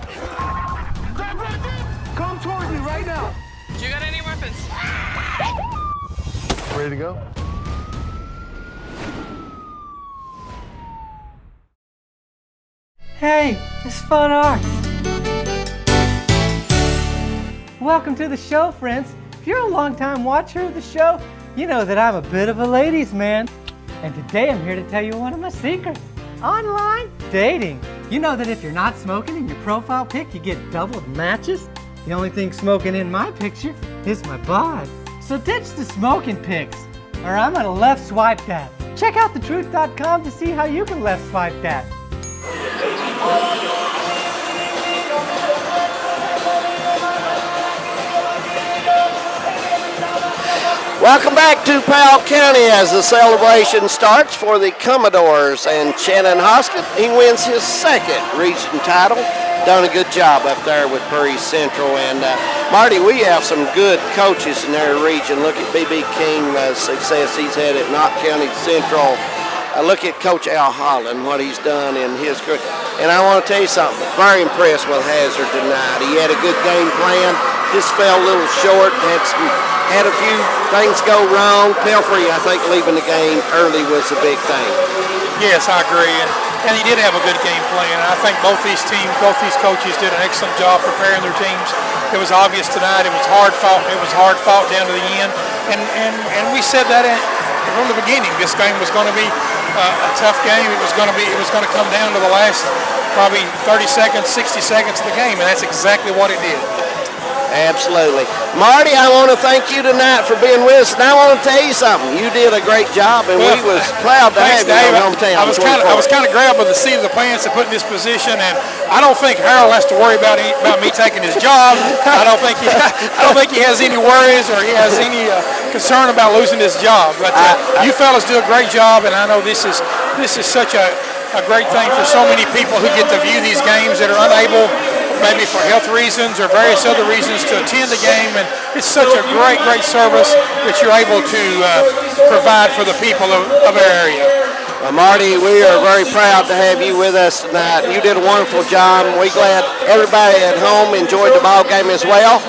Stop right there! Come towards me right now! Do you got any weapons? Ready to go? Hey, it's Fun Arts. Welcome to the show, friends. If you're a long-time watcher of the show, you know that I'm a bit of a ladies' man. And today I'm here to tell you one of my secrets. Online dating. You know that if you're not smoking in your profile pic, you get doubled matches? The only thing smoking in my picture is my bod. So ditch the smoking pics, or I'm gonna left swipe that. Check out thetruth.com to see how you can left swipe that. Welcome back to Powell County as the celebration starts for the Commodores and Shannon Hoskett. He wins his second region title. Done a good job up there with Perry Central. And Marty, we have some good coaches in their region. Look at B.B. King, success he's had at Knott County Central. Look at Coach Al Holland, what he's done in his career. And I want to tell you something, very impressed with Hazard tonight. He had a good game plan, just fell a little short, had a few things go wrong. Pelfrey, I think, leaving the game early was a big thing. Yes, I agree. And he did have a good game plan. I think both these teams, both these coaches did an excellent job preparing their teams. It was obvious tonight. It was hard fought. It was hard fought down to the end. And we said that from the beginning. This game was going to be a tough game. It was going to come down to the last probably 30 seconds, 60 seconds of the game, and that's exactly what it did. Absolutely. Marty, I want to thank you tonight for being with us. And I want to tell you something. You did a great job, and we was proud to have you on Hometown. I was kind of grabbed by the seat of the pants to put in this position, and I don't think Harold has to worry about me taking his job. I don't think he has any worries or he has any concern about losing his job. But you fellas do a great job, and I know this is such a great thing for so many people who get to view these games that are unable, maybe for health reasons or various other reasons, to attend the game. And it's such a great service that you're able to provide for the people of our area. Well, Marty, we are very proud to have you with us tonight. You did a wonderful job. We're glad everybody at home enjoyed the ball game as well.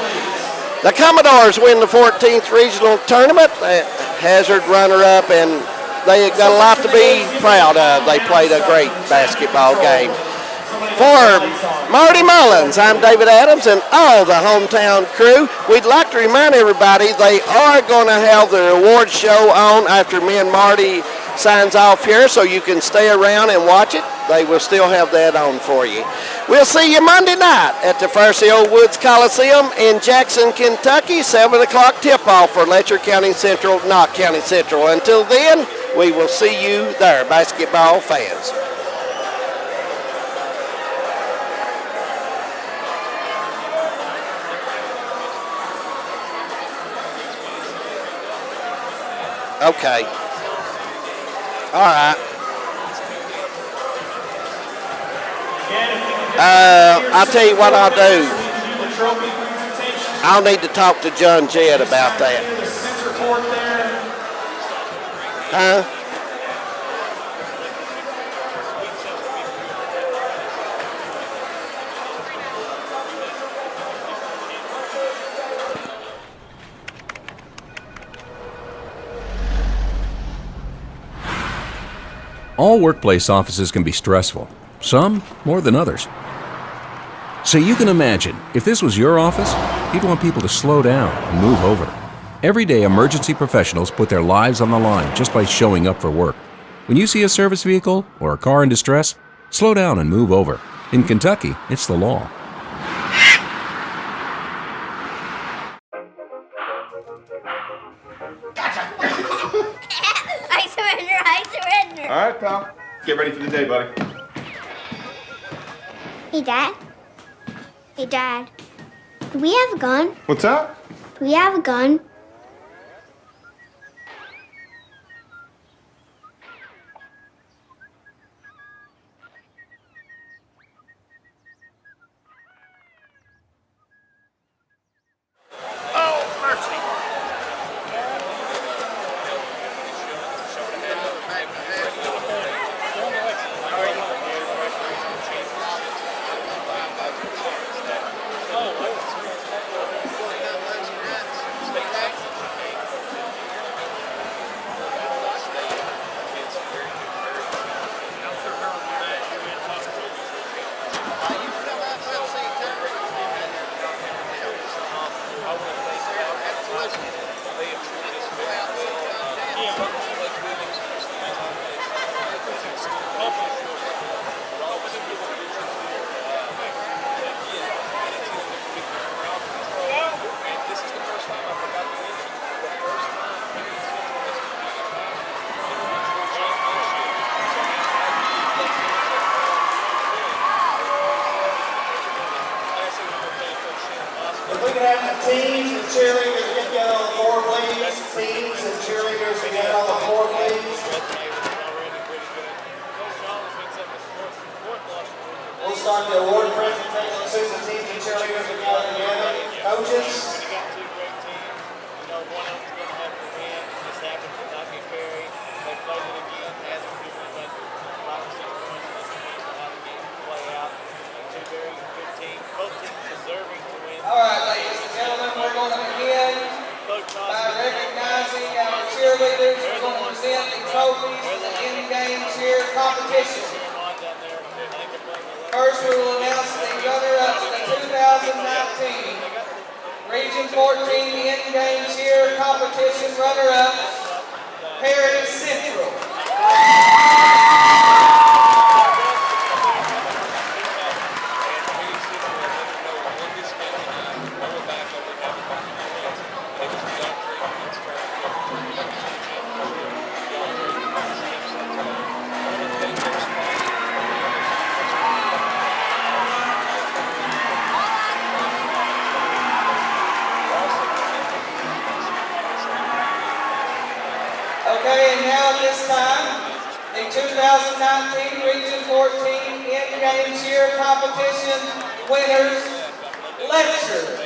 The Commodores win the 14th Regional Tournament. Hazard runner-up, and they got a lot to be proud of. They played a great basketball game. For Marty Mullins, I'm David Adams, and all the Hometown crew. We'd like to remind everybody they are going to have the awards show on after me and Marty signs off here, so you can stay around and watch it. They will still have that on for you. We'll see you Monday night at the Farseal Woods Coliseum in Jackson, Kentucky, 7 o'clock tip-off for Letcher County Central, Knott County Central. Until then, we will see you there, basketball fans. Okay. All right. I'll tell you what I'll do. I'll need to talk to John Jett about that. Huh? All workplace offices can be stressful, some more than others. So you can imagine, if this was your office, you'd want people to slow down and move over. Every day, emergency professionals put their lives on the line just by showing up for work. When you see a service vehicle or a car in distress, slow down and move over. In Kentucky, it's the law. I surrender, I surrender. All right, pal. Get ready for the day, buddy. Hey, Dad. Hey, Dad. Do we have a gun? What's up? Do we have a gun? If we could have the teams and cheerleaders get together on the floor, please. Teams and cheerleaders together on the floor, please. We'll start the award presentation as soon as the teams and cheerleaders are gathered together. Coaches. All right, ladies and gentlemen, we're going to begin by recognizing our cheerleaders. We're going to present the trophies for the in-game cheer competition. First, we will announce the runner-ups of the 2019 Region 14 in-game cheer competition runner-ups, Perry Central. Okay, and now at this time, the 2019 Region 14 in-game cheer competition winners, Lecture.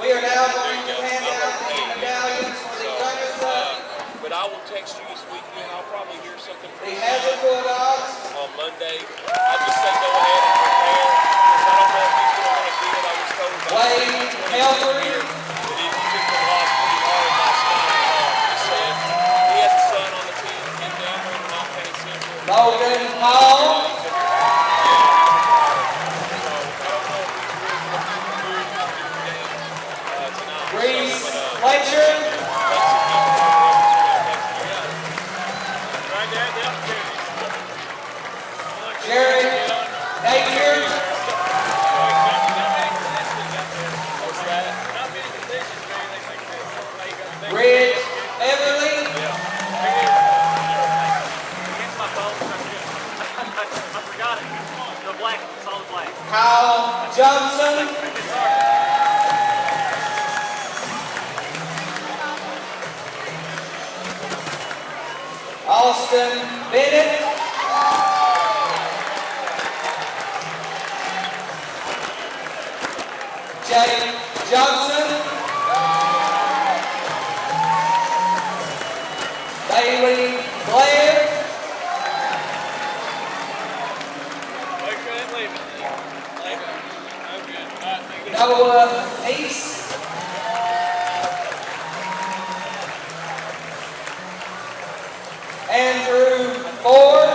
We are now going to hand out the medallions for the runners-up. But I will text you this weekend. I'll probably hear something The Hazard Bulldogs. on Monday. I'll just say go ahead and prepare. I don't know if he's going to want to do it. I was told by Wade Helfrey. that he took the loss pretty hard last night. He said he has a son on the team in Denver and not paying attention. Logan Paul. Reese Fletcher. Johnson. Austin Bennett. Jake Johnson. Bailey Blair. Noah East. Andrew Ford.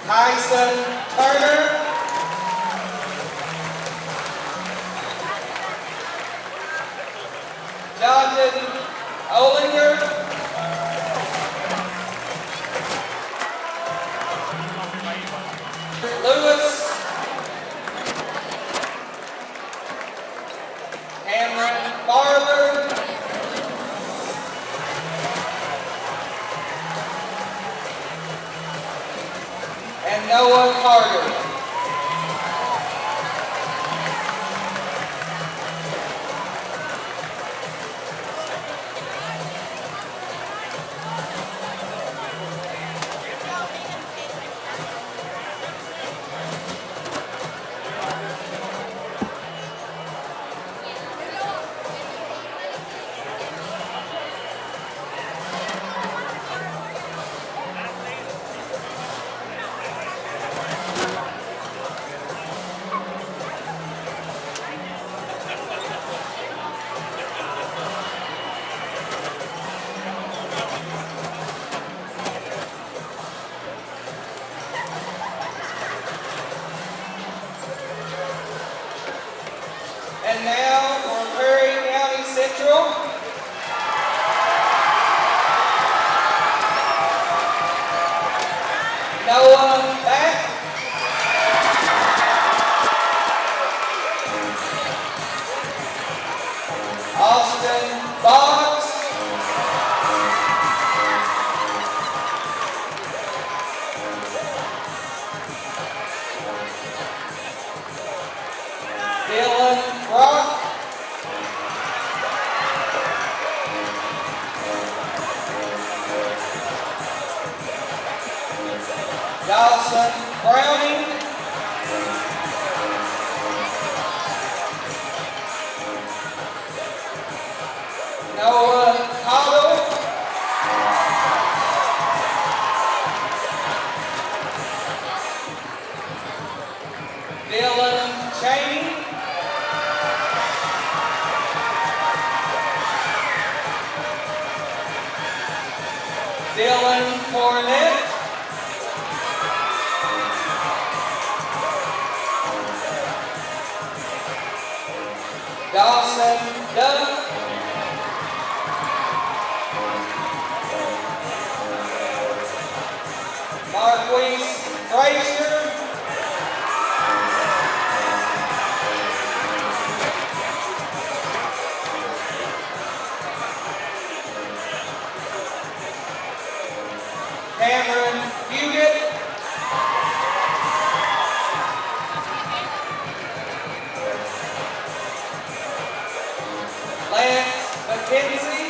Tyson Turner. Jonathan Olinger. Lewis. Cameron Barber. And Noah Carter. And now for Perry County Central. Noah Back. Austin Boggs. Dylan Brock. Dawson Browning. Noah Cottle. Dylan Cheney. Dylan Cornett. Dawson Duck. Marquise Frazier. Cameron Fugit. Lance McKenzie.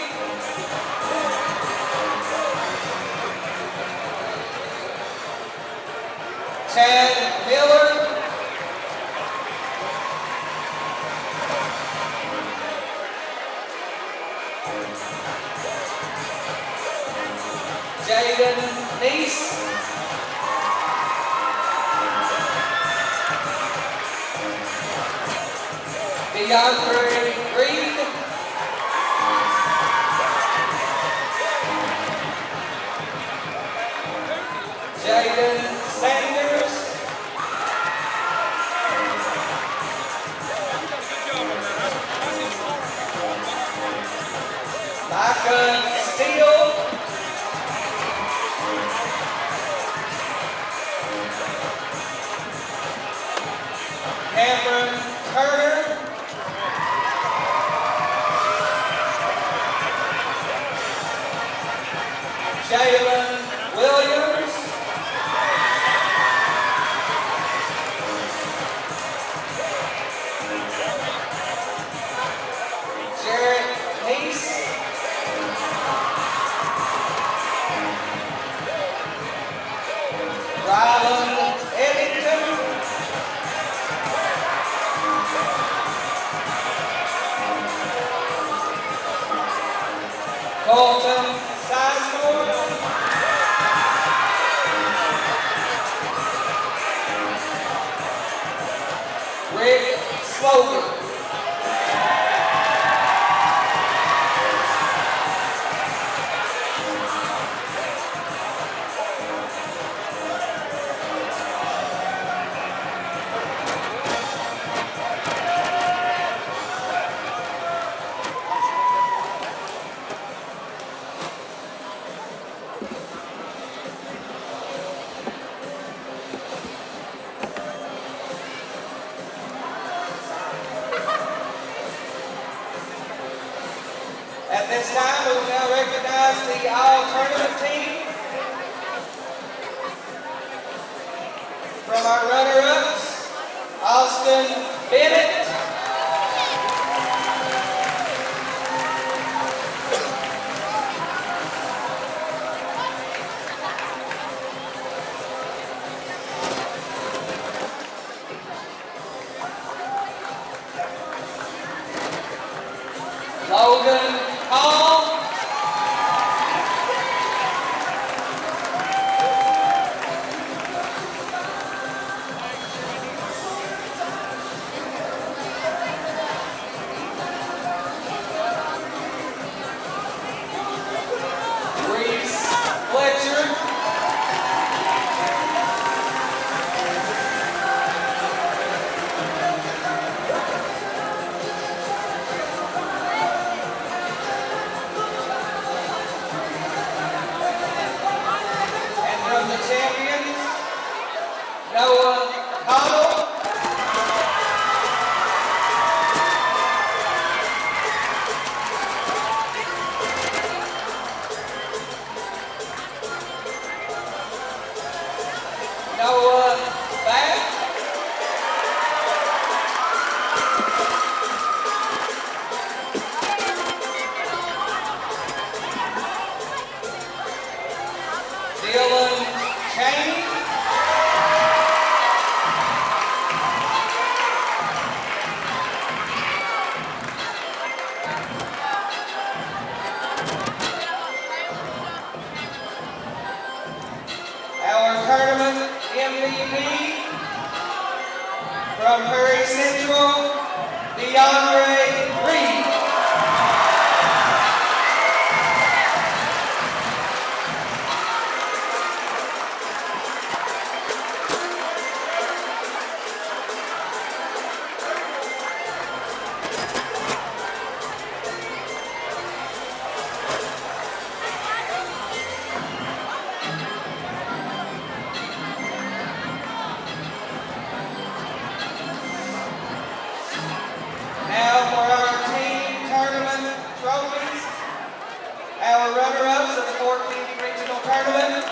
Chad Miller. Jaden Neese. DeAndre Reed. Jaden Sanders. Micah Steele. Cameron Turner. Jalen Williams. score. Rick Slogan. At this time, we will now recognize the all-tournament team. From our runner-ups, Austin Bennett. Logan Hall. Reese Fletcher. And from the champions, Noah Cottle. Noah Back. Dylan Cheney. Our tournament MVP from Prairie Central, DeAndre Reed. Now for our team tournament trophies. Our runner-ups of the 14th Regional Tournament